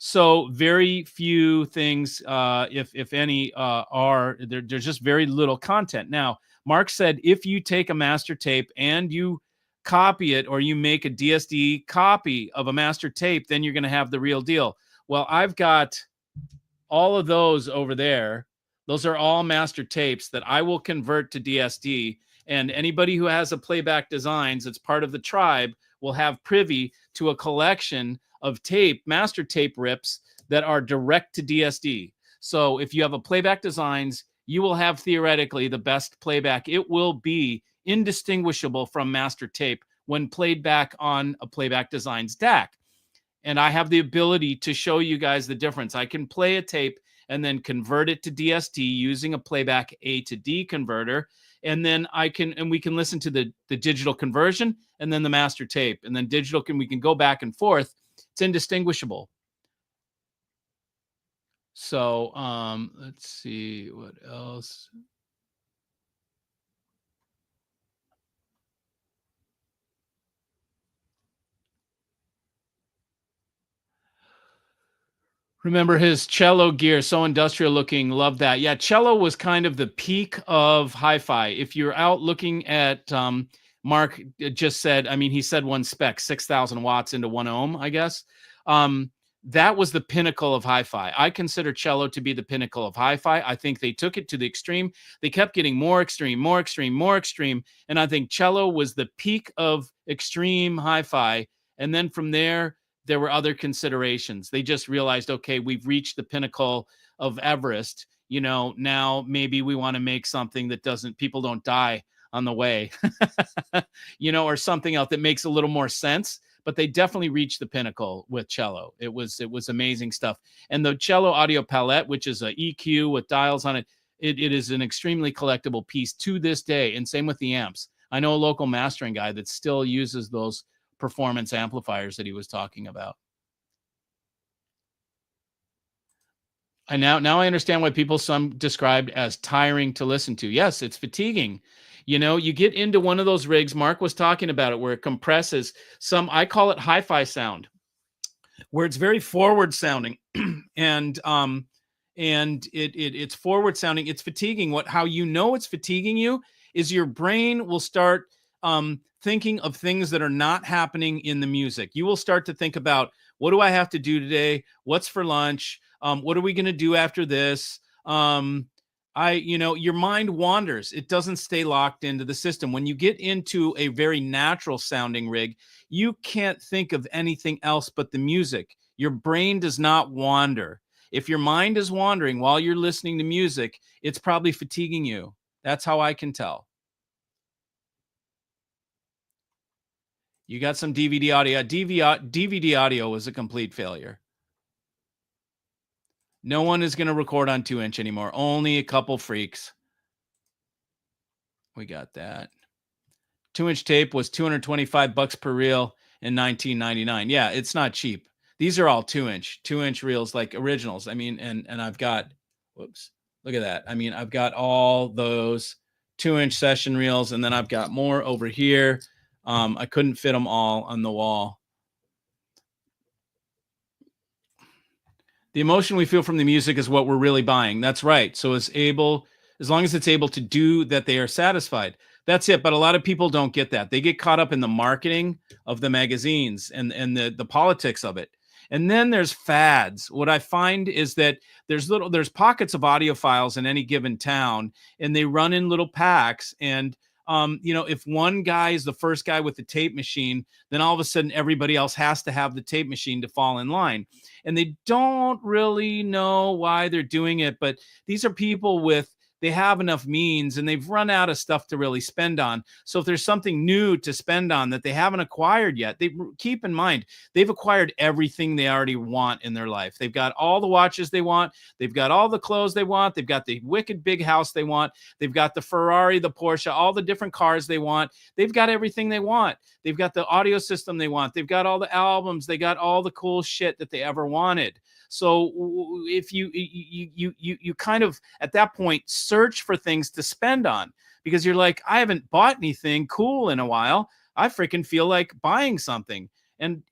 So very few things, if any, there's just very little content. Now, Mark said if you take a master tape and you copy it, or you make a DSD copy of a master tape, then you're going to have the real deal. Well, I've got all of those over there. Those are all master tapes that I will convert to DSD. And anybody who has a Playback Designs that's part of the tribe will have privy to a collection of master tape rips that are direct to DSD. So if you have a Playback Designs, you will have theoretically the best playback. It will be indistinguishable from master tape when played back on a Playback Designs DAC. And I have the ability to show you guys the difference. I can play a tape and then convert it to DSD using a playback A to D converter. And then we can listen to the digital conversion and then the master tape, and then we can go back and forth. It's indistinguishable. So let's see what else. Remember his cello gear, so industrial looking. Love that. Yeah, cello was kind of the peak of hi-fi. If you're out looking at, Mark just said, I mean, he said one spec, 6,000 watts into 1 ohm, I guess. Um, that was the pinnacle of hi-fi. I consider cello to be the pinnacle of hi-fi. I think they took it to the extreme. They kept getting more extreme, more extreme, more extreme. And I think cello was the peak of extreme hi-fi. And then from there were other considerations. They just realized, okay, we've reached the pinnacle of Everest. Now maybe we want to make something that people don't die on the way, or something else that makes a little more sense. But they definitely reached the pinnacle with cello. It was amazing stuff. And the cello audio palette, which is a EQ with dials on it, it is an extremely collectible piece to this day. And same with the amps. I know a local mastering guy that still uses those performance amplifiers that he was talking about. And now I understand why some described as tiring to listen to. Yes, it's fatiguing. You get into one of those rigs, Mark was talking about it, where it compresses I call it hi-fi sound, where it's very forward sounding. and it's forward sounding. It's fatiguing. How it's fatiguing you is your brain will start thinking of things that are not happening in the music. You will start to think about, what do I have to do today? What's for lunch? What are we going to do after this? Your mind wanders. It doesn't stay locked into the system. When you get into a very natural sounding rig, you can't think of anything else but the music. Your brain does not wander. If your mind is wandering while you're listening to music, it's probably fatiguing you. That's how I can tell. You got some DVD audio. DVD audio was a complete failure. No one is going to record on 2-inch anymore. Only a couple freaks. We got that. 2-inch tape was $225 per reel in 1999. Yeah, it's not cheap. These are all 2-inch reels, like originals. I mean, and I've got, whoops, look at that. I mean, I've got all those 2-inch session reels, and then I've got more over here. I couldn't fit them all on the wall. The emotion we feel from the music is what we're really buying. That's right. So as long as it's able to do that, they are satisfied. That's it. But a lot of people don't get that. They get caught up in the marketing of the magazines and the politics of it. And then there's fads. What I find is that there's pockets of audiophiles in any given town, and they run in little packs. And if one guy is the first guy with the tape machine, then all of a sudden everybody else has to have the tape machine to fall in line. And they don't really know why they're doing it, but these are people they have enough means, and they've run out of stuff to really spend on. So if there's something new to spend on that they haven't acquired yet, keep in mind, they've acquired everything they already want in their life. They've got all the watches they want. They've got all the clothes they want. They've got the wicked big house they want. They've got the Ferrari, the Porsche, all the different cars they want. They've got everything they want. They've got the audio system they want. They've got all the albums. They got all the cool shit that they ever wanted. So if you kind of at that point search for things to spend on, because you're like, I haven't bought anything cool in a while. I freaking feel like buying something. And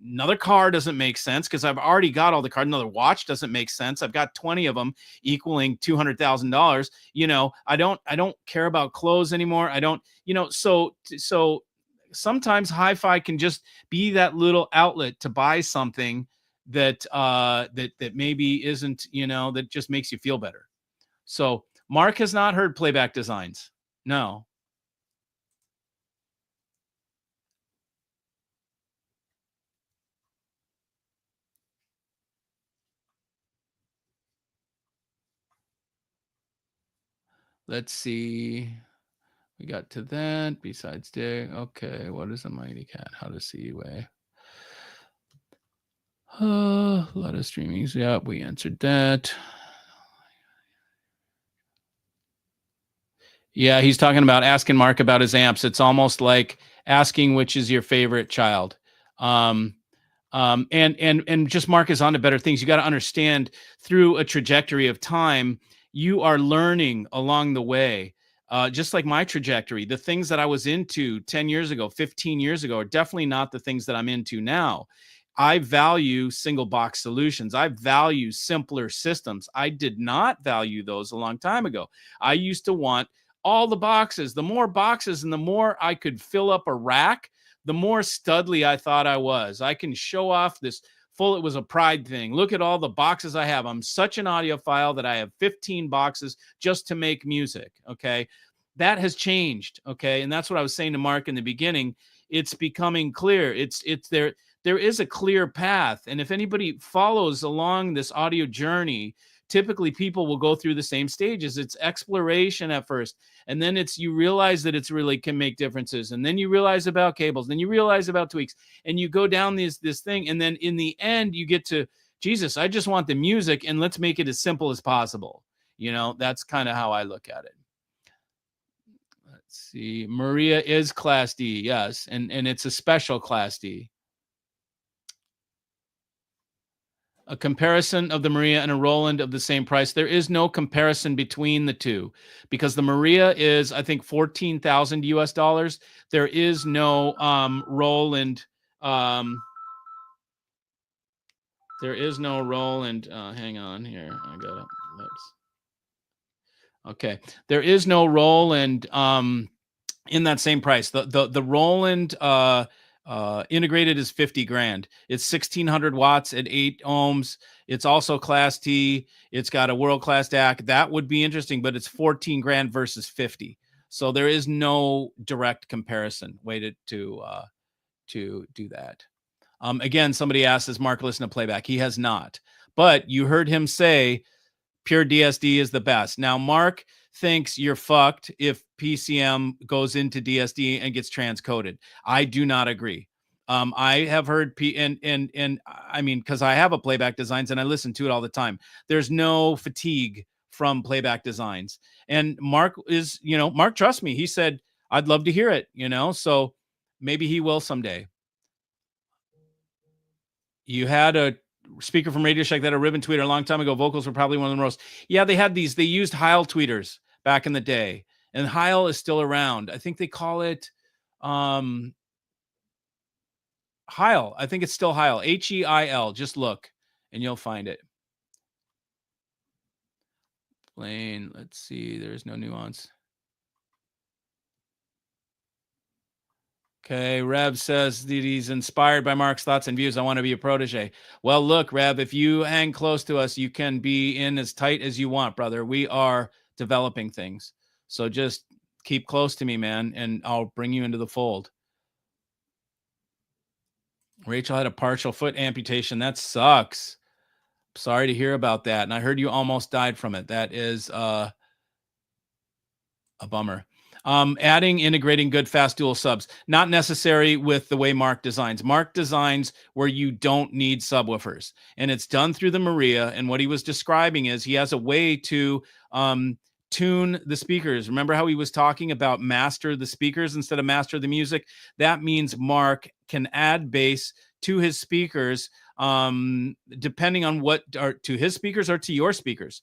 another car doesn't make sense because I've already got all the cars. Another watch doesn't make sense. I've got 20 of them equaling $200,000. I don't care about clothes anymore. I don't, so sometimes hi-fi can just be that little outlet to buy something that maybe isn't, that just makes you feel better. So Mark has not heard Playback Designs. No. Let's see. We got to that. Besides Dick. Okay. What is a mighty cat? How to see way? A lot of streamings. Yeah, we answered that. Yeah, he's talking about asking Mark about his amps. It's almost like asking which is your favorite child. And just Mark is on to better things. You got to understand, through a trajectory of time, you are learning along the way. Just like my trajectory, the things that I was into 10 years ago, 15 years ago, are definitely not the things that I'm into now. I value single box solutions. I value simpler systems. I did not value those a long time ago. I used to want all the boxes. The more boxes and the more I could fill up a rack, the more studly I thought I was. I can show off this full, it was a pride thing. Look at all the boxes I have. I'm such an audiophile that I have 15 boxes just to make music. Okay. That has changed. Okay. And that's what I was saying to Mark in the beginning. It's becoming clear. It's there is a clear path. And if anybody follows along this audio journey, typically people will go through the same stages. It's exploration at first. And then it's, you realize that it's really can make differences. And then you realize about cables, then you realize about tweaks, and you go down this thing. And then in the end, you get to, Jesus, I just want the music and let's make it as simple as possible. You know, that's kind of how I look at it. Let's see. Maria is Class D. Yes. And it's a special Class D. A comparison of the Maria and a Roland of the same price. There is no comparison between the two because the Maria is, I think, 14,000 US dollars. There is no Roland. There is no Roland. Hang on here. I got it. Okay. There is no Roland in that same price. The Roland integrated is 50 grand. It's 1600 watts at 8 ohms. It's also Class T. It's got a world-class DAC. That would be interesting, but it's 14 grand versus 50. So there is no direct comparison way to do that. Again, somebody asked, does Mark listen to playback? He has not, but you heard him say pure DSD is the best. Now, Mark thinks you're fucked if PCM goes into DSD and gets transcoded. I do not agree. I have heard and I mean, because I have a playback designs and I listen to it all the time. There's no fatigue from playback designs. And Mark is, Mark, trust me. He said, I'd love to hear it, so maybe he will someday. You had a speaker from Radio Shack that had a ribbon tweeter a long time ago. Vocals were probably one of the most. Yeah, they had these. They used Heil tweeters back in the day, and Heil is still around. I think they call it Heil. I think it's still Heil. Heil. Just look, and you'll find it. Plain. Let's see. There's no nuance. Okay, Rev says that he's inspired by Mark's thoughts and views. I want to be a protege. Well, look, Rev, if you hang close to us, you can be in as tight as you want, brother. We are developing things. So just keep close to me, man, and I'll bring you into the fold. Rachel had a partial foot amputation. That sucks. Sorry to hear about that. And I heard you almost died from it. That is a bummer. Integrating good fast dual subs, not necessary with the way Mark designs. Mark designs where you don't need subwoofers, and it's done through the Maria. And what he was describing is he has a way to tune the speakers. Remember how he was talking about master the speakers instead of master the music? That means Mark can add bass to his speakers, depending on what are to his speakers or to your speakers,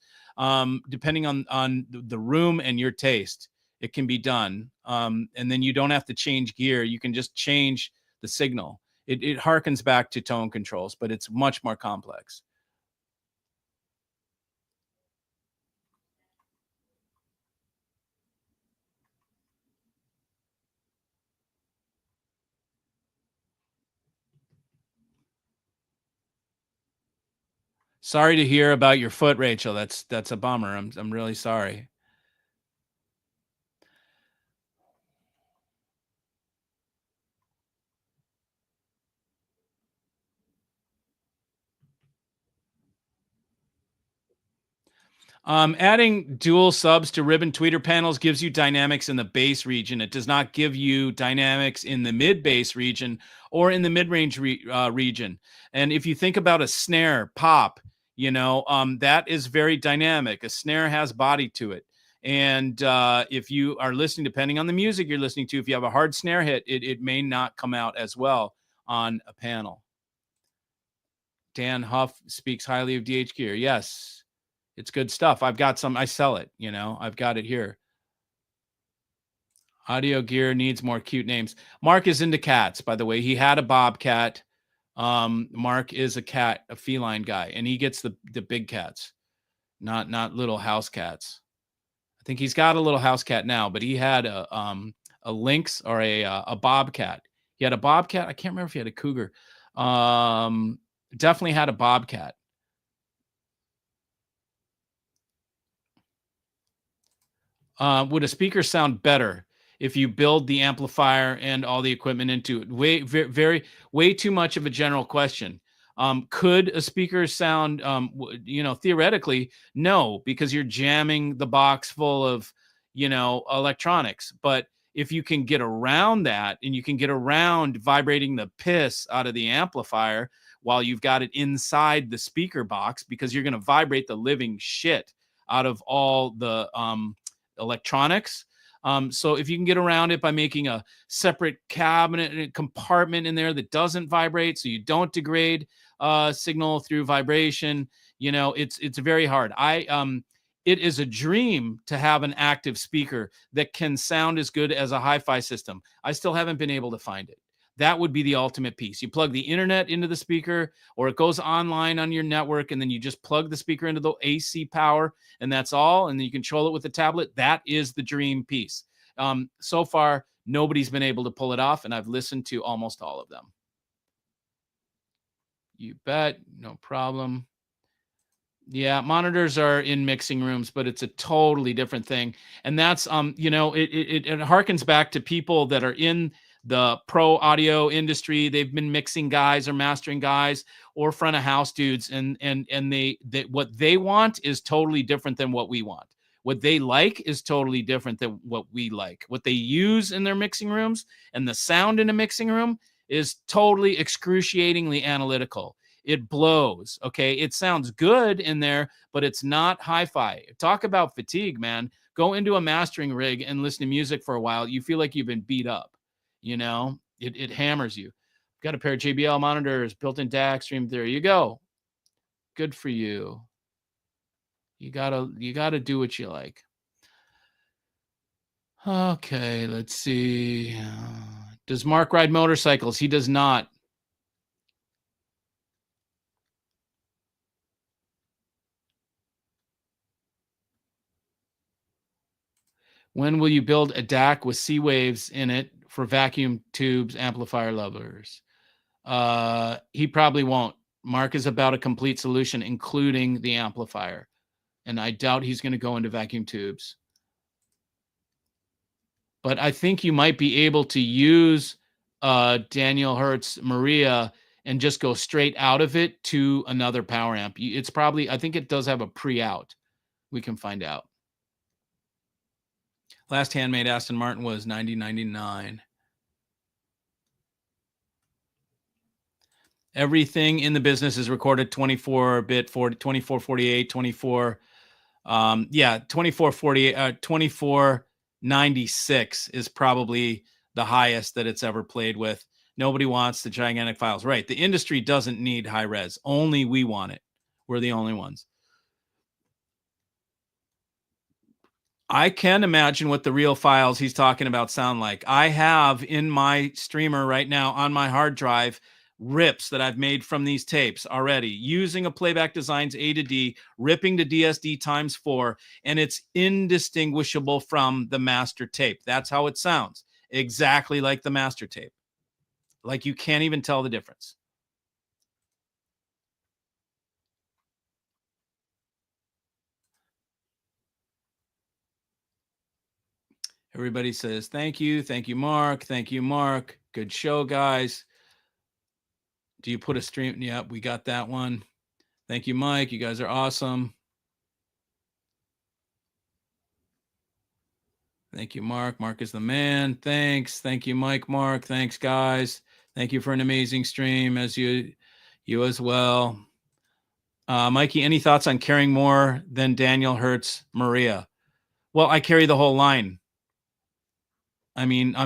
depending on the room and your taste. It can be done. And then you don't have to change gear. You can just change the signal. It harkens back to tone controls, but it's much more complex. Sorry to hear about your foot, Rachel. That's a bummer. I'm really sorry. Adding dual subs to ribbon tweeter panels gives you dynamics in the bass region. It does not give you dynamics in the mid bass region or in the mid range region. And if you think about a snare pop, that is very dynamic. A snare has body to it. And if you are listening, depending on the music you're listening to, if you have a hard snare hit, it may not come out as well on a panel. Dan Huff speaks highly of DH gear. Yes. It's good stuff. I've got some, I sell it, I've got it here. Audio gear needs more cute names. Mark is into cats, by the way. He had a bobcat. Mark is a feline guy, and he gets the big cats, not little house cats. I think he's got a little house cat now, but he had a lynx or a bobcat. He had a bobcat. I can't remember if he had a cougar. Definitely had a bobcat. Would a speaker sound better if you build the amplifier and all the equipment into it? Way too much of a general question. Could a speaker sound, theoretically, no, because you're jamming the box full of, electronics. But if you can get around that, and you can get around vibrating the piss out of the amplifier while you've got it inside the speaker box, because you're going to vibrate the living shit out of all the electronics. So if you can get around it by making a separate cabinet and compartment in there that doesn't vibrate, so you don't degrade signal through vibration, it's very hard. It is a dream to have an active speaker that can sound as good as a hi-fi system. I still haven't been able to find it. That would be the ultimate piece. You plug the internet into the speaker, or it goes online on your network, and then you just plug the speaker into the AC power, and that's all. And then you control it with the tablet. That is the dream piece. So far, nobody's been able to pull it off, and I've listened to almost all of them. You bet. No problem. Yeah, monitors are in mixing rooms, but it's a totally different thing. And that's, it harkens back to people that are in the pro audio industry. They've been mixing guys or mastering guys or front of house dudes. And they what they want is totally different than what we want. What they like is totally different than what we like. What they use in their mixing rooms and the sound in a mixing room is totally excruciatingly analytical. It blows. Okay. It sounds good in there, but it's not hi-fi. Talk about fatigue, man. Go into a mastering rig and listen to music for a while. You feel like you've been beat up. It hammers you. Got a pair of JBL monitors, built-in DAC stream. There you go. Good for you. You gotta do what you like. Okay, let's see. Does Mark ride motorcycles? He does not. When will you build a DAC with C waves in it for vacuum tubes, amplifier levelers? He probably won't. Mark is about a complete solution, including the amplifier. And I doubt he's going to go into vacuum tubes. But I think you might be able to use Daniel Hertz Maria and just go straight out of it to another power amp. It's probably, I think it does have a pre-out. We can find out. Last handmade Aston Martin was $90.99. Everything in the business is recorded 24-bit, 2448, 24. 2448, 2496 is probably the highest that it's ever played with. Nobody wants the gigantic files. Right. The industry doesn't need high res. Only we want it. We're the only ones. I can imagine what the real files he's talking about sound like. I have in my streamer right now on my hard drive rips that I've made from these tapes already using a Playback Designs A to D, ripping the DSD times 4, and it's indistinguishable from the master tape. That's how it sounds. Exactly like the master tape. Like you can't even tell the difference. Everybody says, thank you. Thank you, Mark. Thank you, Mark. Good show, guys. Do you put a stream? Yep, we got that one. Thank you, Mike. You guys are awesome. Thank you, Mark. Mark is the man. Thanks. Thank you, Mike, Mark. Thanks, guys. Thank you for an amazing stream, as you as well. Mikey, any thoughts on carrying more than Daniel Hertz Maria? Well, I carry the whole line. I mean,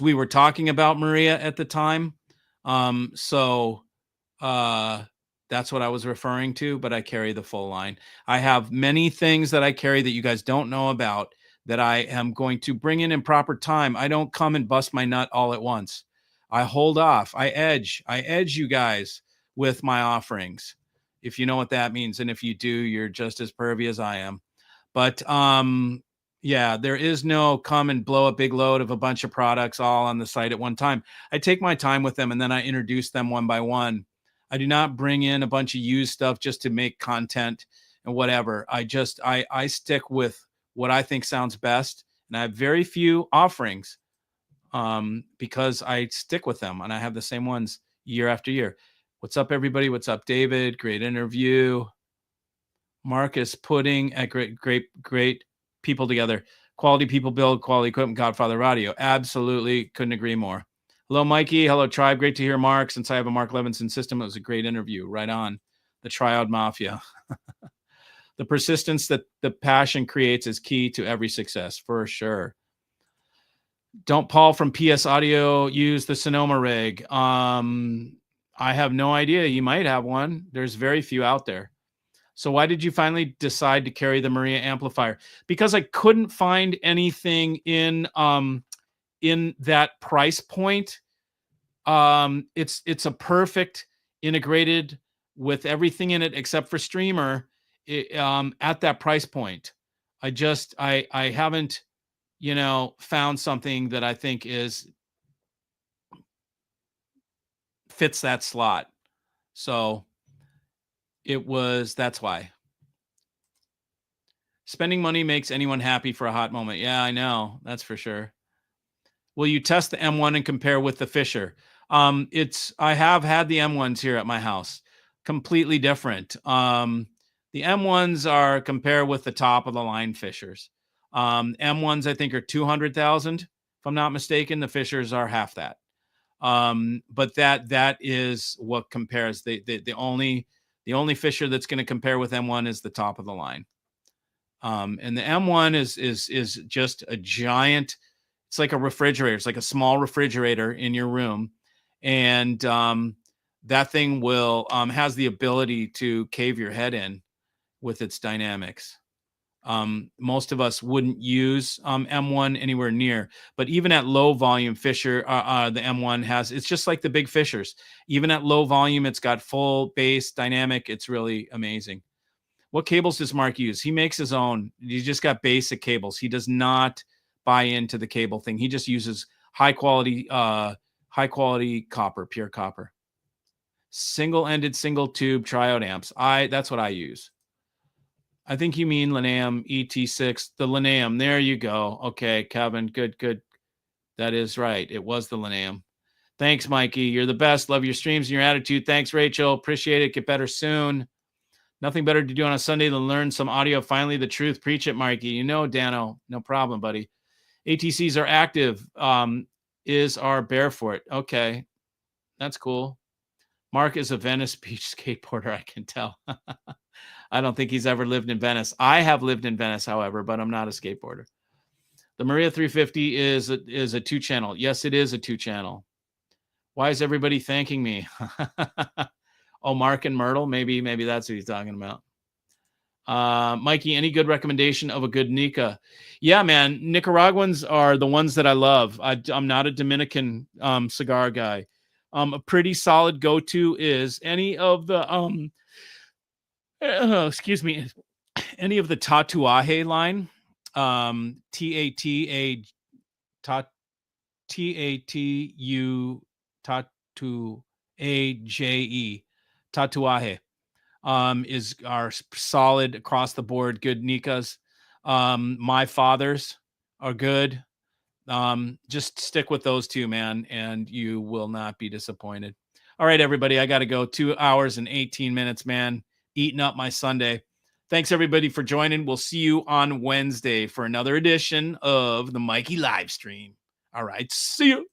we were talking about Maria at the time. So that's what I was referring to, but I carry the full line. I have many things that I carry that you guys don't know about that I am going to bring in proper time. I don't come and bust my nut all at once. I hold off. I edge you guys with my offerings, if you know what that means. And if you do, you're just as pervy as I am. But yeah, there is no come and blow a big load of a bunch of products all on the site at one time. I take my time with them and then I introduce them one by one. I do not bring in a bunch of used stuff just to make content and whatever. I stick with what I think sounds best. And I have very few offerings because I stick with them and I have the same ones year after year. What's up, everybody? What's up, David? Great interview. Marcus Pudding at great people together. Quality people build quality equipment. Godfather Radio. Absolutely. Couldn't agree more. Hello, Mikey. Hello, Tribe. Great to hear Mark. Since I have a Mark Levinson system, it was a great interview. Right on. The Triad Mafia. The persistence that the passion creates is key to every success, for sure. Don't Paul from PS Audio use the Sonoma rig? I have no idea. You might have one. There's very few out there. So why did you finally decide to carry the Maria amplifier? Because I couldn't find anything in that price point. It's a perfect integrated with everything in it except for streamer at that price point. I haven't, found something that I think fits that slot. So that's why. Spending money makes anyone happy for a hot moment. Yeah, I know. That's for sure. Will you test the M1 and compare with the Fisher? I have had the M1s here at my house. Completely different. The M1s are compare with the top of the line Fishers. M1s I think are 200,000 if I'm not mistaken. The Fishers are half that. But that is what compares. The only Fisher that's going to compare with M1 is the top of the line. And the M1 is just a giant. It's like a refrigerator. It's like a small refrigerator in your room, and that thing will has the ability to cave your head in with its dynamics. Most of us wouldn't use M1 anywhere near, but even at low volume, Fisher, the M1 it's just like the big Fishers. Even at low volume, it's got full bass dynamic. It's really amazing. What cables does Mark use? He makes his own. He just got basic cables. He does not buy into the cable thing. He just uses high quality copper, pure copper. Single-ended, single tube triode amps. That's what I use. I think you mean Lineam ET6, the Lineam. There you go. Okay, Kevin, good. That is right. It was the Lineam. Thanks, Mikey. You're the best. Love your streams and your attitude. Thanks, Rachel. Appreciate it. Get better soon. Nothing better to do on a Sunday than learn some audio. Finally, the truth. Preach it, Mikey. Dano. No problem, buddy. ATCs are active. Is our barefoot. Okay. That's cool. Mark is a Venice Beach skateboarder, I can tell. I don't think he's ever lived in Venice. I have lived in Venice, however, but I'm not a skateboarder. The Maria 350 is a 2-channel. Yes, it is a 2-channel. Why is everybody thanking me? Oh, Mark and Myrtle. Maybe that's what he's talking about. Mikey, any good recommendation of a good Nika? Yeah, man. Nicaraguans are the ones that I love. I'm not a Dominican cigar guy. A pretty solid go-to is any of the excuse me, any of the Tatuaje line. T-A-T-A T-A-T-U Tatu-A-J-E. Tatuaje are solid across the board. Good Nikas. My Fathers are good. Just stick with those two, man, and you will not be disappointed. All right, everybody, I got to go. 2 hours and 18 minutes, man. Eating up my Sunday. Thanks, everybody, for joining. We'll see you on Wednesday for another edition of the Mikey live stream. All right, see you.